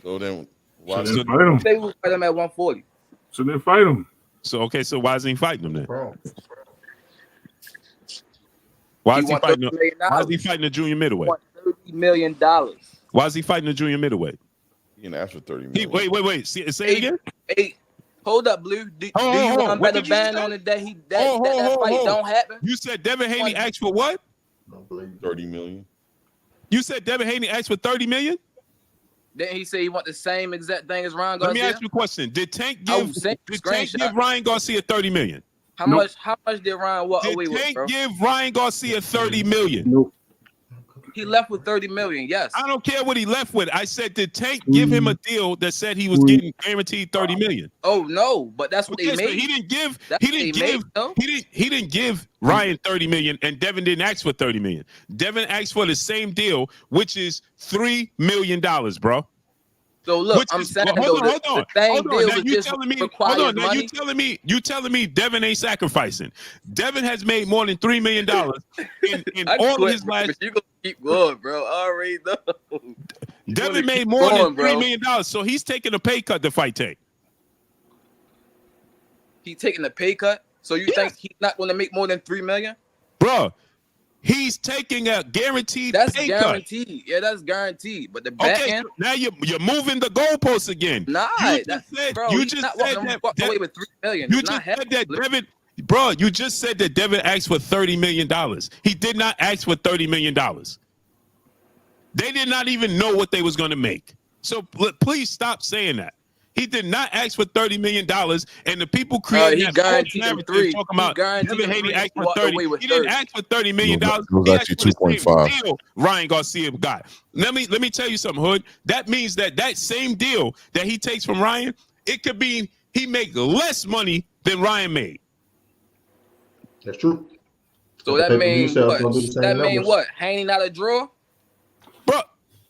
So then, why so fight him? We said we would fight him at 140. So then fight him. So why isn't he fighting him then? Bro. Why is he fighting? Why is he fighting a junior middleweight? $30 million. Why is he fighting a junior middleweight? He can ask for $30 million. Wait. Say it again. Hold up, Blue. Do you want to bet a ban on it that fight don't happen? You said Devin Haney asked for what? $30 million. You said Devin Haney asked for $30 million? Then he said he want the same exact thing as Ryan Garcia. Let me ask you a question. Did Tank give Ryan Garcia $30 million? How much did Ryan walk away with, Tank bro? give Ryan Garcia 30 million? Nope. He left with 30 million. Yes. I don't care what he left with. I said, did Tank give him a deal that said he was getting guaranteed 30 million? Oh no, but that's what they So made. he didn't give Ryan 30 million, and Devin didn't ask for 30 million. Devin asked for the same deal, which is $3 million, bro. So look, I'm saying hold on. Now you telling me Devin ain't sacrificing. Devin has made more than $3 million in all of his last. You gonna keep going, bro? I already know. Devin made more than $3 million, so he's taking a pay cut to fight Tank. He's taking a pay cut, so you think he's not going to make more than $3 million, bro? He's taking a guaranteed pay guaranteed. cut. Yeah, that's guaranteed. But the back end, so now you're moving the goalposts again. Nah, you just said walk away with $3 million. You just said that Devin, bro. You just said that Devin asked for $30 million. He did not ask for $30 million. They did not even know what they was going to make. So please stop saying that. He did not ask for $30 million, and the people creating that false narrative talking about Devin Haney asked for 30. He didn't ask for $30 million. He asked for the same deal Ryan Garcia got. Let me tell you something, Hood. That means that same deal that he takes from Ryan, it could be he make less money than Ryan made. That's true. So that means what? That means what? Haney not a draw, bro. All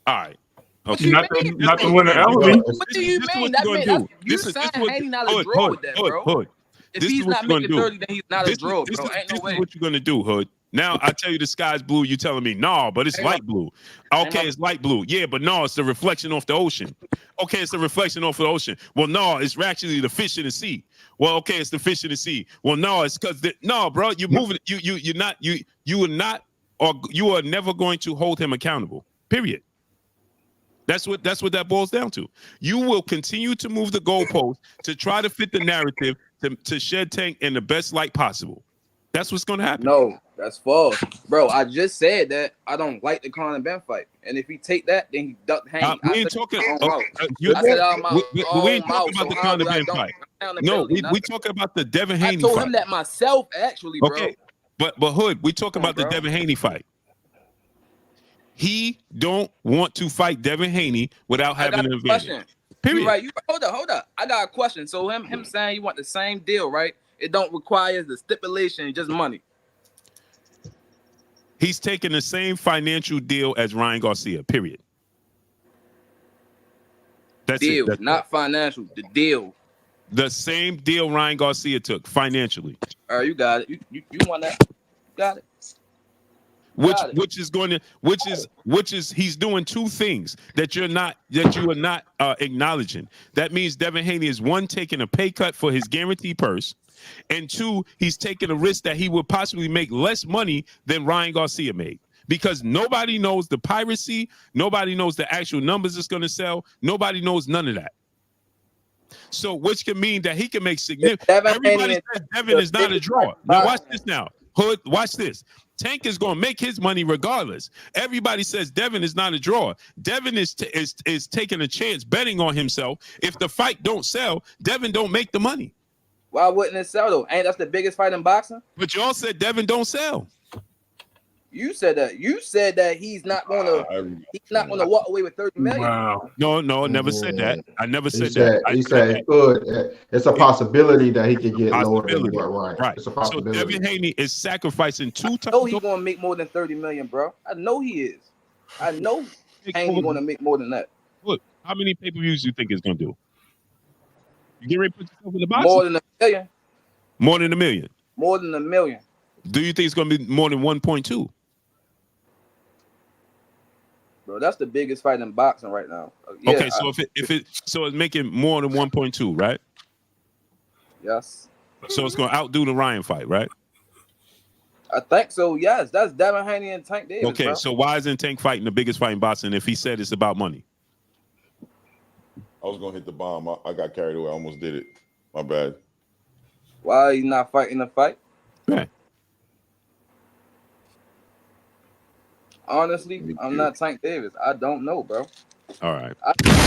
right. Okay. Not the winner element. What do you mean? That means you saying Haney not a draw with that, bro. If he's not making 30, then he's not a draw, bro. Ain't no way. This is what you're gonna do, Hood. Now I tell you the sky's blue. You telling me no, but it's light blue. Okay, it's light blue. Yeah, but no, it's the reflection off the ocean. Okay, it's the reflection off the ocean. Well, no, it's actually the fish in the sea. Well, okay, it's the fish in the sea. Well, no, it's because no, bro, you're moving. You are never going to hold him accountable. Period. That's what that boils down to. You will continue to move the goalpost to try to fit the narrative to shed Tank in the best light possible. That's what's going to happen. No, that's false, bro. I just said that I don't like the Conor Benn fight, and if he take that, then he ducked Haney. We ain't talking. We ain't talking about the Conor Benn fight. No, we talking about the Devin Haney fight. I told him that myself, actually, bro. Okay, but Hood, we talking about the Devin Haney fight. He don't want to fight Devin Haney without having an advantage. Period. Right. Hold up. I got a question. So him saying you want the same deal, right? It don't require the stipulation, just money. He's taking the same financial deal as Ryan Garcia. Period. That's deal, it. Not financial. The deal. The same deal Ryan Garcia took financially. All right, you got it. You want that? Got it. Which is he's doing two things that you are not acknowledging. That means Devin Haney is one, taking a pay cut for his guaranteed purse, and two, he's taking a risk that he would possibly make less money than Ryan Garcia made. Because nobody knows the piracy, nobody knows the actual numbers it's going to sell, nobody knows none of that. So which can mean that he can make significant. Everybody says Devin is not a draw. Now watch this now. Hood, watch this. Tank is going to make his money regardless. Everybody says Devin is not a draw. Devin is taking a chance betting on himself. If the fight don't sell, Devin don't make the money. Why wouldn't it sell though? Ain't that the biggest fight in boxing? But y'all said Devin don't sell. You said that. You said that he's not going to walk away with 30 million. Wow. No, I never said that. I never said that. He said it's a possibility that he could get lower than Ryan. Right. It's a possibility. So Devin Haney is sacrificing 2 times. I know he's going to make more than 30 million, bro. I know he is. I know Haney's going to make more than that. Look, how many pay-per-views do you think it's going to do? You get ready to put yourself in the box? More than $1 million. More than $1 million. More than $1 million. Do you think it's going to be more than 1.2? Bro, that's the biggest fight in boxing right now. Yeah, okay, so so it's making more than 1.2, right? Yes. So it's going to outdo the Ryan fight, right? I think so. Yes, that's Devin Haney and Tank Davis. Okay, bro. So why isn't Tank fighting the biggest fight in boxing if he said it's about money? I was gonna hit the bomb. I got carried away. I almost did it. My bad. Why are you not fighting the fight? Right. Honestly, I'm not Tank Davis. I don't know, bro. All right. I don't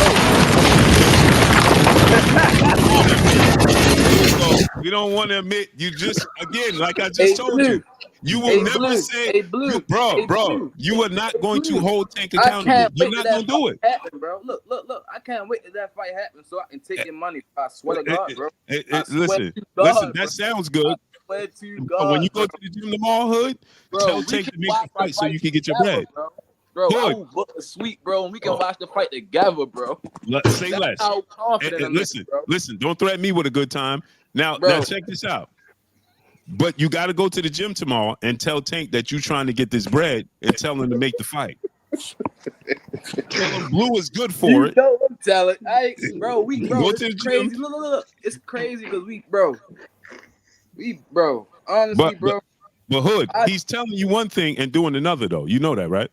know. Well, we don't want to admit. You just again, like I just told you, you will never say, bro. You are not going to hold Tank accountable. You're not going to do it, happen, bro. Look. I can't wait till that fight happens so I can take your money. I swear to God, bro. Listen. That sounds good. But when you go to the gym tomorrow, Hood, tell Tank to make the fight so you can get your bread. Bro, I will book a suite, bro, and we can watch the fight together, bro. Say less. How confident listen, don't threaten me with a good time. Now check this out. But you got to go to the gym tomorrow and tell Tank that you're trying to get this bread and tell him to make the fight. Tell him Blue is good for it. Tell it. Bro, go to the crazy. gym. Look. It's crazy because honestly, bro. But Hood, he's telling you one thing and doing another, though. You know that, right?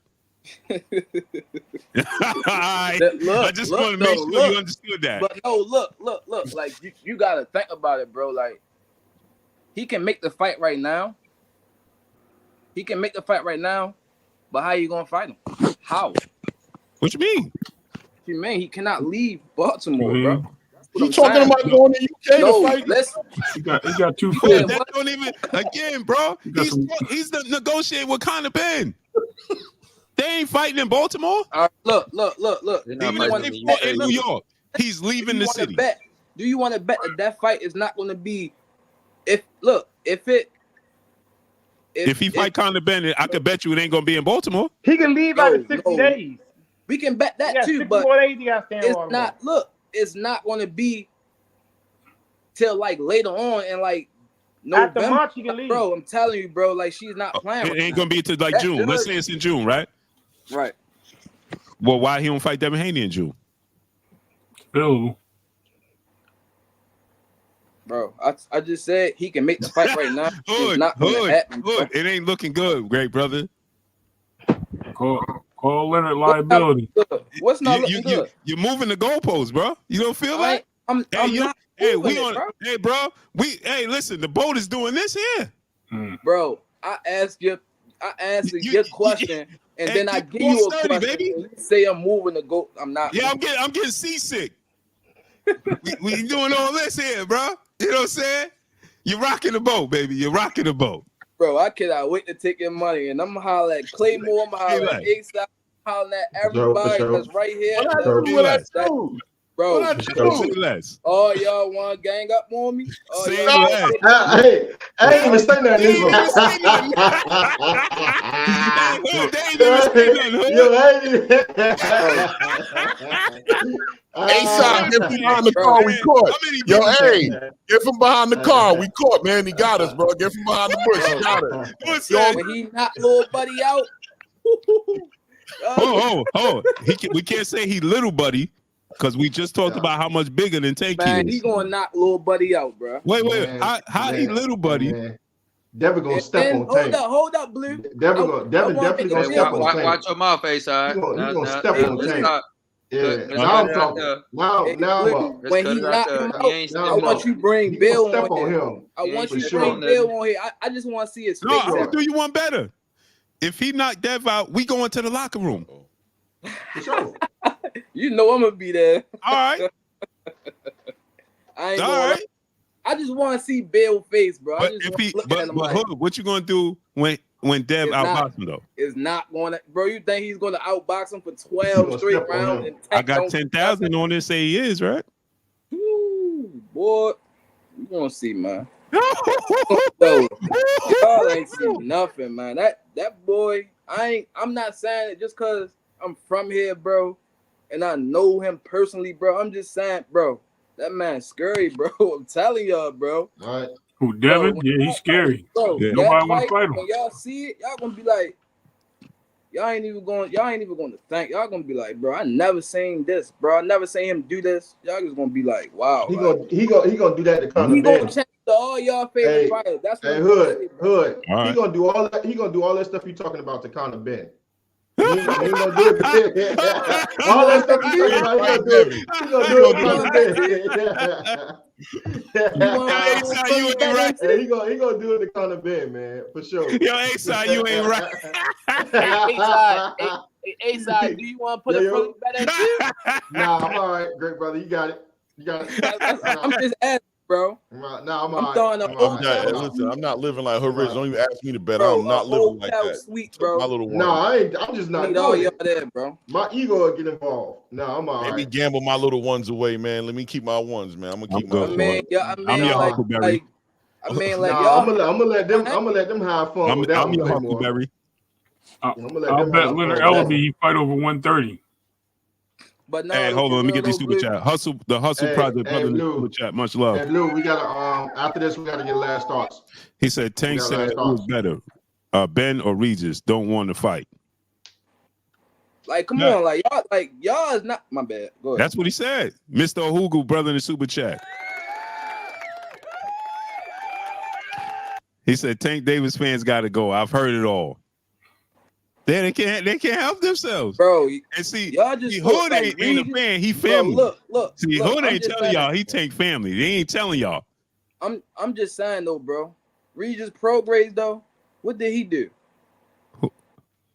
I just want to make sure you understood that. But no, look. Like you gotta think about it, bro. Like he can make the fight right now. But how you gonna fight him? How? What you mean? You mean he cannot leave Baltimore, bro? You talking about going to UK to fight? Listen. He got 2 fights. That don't even again, bro. He's negotiating with Conor Benn. They ain't fighting in Baltimore. Look. Even if they fought in New York, he's leaving the city. Do you want to bet that fight is not going to be? If he fight Conor Benn, I could bet you it ain't going to be in Baltimore. He can leave out in 60 days. We can bet that too, but it's not. Look, it's not going to be till like later on and like November. After March, he can leave. Bro, I'm telling you, bro. Like she's not playing. It ain't going to be till like June. Let's say it's in June, right? Right. Well, why he don't fight Devin Haney in June? Available. Bro, I just said he can make the fight right now. It's not gonna happen, Hood. It ain't looking good, great brother. Call Leonard liability. What's not looking good? You're moving the goalposts, bro. You don't feel that? I'm not. Hey, bro. Listen, the boat is doing this here. Bro, I asked you your question, and then I give you a question. Baby. You say I'm moving the goat. I'm not. Yeah, I'm getting seasick. we doing all this here, bro. You know what I'm saying? You're rocking the boat, baby. You're rocking the boat. Bro, I cannot wait to take your money, and I'm gonna holler at Claymore. I'm gonna holler at A-Side. I'm hollering at everybody that's right here. Bro, oh, y'all want to gang up on me? Hey, I ain't even saying that. A-Side, get from behind the car, we caught. Yo, hey, get from behind the car, we caught, man. He got us, bro. Get from behind the bush, he got us. When he knocked little buddy out. We can't say he little buddy. Because we just talked about how much bigger than Tank is. He gonna knock little buddy out, bro. Wait. How he little buddy? Devin gonna step on Tank. Hold up, Blue. Devin definitely gonna step on Tank. Watch your mouth, A-Side. He's gonna step on Tank. Yeah, now I'm talking. Now when he knocked him out, I want you bring Bill on him. I want you to bring Bill on here. I just want to see his face. No, I'm gonna do you one better. If he knocked Dev out, we go into the locker room. For sure. You know I'm gonna be there. All right. I just want to see Bill face, bro. But what you gonna do when Dev outbox him though? Is not gonna, bro. You think he's gonna outbox him for 12 straight rounds? I got 10,000 on this. Say he is, right? Ooh, boy, you gonna see, man. Y'all ain't see nothing, man. That boy, I'm not saying it just cause I'm from here, bro, and I know him personally, bro. I'm just saying, bro, that man's scary, bro. I'm telling y'all, bro. All right. Who, Devin? Yeah, he's scary. Bro, yeah. Nobody want to fight him. When y'all see it, y'all gonna be like, y'all ain't even going to think. Y'all gonna be like, bro, I never seen this, bro. I never seen him do this. Y'all just gonna be like, wow. He gonna do that to Conor Benn. He gonna change to all y'all favorite fighters. That's what Hood. Right. He gonna do all that. He gonna do all that stuff you talking about to Conor Benn. He ain't gonna do it. All that stuff you talking about, he gonna do it to Conor Benn. You ain't right. Hey, he gonna do it to Conor Benn, man, for sure. Yo, A-Side, you ain't right. A-Side, do you want to put a fully bet at you? Nah, I'm all right, great brother. You got it. I'm just asking. bro. No, I'm I'm all throwing right. a I'm all I'm right. not, hotel I'm all listen, I'm not living like her right. rich. Don't even ask me to bet. bro. I'm A not living like hotel that. suite, Take my bro. little No, ones. I'm just not Need all doing y'all it. there, bro. My ego will get involved. No, I'm all Let me right. gamble my little ones away, man. Let me keep my ones, man. I'm gonna I'm keep my I good little for mean, it. ones. yeah. I I'm mean, your Nah, Huckleberry. nah, y'all. I'm gonna let them have fun I'm with that I'm one, your Claymore. Huckleberry. I'm gonna let I'll them bet have Leonard fun with that Ellaby one. he fight over 130. But now Hey, to hold be on. Let me real get these though, super Blue. chat. The Hustle Hey, Project hey, brother in the super Blue. chat. Much love. Hey, Blue, we gotta after this we gotta get last thoughts. He said We Tank got said last who was thoughts. better, Ben or Regis? Don't want to fight. Like, come Yeah. on, y'all is not my bad. Go ahead. That's what he said. Mr. Ohugu, brother in the super chat. He said Tank Davis fans got to go. I've heard it all. They can't help themselves. Bro, And see, y'all just Hood like ain't a Regis. fan. He Bro, family. look. See, Hood I'm ain't just telling saying. y'all he Tank family. They ain't telling y'all. I'm just saying though, bro. Regis Prograis though. What did he do?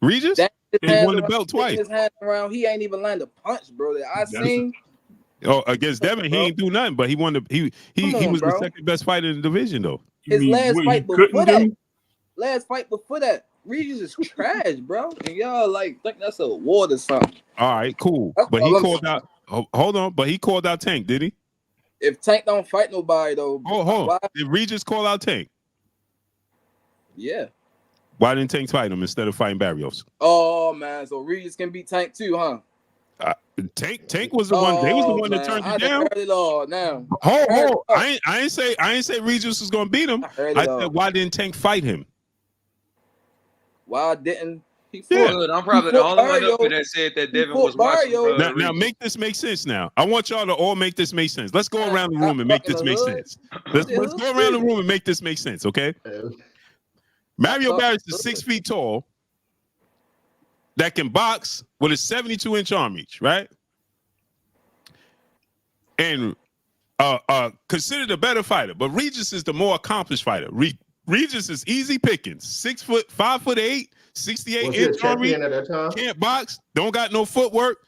Regis? That his He hands won the around, belt sticking twice. his hand around. He ain't even land a punch, bro. That I seen. Oh, against Devin, he ain't do nothing, but he won the he Come on, was the bro. second best fighter in the division though. You His mean last what he fight couldn't before that. do? Last fight before that. Regis is trash, bro. And y'all like think that's a award or something. All right, cool. That's But he all I'm called saying. out. Hold on, but he called out Tank, did he? If Tank don't fight nobody though, Oh, hold why? on. Did Regis call out Tank? Yeah. Why didn't Tank fight him instead of fighting Barrios? Oh man, so Regis can beat Tank too, huh? Tank was the one. They was the one that turned I it done down. heard it all now. Hold. I ain't say Regis was gonna beat him. I heard I it said all. why didn't Tank fight him? Why didn't he Yeah. fought? Good. I'm probably the only one up here that said that He Devin fought was watching Barrio. Now Regis. make this make sense. Now I want y'all to all make this make sense. Let's go around the Stop room and make talking this the make hood. sense. Let's Shit, go around the room and make this make sense. Okay. Mario talking Barrios is 6 feet tall. That can box with a 72-inch arm reach, right? And considered a better fighter, but Regis is the more accomplished fighter. Regis is easy pickings. 6 foot, 5'8", 68-inch arm reach. At that time? Can't box. Don't got no footwork.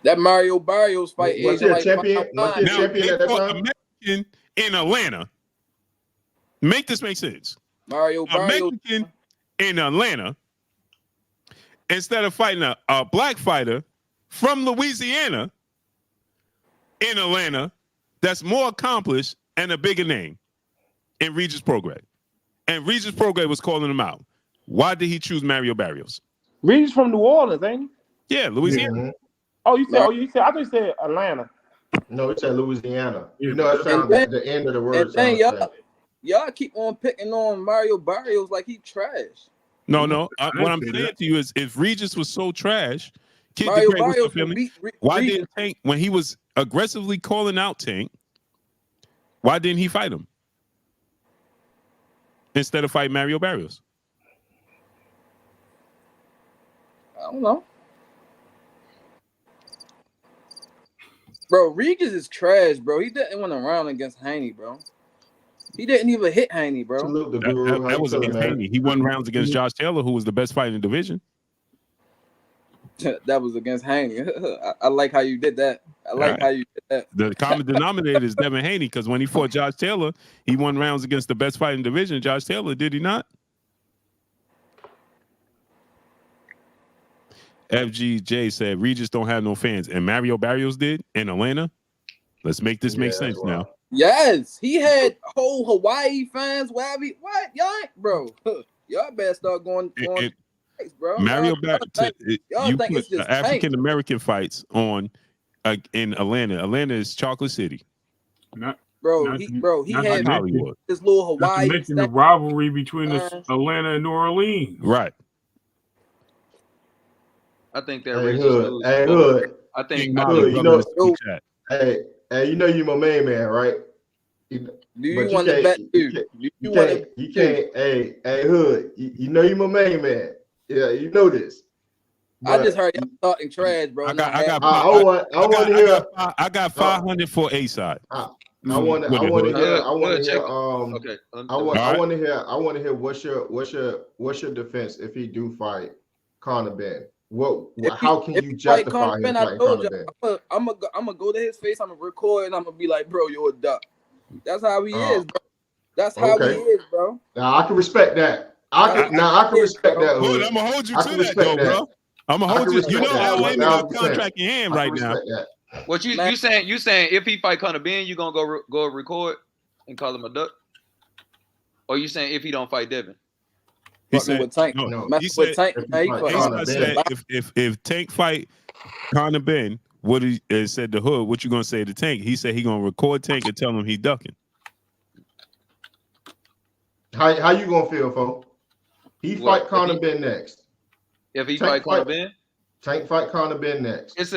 That Mario Barrios fight Was he a champion? Was he a Now champion they at that fought time? Mexican in Atlanta. Make this make sense. Mario Barrios. Mexican in Atlanta instead of fighting a black fighter from Louisiana in Atlanta that's more accomplished and a bigger name in Regis Prograis. And Regis Prograis was calling him out. Why did he choose Mario Barrios? Regis from New Orleans, ain't he? Yeah, Louisiana. Mm-hmm. Oh, you said I thought you said Atlanta. No, it said Louisiana. Yeah, You know, it sound the end of the word And then sound. y'all keep on picking on Mario Barrios like he trash. No. What I'm say saying that. to you is if Regis was so trash, Kid Mario the Great was Barrios the will family. beat Why Regis. didn't Tank, when he was aggressively calling out Tank, why didn't he fight him instead of fight Mario Barrios? I don't know. Bro, Regis is trash, bro. He didn't win a round against Haney, bro. He didn't even hit Haney, bro. Salute the guru. How That you was feeling, against man? Haney. He won rounds against Josh Taylor, who was the best fighter in the division. That was against Haney. I like how you did that. How you did that. The common denominator is Devin Haney because when he fought Josh Taylor, he won rounds against the best fighter in the division, Josh Taylor, did he not? FGJ said Regis don't have no fans, and Mario Barrios did in Atlanta. Let's make this make sense now. Yes, he had whole Hawaii fans. What? Y'all ain't, bro. Y'all better start going. Bro. Mario y'all you think put it's just African American fights on in Atlanta. Atlanta is Chocolate City. He had Hollywood. this little Hawaii. Not to mention the rivalry between Atlanta and New Orleans. Right. I think that Hey, Regis Hood. lose. Hey, Hood. I think Hood, you know. Hey, you know you my main man, right? Do you want to bet too? You can't. Hey, Hood. You know you my main man. Yeah, you know this. But I just heard y'all talking trash, bro. I got 500 for A side. I want to hear what's your defense if he do fight Conor Benn. How can you justify him fighting Conor Benn? I'm gonna go to his face. I'm gonna record and I'm gonna be like, bro, you're a duck. That's how he is, bro. That's how he is, bro. Now I can respect that. I can respect that. Hold, I'm gonna hold you I to can that, respect though, that. bro. I'm gonna hold you. You know, Al ain't got a 1000%. contract in hand right now. What you saying? You saying if he fight Conor Benn, you gonna go record and call him a duck? Or you saying if he don't fight Devin? He said with Tank. no. He said if Tank fight Conor Benn, what he said to Hood, what you gonna say to Tank? He said he gonna record Tank and tell him he ducking. How you gonna feel, folks? He fight Conor Benn next. If he fight Conor Benn, Tank fight Conor Benn next. It's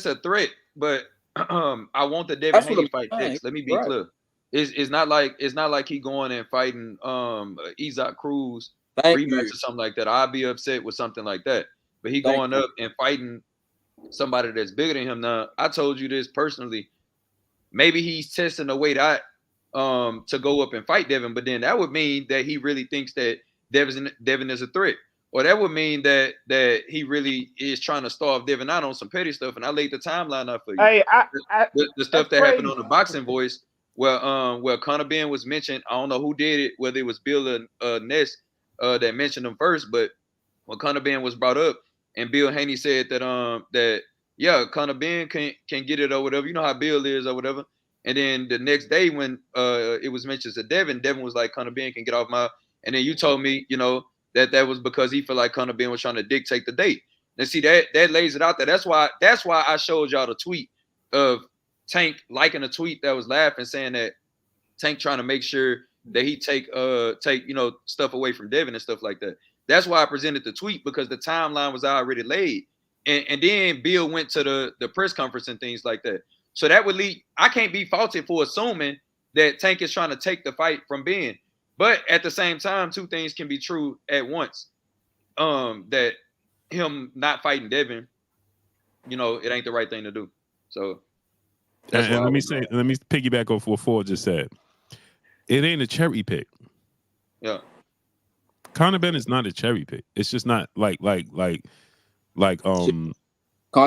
a threat, but I want the Devin Haney fight next. Let me be clear. It's not like he going and fighting Isaac Cruz rematch or something like that. I'd be upset with something like that. But he going up and fighting somebody that's bigger than him. Now, I told you this personally. Maybe he's testing the weight out to go up and fight Devin, but then that would mean that he really thinks that Devin is a threat. Or that would mean that he really is trying to starve Devin out on some petty stuff. And I laid the timeline out for you. Hey, the stuff that happened on the Boxing Voice, where Conor Benn was mentioned. I don't know who did it, whether it was Bill or Ness that mentioned him first. But when Conor Benn was brought up, and Bill Haney said that Conor Benn can get it or whatever. You know how Bill is or whatever. And then the next day when it was mentioned to Devin was like, Conor Benn can get off my. And then you told me, that was because he felt like Conor Benn was trying to dictate the date. And see, that lays it out there. That's why I showed y'all the tweet of Tank liking a tweet that was laughing, saying that Tank trying to make sure that he take stuff away from Devin and stuff like that. That's why I presented the tweet, because the timeline was already laid. And then Bill went to the press conference and things like that. So that would lead. I can't be faulted for assuming that Tank is trying to take the fight from Ben. But at the same time, two things can be true at once. That him not fighting Devin, it ain't the right thing to do. So that's and let me piggyback off what Ford just said. It ain't a cherry pick. Yeah. Conor Benn is not a cherry pick. It's just not like Conor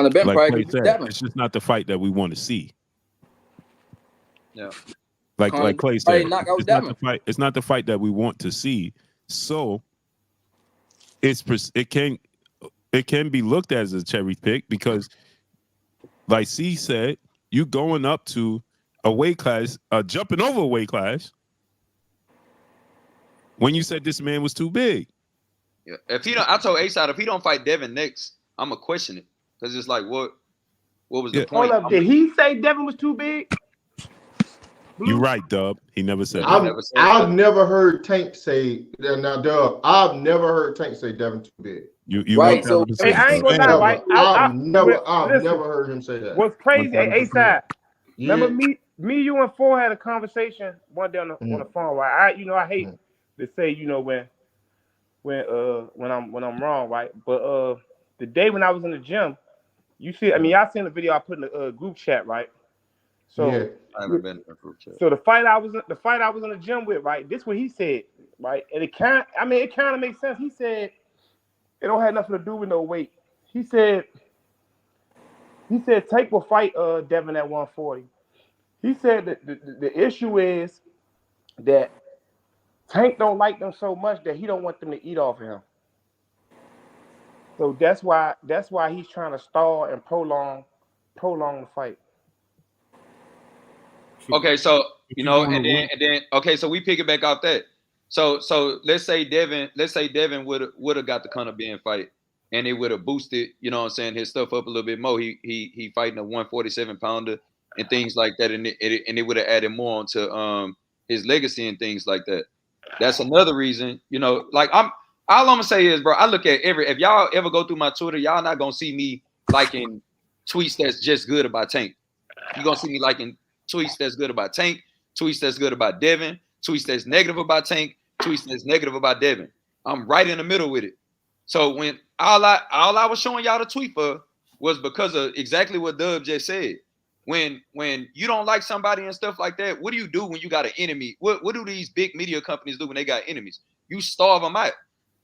Benn probably Devin. It's just not the fight that we want to see. Yeah. Like Clay said, it's not the fight that we want to see. So it can be looked at as a cherry pick, because like C said, you going up to a weight class, jumping over a weight class when you said this man was too big. Yeah. I told A-Side, if he don't fight Devin next, I'm gonna question it, because it's like, what was the point? Hold up, did he say Devin was too big? You're right, Dub. He never said that. I've never heard Tank say now, Dub. I've never heard Tank say Devin too big. You right? So hey, I ain't gonna lie, right? I've never heard him say that. What's crazy? A-Side. Remember me, you and Four had a conversation one day on the phone. Right? I hate to say when I'm wrong, right? But the day when I was in the gym, you see, y'all seen the video I put in the group chat, right? So I haven't been in the group chat. So the fight I was in the gym with, right? This what he said, right? And it kind of makes sense. He said it don't have nothing to do with no weight. He said Tank will fight Devin at 140. He said that the issue is that Tank don't like them so much that he don't want them to eat off of him. So that's why he's trying to stall and prolong the fight. Okay, so and then okay, so we pick it back off that. So let's say Devin would have got the Conor Benn fight, and it would have boosted, his stuff up a little bit more. He fighting a 147 pounder and things like that, and it would have added more onto his legacy and things like that. That's another reason, all I'm gonna say is, bro, I look at if y'all ever go through my Twitter, y'all not gonna see me liking tweets that's just good about Tank. You're gonna see me liking tweets that's good about Tank, tweets that's good about Devin, tweets that's negative about Tank, tweets that's negative about Devin. I'm right in the middle with it. So when all I was showing y'all the tweet for was because of exactly what Dub just said. When you don't like somebody and stuff like that, what do you do when you got an enemy? What do these big media companies do when they got enemies? You starve them out.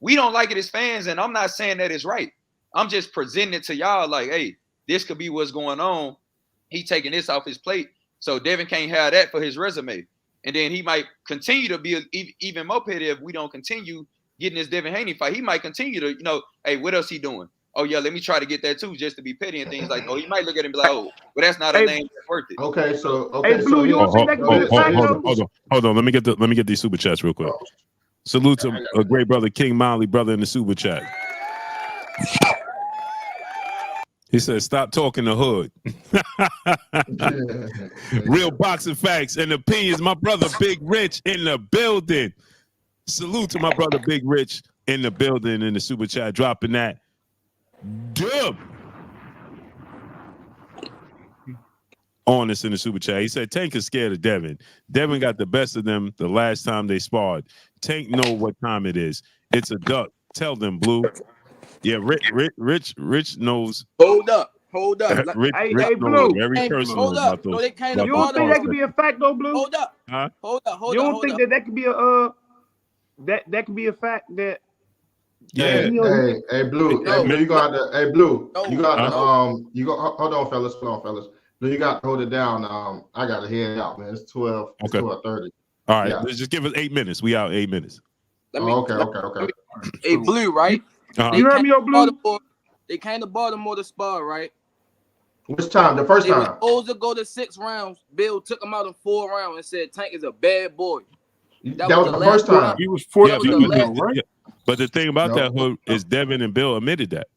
We don't like it as fans, and I'm not saying that it's right. I'm just presenting it to y'all like, hey, this could be what's going on. He taking this off his plate So Devin can't have that for his resume. And then he might continue to be even more petty if we don't continue getting this Devin Haney fight. He might continue to, hey, what else he doing? Oh, yeah, let me try to get that too, just to be petty and things like, oh, he might look at him and be like, oh, well, that's not a name that's worth it. Okay, so Blue, you don't think that could be a fact, though? Hold on. Let me get these super chats real quick. Salute to a great brother, King Molly, brother in the super chat. He said, stop talking the hood. Real boxing facts and opinions. My brother Big Rich in the building. Salute to my brother Big Rich in the building in the super chat, dropping that dub on us in the super chat. He said Tank is scared of Devin. Devin got the best of them the last time they sparred. Tank know what time it is. It's a duck. Tell them, Blue. Yeah, Rich knows. Hold up. Rich Blue. knows very personal about those. No, they kind You of don't think that could be a fact, though, Blue? Hold up. Huh? Hold up. You don't think that could be that could be a fact that? Yeah. Hey, Blue. No. Blue, you got to. Hey, Blue. No. You got to. You go. Hold on, fellas. Blue, you got to hold it down. I got to head out, man. It's 12. Okay. 12:30. All right. Yeah. Let's just give us 8 minutes. We out 8 minutes. Okay. Hey, Blue, right? You heard me, yo, Blue? They kind of Baltimore to spar, right? Which time? The first They were time? supposed to go to 6 rounds. Bill took him out in 4 rounds and said Tank is a bad boy. That was the first time. He was 14, right? But the thing about that hood is Devin and Bill admitted that.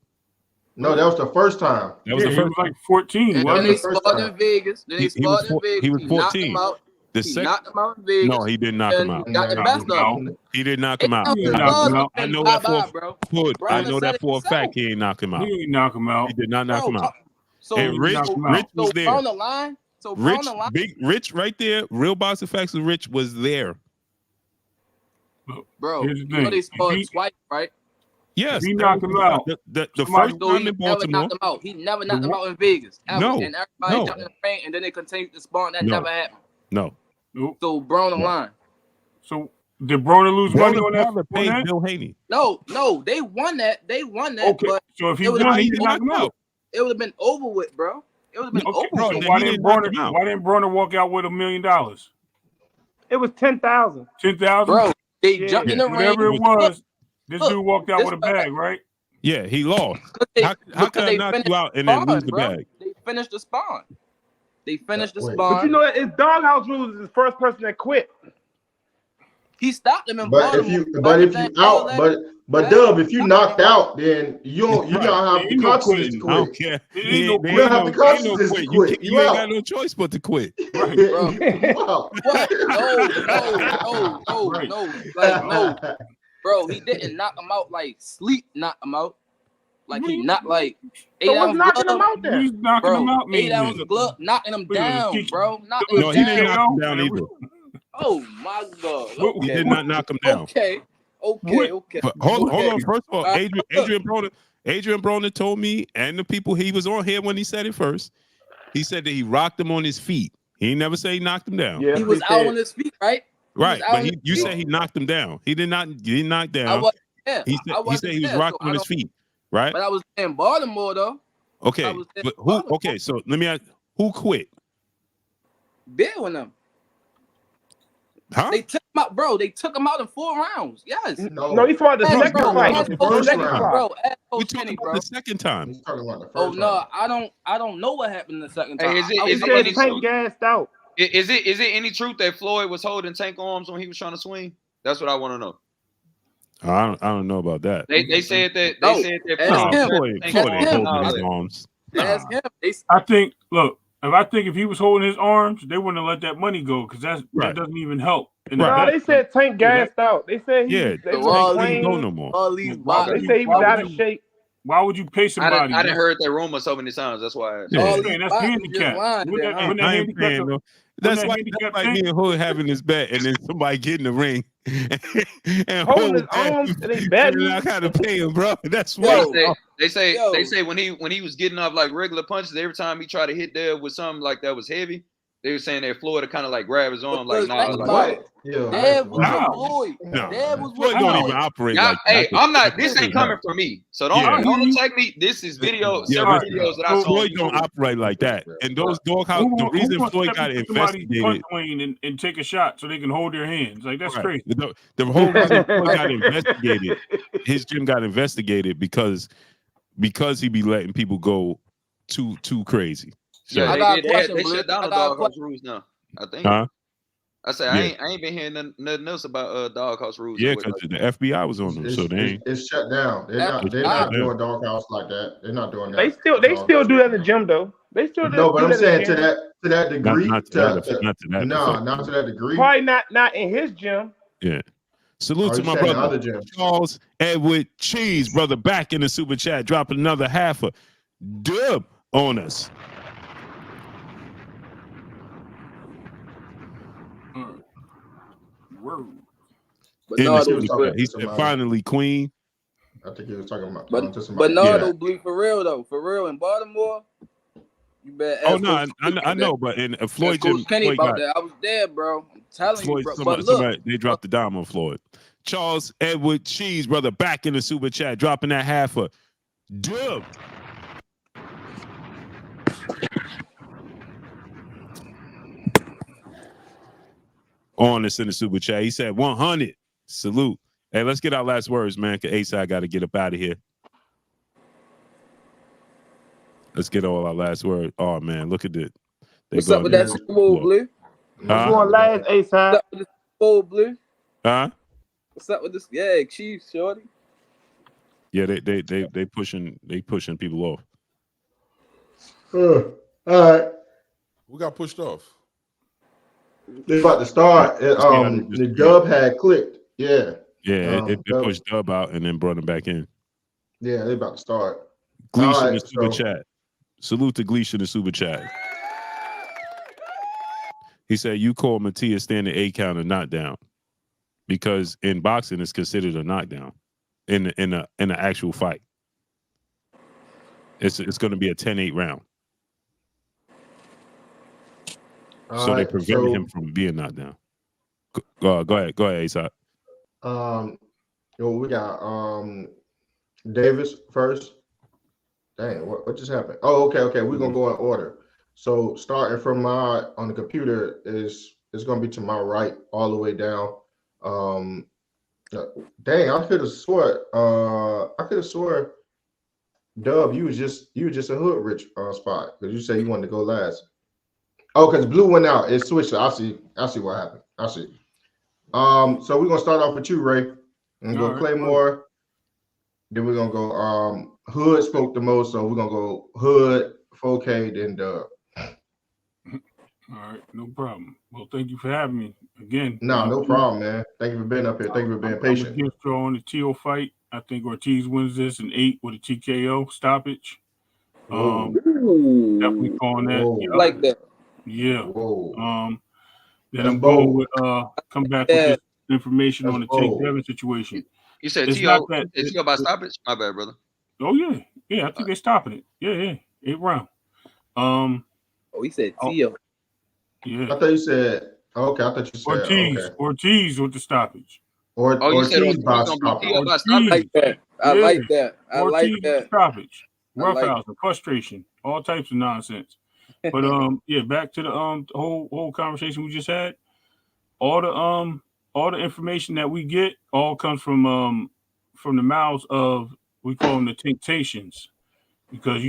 No, that was the first time. That was the He first was like 14, And wasn't then he? they sparred in Vegas. He was 14. He knocked him out. Knocked him out in Vegas. No, he didn't knock him out. Got the best of him. He didn't knock him out. I know that for a fact. He ain't knock him out. He didn't knock him out. He did not knock him out. So And Rich was there. on the line. Rich right there. Real boxing facts with Rich was there. Bro, here's the thing. they sparred twice, right? Yes. He knocked him out. The first time in Baltimore. He never knocked him out in Vegas. Ever. No. And everybody jumped in the paint, and then they continued to spawn. That never happened. No. Nope. So Brown the line. So did Broner lose money on that? Paid Bill Haney. No, they won that. Okay. But So if he won, he didn't knock him out. it would have been over with, bro. It would have been over Bro, with. why didn't Broner walk out with $1 million? It was 10,000. 10,000. Bro, they jumped in the ring. Whatever it was, this dude walked out with a bag, right? Yeah, he lost. How can I knock you out and then lose the bag? They finished the spawn. But you know, it's doghouse rules is the first person that quit. He stopped him in But if you out, Dub, if you knocked out, then you don't have the consciousness to quit. I don't care. You don't have the consciousness to quit. You ain't got no choice but to quit. Right, bro. What? No. Like, no. Bro, he didn't knock him out like sleep knocked him out. Like he knocked like 8 So what's ounces knocking him out there? He's knocking him out, 8 man. ounces of glove, knocking him down, bro. No, he didn't knock him down either. Oh my God. He did not knock him down. Okay. But hold on. First of all, Adrian Broner told me and the people he was on here when he said it first. He said that he rocked him on his feet. He never said he knocked him down. Yeah, he was out on his feet, right? Right, but you said he knocked him down. He didn't knock down. I wasn't there. He said he was rocking on his feet, right? But I was in Baltimore though. Okay, but who? Okay, so let me ask: who quit? Bill and them. Huh? They took him out, bro. They took him out in 4 rounds. Yes. No, he's talking about the second fight. The first round. Bro, We talking about the second time. He's talking about the first oh no, round. I don't know what happened the second time. Hey, He said Tank gassed out. Is it any truth that Floyd was holding Tank arms when he was trying to swing? That's what I want to know. I don't know about that. They said that. No, They said that. Floyd ain't holding his arms. Ask him. I think. Look, if he was holding his arms, they wouldn't have let that money go because that doesn't even help. No, they said Tank gassed out. They said they was didn't go no more. They say he was out of shape. Why would you pay somebody? I didn't heard that rumor so many times. That's why. Yeah. That's handicap. That's like me and Hood having this bet, and then somebody get in the ring and holding his arms, and they betting. I gotta pay him, bro. That's what they say when he was getting off like regular punches. Every time he tried to hit there with something like that was heavy, they were saying that Florida kind of like grabbed his arm, like, nah, like, What? Yeah, Dad was Wow. with Floyd. No, Dad was Floyd with don't Floyd. even operate y'all, like that. hey, I'm not. This ain't coming from me, so Yeah. don't attack me. This is Yeah, several listen, videos that I saw. Floyd don't operate like that. And those doghouse, the reason Floyd got investigated, punch lane and take a shot so they can hold their hands. Like that's crazy. The whole reason Floyd got investigated, his gym got investigated because he be letting people go too crazy. So, Yeah, I got a they question, shut down the I got a doghouse rules now. I think. huh? I said Yeah. I ain't been hearing nothing else about doghouse rules. Yeah, because the FBI was on them, so they ain't. It's shut down. They're not doing doghouse like that. They're not doing that. They still do that in the gym though. They still No, but do I'm that saying in the gym. to that degree. Not to that. No, not to that degree. Probably not in his gym. Yeah. Salute to you my saying brother other gyms? Charles Edward Cheese, brother, back in the super chat, dropping another half a dub on us. Word. But In no, the though, super chat. He said, finally, Queen. I think he was talking about. But no, though, Blue, for real in Baltimore. You better ask. Oh no, I know, but in Floyd Coach Jim, Kenny Floyd about got, that. I was there, bro. I'm telling Floyd, you, bro. somebody, But look, somebody, they dropped the dime on Floyd. Charles Edward Cheese, brother, back in the super chat, dropping that half a dub. On us in the super chat. He said 100. Salute. Hey, let's get our last words, man, because A-Side got to get up out of here. Let's get all our last words. Oh, man, look at it. What's up with that Super Bowl, Blue? Who's going last, A-Side? What's up with the Super Bowl, Blue? Huh? What's up with this? Yeah, Chiefs, shorty. Yeah, they pushing people off. All right. Who got pushed off? They're about to start. The dub had clicked. Yeah. Yeah, it pushed Dub out and then brought him back in. Yeah, they're about to start. Gleason the super chat. Salute to Gleason the super chat. He said, you call Matias standing 8 count a knockdown because in boxing it's considered a knockdown in an actual fight. It's going to be a 10-8 round. So they prevented him from being knocked down. Go ahead, ASAP. We got Davis first. Dang, what just happened? Oh, okay. We're gonna go in order. So starting from on the computer is gonna be to my right all the way down. Dang, I could have swore Dub, you was just a hood rich spot because you said you wanted to go last. Oh, because Blue went out. It switched. I see what happened. I see. So we're gonna start off with you, Ray. And go Claymore. Then we're gonna go Hood spoke the most, so we're gonna go Hood, 4K, then Dub. All right, no problem. Well, thank you for having me again. No problem, man. Thank you for being up here. Thank you for being patient. I'm against on the Tszyu fight. I think Ortiz wins this in 8 with a TKO stoppage. Definitely calling that. Yeah. Like that. Yeah. Whoa. Then I'm going with come back with this information on the Tank Devin situation. You said Tszyu by stoppage? My bad, brother. Oh yeah. I think they're stopping it. Yeah. 8 round. He said Tszyu. Yeah. I thought you said. Okay, I thought you said Ortiz with the stoppage. Ortiz by stoppage. I like that. Ortiz with the stoppage. Roughhouse and frustration, all types of nonsense. But back to the whole conversation we just had. All the information that we get all comes from the mouths of, we call them the temptations, because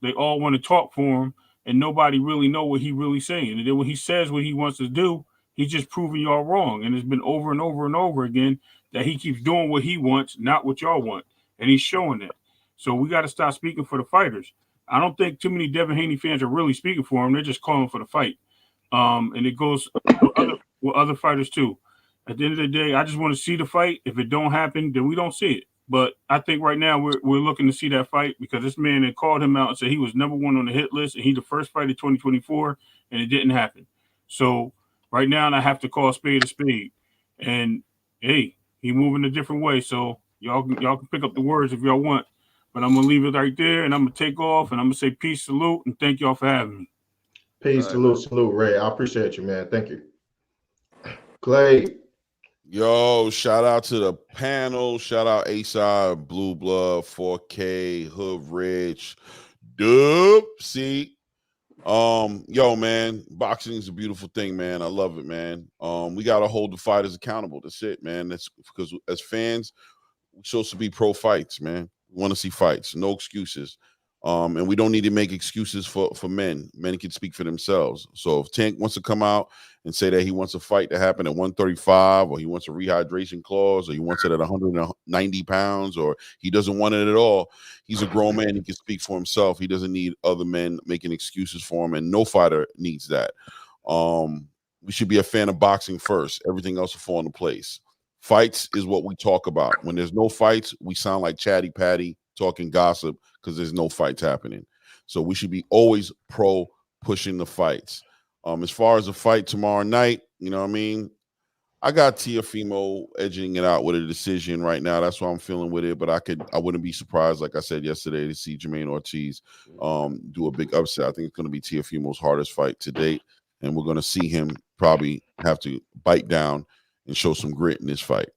they all want to talk for him and nobody really know what he really saying. And then when he says what he wants to do, he's just proving y'all wrong. And it's been over and over and over again that he keeps doing what he wants, not what y'all want. And he's showing that. So we got to stop speaking for the fighters. I don't think too many Devin Haney fans are really speaking for him. They're just calling for the fight. And it goes with other fighters too. At the end of the day, I just want to see the fight. If it don't happen, then we don't see it. But I think right now we're looking to see that fight because this man had called him out and said he was number 1 on the hit list and he the first fight of 2024, and it didn't happen. So right now I have to call a spade. And hey, he moving a different way. So y'all can pick up the words if y'all want. But I'm gonna leave it right there and I'm gonna take off and I'm gonna say peace, salute, and thank y'all for having me. Peace, salute, Ray. I appreciate you, man. Thank you. Clay. Yo, shout out to the panel. Shout out A-Side, Blue Blood, 4K, Hood Rich, Dub. See, yo, man, boxing is a beautiful thing, man. I love it, man. We gotta hold the fighters accountable. That's it, man. That's because as fans, we're supposed to be pro fights, man. We want to see fights, no excuses. And we don't need to make excuses for men. Men can speak for themselves. So if Tank wants to come out and say that he wants a fight to happen at 135, or he wants a rehydration clause, or he wants it at 190 pounds, or he doesn't want it at all, he's a grown man. He can speak for himself. He doesn't need other men making excuses for him, and no fighter needs that. We should be a fan of boxing first. Everything else will fall into place. Fights is what we talk about. When there's no fights, we sound like Chatty Patty talking gossip because there's no fights happening. So we should be always pro pushing the fights. As far as the fight tomorrow night, you know what I mean? I got Teofimo edging it out with a decision right now. That's why I'm feeling with it. But I wouldn't be surprised, like I said yesterday, to see Jermaine Ortiz do a big upset. I think it's going to be Teofimo's hardest fight to date. And we're going to see him probably have to bite down and show some grit in this fight.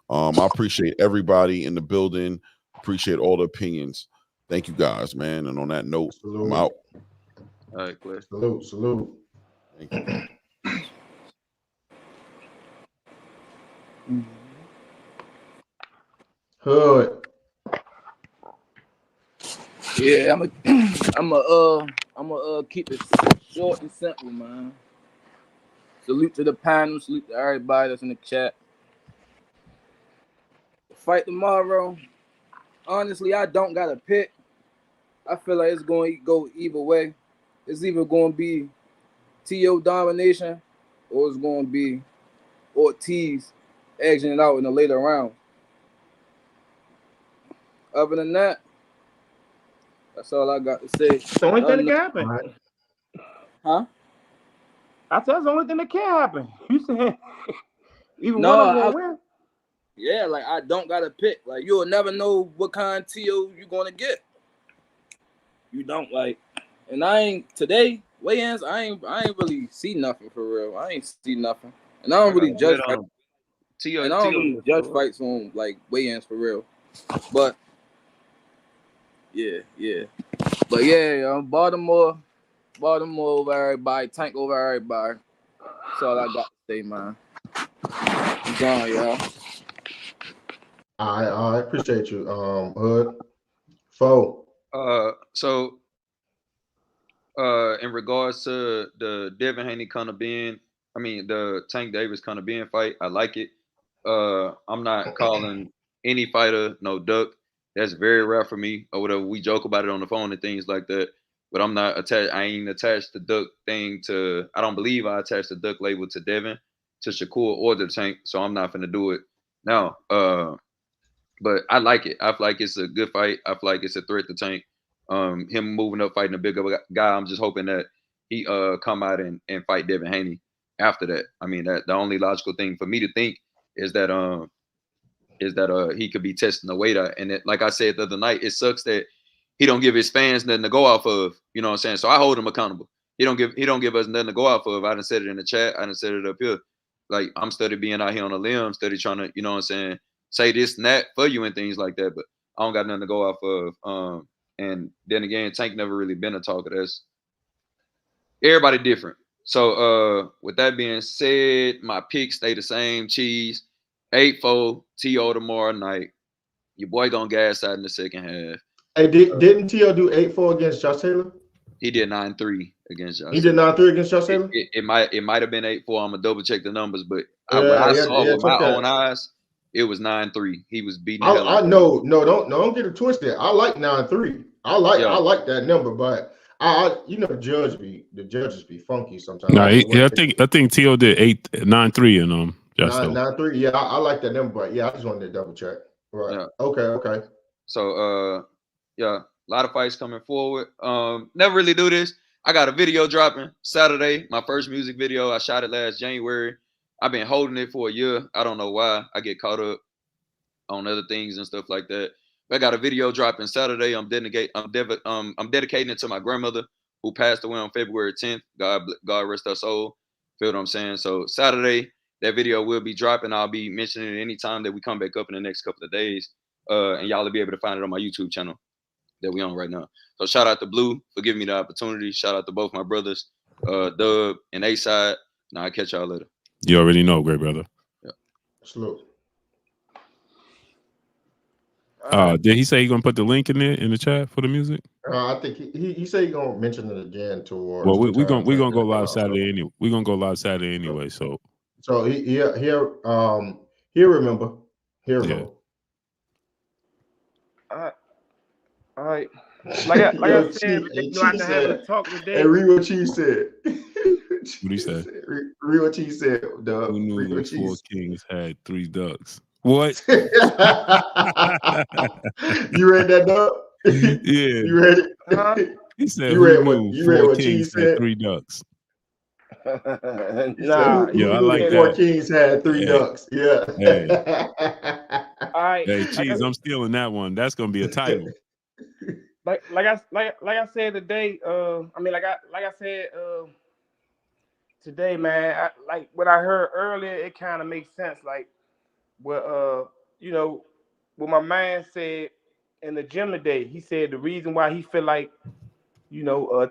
I appreciate everybody in the building. Appreciate all the opinions. Thank you guys, man. And on that note, Salute. I'm out. All right, clear. Salute. Thank you. Hood. Yeah, I'm a keep it short and simple, man. Salute to the panel, salute to everybody that's in the chat. Fight tomorrow. Honestly, I don't got a pick. I feel like it's going to go either way. It's either going to be TO domination, or it's going to be Ortiz edging it out in the later round. Other than that, that's all I got to say. It's the only thing that can happen. Right. Huh? I said it's the only thing that can happen. You said even No, one of them will win. Yeah, like I don't got to pick. Like you'll never know what kind of TO you're going to get. You don't like. And I ain't today weigh-ins. I ain't really see nothing for real. I ain't see nothing, and I don't really judge. And I don't really judge fights on like weigh-ins for real. But yeah. But yeah, Baltimore over everybody. Tank over everybody. That's all I got to say, man. I'm gone, y'all. I appreciate you, Hood. Foe. So in regards to the Devin Haney the Tank Davis being fight, I like it. I'm not calling any fighter no duck. That's very rare for me, or whatever. We joke about it on the phone and things like that. But I'm not attached. I ain't attached the duck thing to. I don't believe I attached the duck label to Devin, to Shakur, or the Tank. So I'm not gonna do it now. But I like it. I feel like it's a good fight. I feel like it's a threat to Tank. Him moving up, fighting a bigger guy. I'm just hoping that he come out and fight Devin Haney after that. I mean, that the only logical thing for me to think is that he could be testing the weight out. And it, like I said the other night, it sucks that he don't give his fans nothing to go off of. You know what I'm saying? So I hold him accountable. He don't give us nothing to go off of. I done said it in the chat. I done said it up here. Like I'm steady being out here on a limb, steady trying to, you know what I'm saying, say this and that for you and things like that. But I don't got nothing to go off of. And then again, Tank never really been a talker. That's everybody different. So with that being said, my picks stay the same. Cheese, 8-4, TO tomorrow night. Your boy gonna gas out in the second half. Hey, didn't TO do 8-4 against Josh Taylor? He did 9-3 against Josh. He did 9-3 against Josh Taylor? It might have been 8-4. I'm gonna double check the numbers, but when I saw with my own eyes, it was 9-3. He was beating. I know. No, don't get it twisted. I like 9-3. I like that number, but the judges be funky sometimes. No, I think T.O. did 9-3 and Josh Taylor. 9-3. Yeah, I like that number, but yeah, I just wanted to double check. Right. Yeah. Okay. So yeah, a lot of fights coming forward. Never really do this. I got a video dropping Saturday, my first music video. I shot it last January. I've been holding it for a year. I don't know why. I get caught up on other things and stuff like that. But I got a video dropping Saturday. I'm dedicating it to my grandmother, who passed away on February 10th. God rest her soul. Feel what I'm saying? So Saturday, that video will be dropping. I'll be mentioning it anytime that we come back up in the next couple of days. And y'all will be able to find it on my YouTube channel that we on right now. So shout out to Blue for giving me the opportunity. Shout out to both my brothers, Dub and A-Side. Now I'll catch y'all later. You already know, great brother. Yeah. Salute. Did he say he gonna put the link in there in the chat for the music? I think he said he's gonna mention it again towards. Well, we're gonna go live Saturday anyway. We're gonna go live Saturday anyway. So he'll remember. He'll remember. All right. Like I said, I can have a talk today. And read what Cheese said. What do you say? Read what Cheese said. Who knew the 4 kings had 3 ducks? What? You read that, Doug? Yeah. You read it? Huh? He said, You read "Who what kings Cheese had said? 3 ducks?" Nah. Who I knew like the that. 4 kings had 3 ducks? Yeah. Hey. All right. Hey, Cheese, I'm stealing that one. That's gonna be a title. Like I said today. Like I said today, man. Like what I heard earlier, it kind of makes sense. Like what what my man said in the gym today. He said the reason why he feel like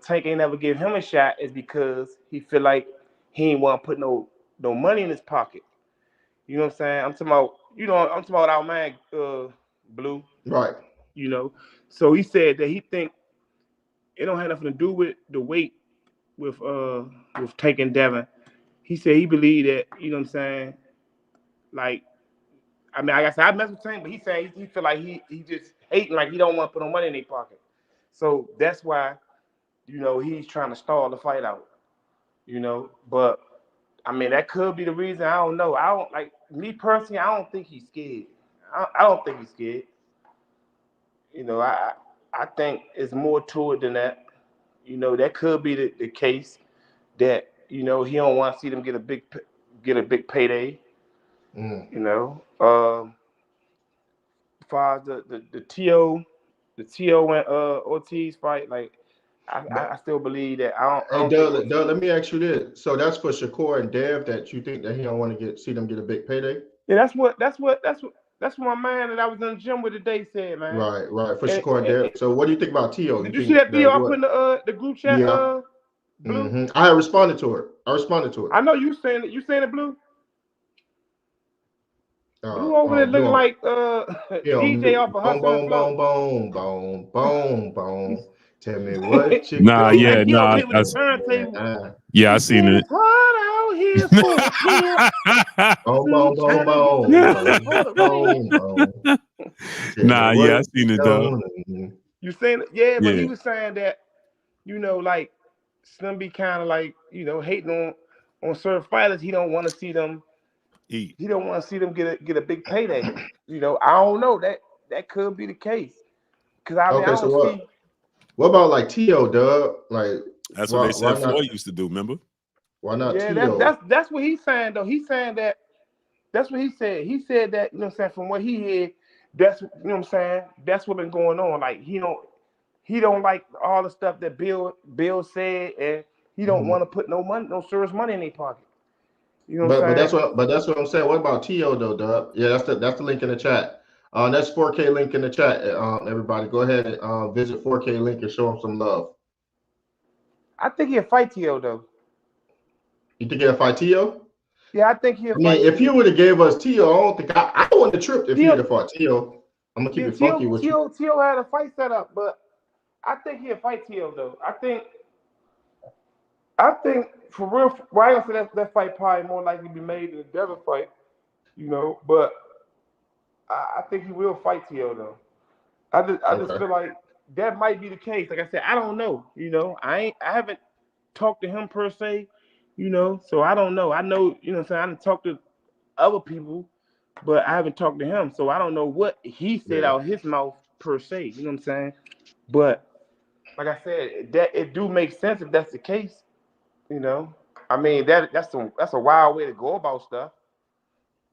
Tank ain't never give him a shot is because he feel like he ain't want to put no money in his pocket. You know what I'm saying? I'm talking about our man Blue. Right. So he said that he think it don't have nothing to do with the weight with Tank and Devin. He said he believed that, you know what I'm saying? Like, like I said, I mess with Tank, but he said he feel like he just hating, like he don't want to put no money in their pocket. So that's why, he's trying to stall the fight out. But that could be the reason. I don't know. I don't, like, me personally, I don't think he's scared. I don't think he's scared. I think it's more to it than that. That could be the case that he don't want to see them get a big payday. As far as the Tszyu and Ortiz fight, like I still believe that. I don't Doug, let me ask you this. So that's for Shakur and Dev that you think that he don't want to see them get a big payday? Yeah, that's what my man that I was in the gym with today said, man. Right. For Shakur and Dev. So what do you think about Tszyu? Did you see that video I put in the group chat? Yeah. Blue? Mm-hmm. I responded to her. I know you saying it. You saying it, Blue? Blue over there looking like DJ off of Hustle and Flow. Boom. Tell me what you Nah, gonna yeah, do. nah. Yeah, I seen it. Out here for Nah, yeah, I seen it though. You saying it? Yeah, but he was saying that, like Slim be kind of like, hating on certain fighters. He don't want to see them eat. He don't want to see them get a big payday. I don't know. That could be the case. Because I don't see. What about like Tszyu, Doug? Like that's what they said Floyd used to do. Remember? Why not? Yeah, that's what he's saying though. He's saying that. That's what he said. He said that, from what he heard, that's that's what's been going on. Like he don't like all the stuff that Bill said, and he don't want to put no serious money in their pocket. But that's what I'm saying. What about Tszyu though, Doug? Yeah, that's the link in the chat. That's 4K link in the chat. Everybody, go ahead and visit 4K link and show him some love. I think he'll fight Tszyu though. You think he'll fight Tszyu? Yeah, I think he'll. If you would have gave us Tszyu, I don't think I wouldn't have tripped if he would have fought Tszyu. I'm gonna keep it funky with you. Tszyu had a fight set up, but I think he'll fight Tszyu though. I think for real, I say that fight probably more likely to be made in the Devin fight, But I think he will fight Tszyu though. I just feel like that might be the case. Like I said, I don't know. I haven't talked to him per se. So I don't know. I know, I didn't talk to other people, but I haven't talked to him. So I don't know what he said out his mouth per se. You know what I'm saying? But like I said, that it do make sense if that's the case. That's a wild way to go about stuff.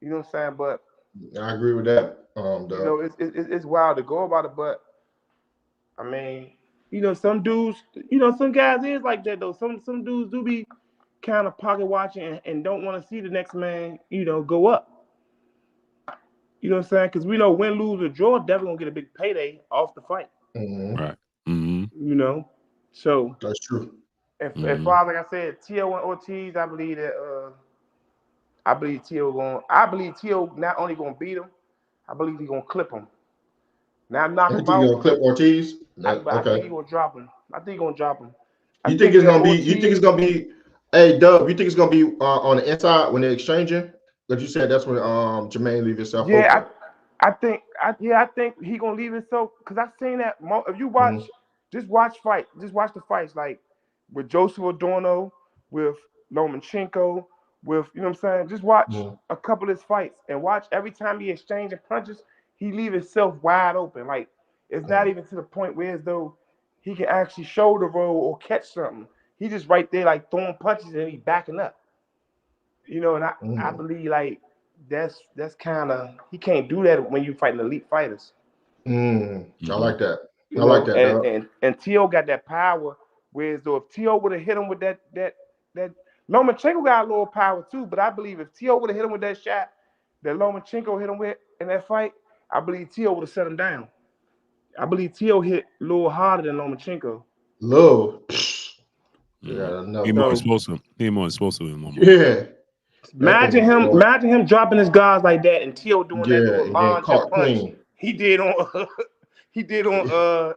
You know what I'm saying? But I agree with that. it's wild to go about it, but You know, some dudes, some guys is like that though. Some dudes do be kind of pocket watching and don't want to see the next man, go up. You know what I'm saying? Because we know win, lose, or draw, definitely gonna get a big payday off the fight. Right. Mm-hmm. So that's true. As far as like I said, Tszyu and Ortiz, I believe Tszyu not only gonna beat him, I believe he's gonna clip him. Now knock him out. You gonna clip Ortiz? I think he's gonna drop him. You think it's gonna be? You think it's gonna be? Hey, Dub, you think it's gonna be on the inside when they're exchanging? Because you said that's when Jermaine leave himself open. I think he gonna leave himself because I've seen that. If you watch, just watch the fights like with Joseph Adorno, with Lomachenko, with you know what I'm saying. Just watch a couple of his fights and watch every time he exchanges punches, he leave himself wide open. Like it's not even to the point where as though he can actually shoulder roll or catch something. He just right there like throwing punches and he backing up. And I believe like that's kind of he can't do that when you fighting elite fighters. I like that. I like that. And Tszyu got that power. Whereas though if Tszyu would have hit him with that Lomachenko got a little power too, but I believe if Tszyu would have hit him with that shot that Lomachenko hit him with in that fight, I believe Tszyu would have set him down. I believe Tszyu hit a little harder than Lomachenko. Low. Yeah, he more explosive. Yeah. Imagine him dropping his guards like that and Tszyu doing that little launch and punch. Clean. He did on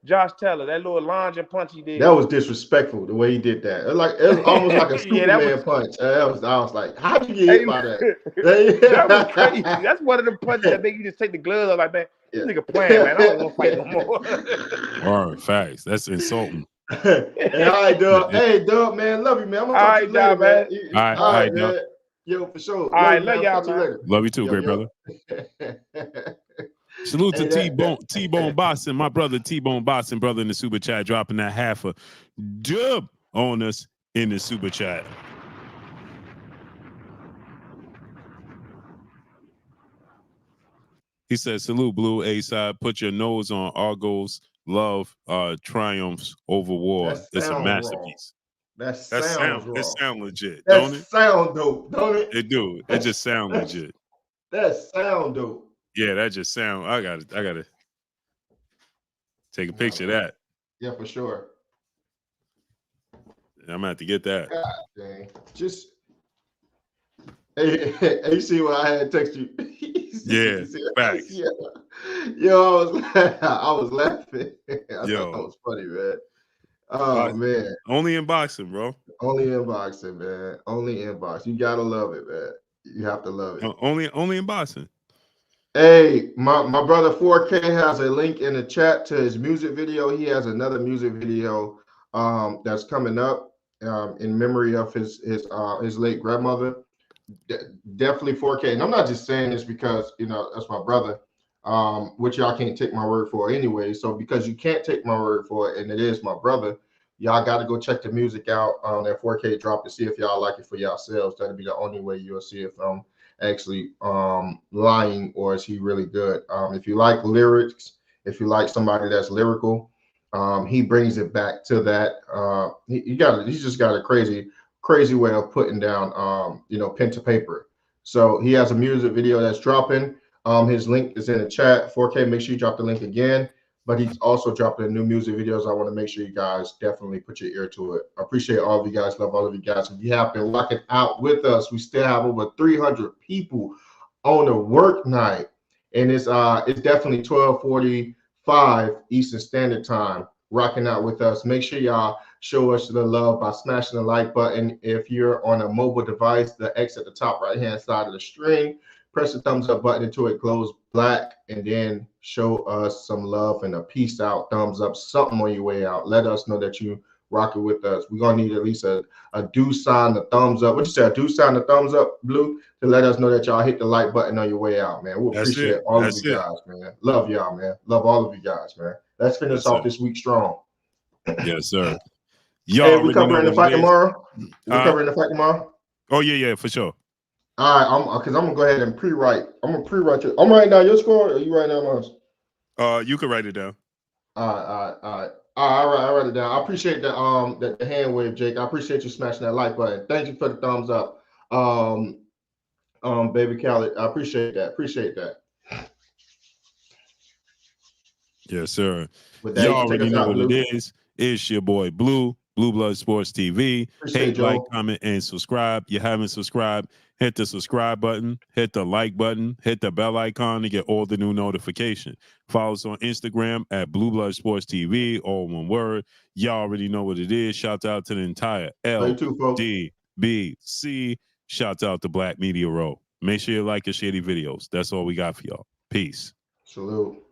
Josh Taylor, that little lunge and punch he did. That was disrespectful the way he did that. It was almost like a Superman punch. I was like, how did you get hit by that? That was crazy. That's one of the punches that make you just take the gloves off like, man, this nigga playing, man. I don't want to fight no more. All right, facts. That's insulting. Hey, all right, Dub. Hey, Dub, man. Love you, man. I'm gonna talk to you later, man. All right, man. Yo, for sure. All right, love y'all, man. Love you too, great brother. Salute to T-Bone Boston, my brother T-Bone Boston, brother in the super chat, dropping that half a dub on us in the super chat. He said, salute, Blue A-side. Put your nose on Argos. Love triumphs over war. It's a masterpiece. That sounds wrong. It sound legit, that don't it? Sound dope, don't it? It do. It just sound legit. That sound dope. Yeah, that just sound. I gotta take a picture of that. Yeah, for sure. I'm gonna have to get that. God dang. Just hey, you see what I had text you? Yeah, facts. Yeah. Yo, I was laughing. I thought that was funny, man. Oh man. Only in boxing, bro. Only in boxing, man. Only in boxing. You gotta love it, man. You have to love it. Only in boxing. Hey, my brother 4K has a link in the chat to his music video. He has another music video that's coming up in memory of his late grandmother. Definitely 4K. And I'm not just saying this because that's my brother, which y'all can't take my word for anyway. So because you can't take my word for it, and it is my brother, y'all got to go check the music out on that 4K drop to see if y'all like it for yourselves. That'll be the only way you'll see if I'm actually lying or is he really good. If you like lyrics, if you like somebody that's lyrical, he brings it back to that. He's just got a crazy way of putting down pen to paper. So he has a music video that's dropping. His link is in the chat. 4K, make sure you drop the link again. But he's also dropping new music videos. I want to make sure you guys definitely put your ear to it. I appreciate all of you guys. Love all of you guys. If you have been rocking out with us, we still have over 300 people on a work night. And it's definitely 12:45 Eastern Standard Time rocking out with us. Make sure y'all show us the love by smashing the like button. If you're on a mobile device, the X at the top right-hand side of the screen, press the thumbs up button until it glows black, and then show us some love and a peace out, thumbs up, something on your way out. Let us know that you rocking with us. We're gonna need at least a do sign, the thumbs up. What you say? A do sign, the thumbs up, Blue, to let us know that y'all hit the like button on your way out, man. We appreciate all of you guys, man. Love y'all, man. Love all of you guys, man. Let's finish off this week strong. Yes, sir. Hey, we covering the fight tomorrow. We covering the fight tomorrow. Oh yeah, for sure. All right, because I'm gonna go ahead and pre-write. I'm gonna pre-write it. I'm writing down your score, or you writing down mine? You can write it down. I write it down. I appreciate the hand wave, Jake. I appreciate you smashing that like button. Thank you for the thumbs up. Baby Khaled, I appreciate that. Appreciate that. Yes, sir. With that, Y'all you can take already us know out, what Blue. it is. It's your boy Blue Blood Sports TV. Appreciate Like, Joel. comment, and subscribe. You haven't subscribed, hit the subscribe button, hit the like button, hit the bell icon to get all the new notification. Follow us on Instagram at Blue Blood Sports TV, all one word. Y'all already know what it is. Shout out to the entire Love you too, folks. LDBC. Shout out to Black Media Row. Make sure you like and share the videos. That's all we got for y'all. Peace. Salute.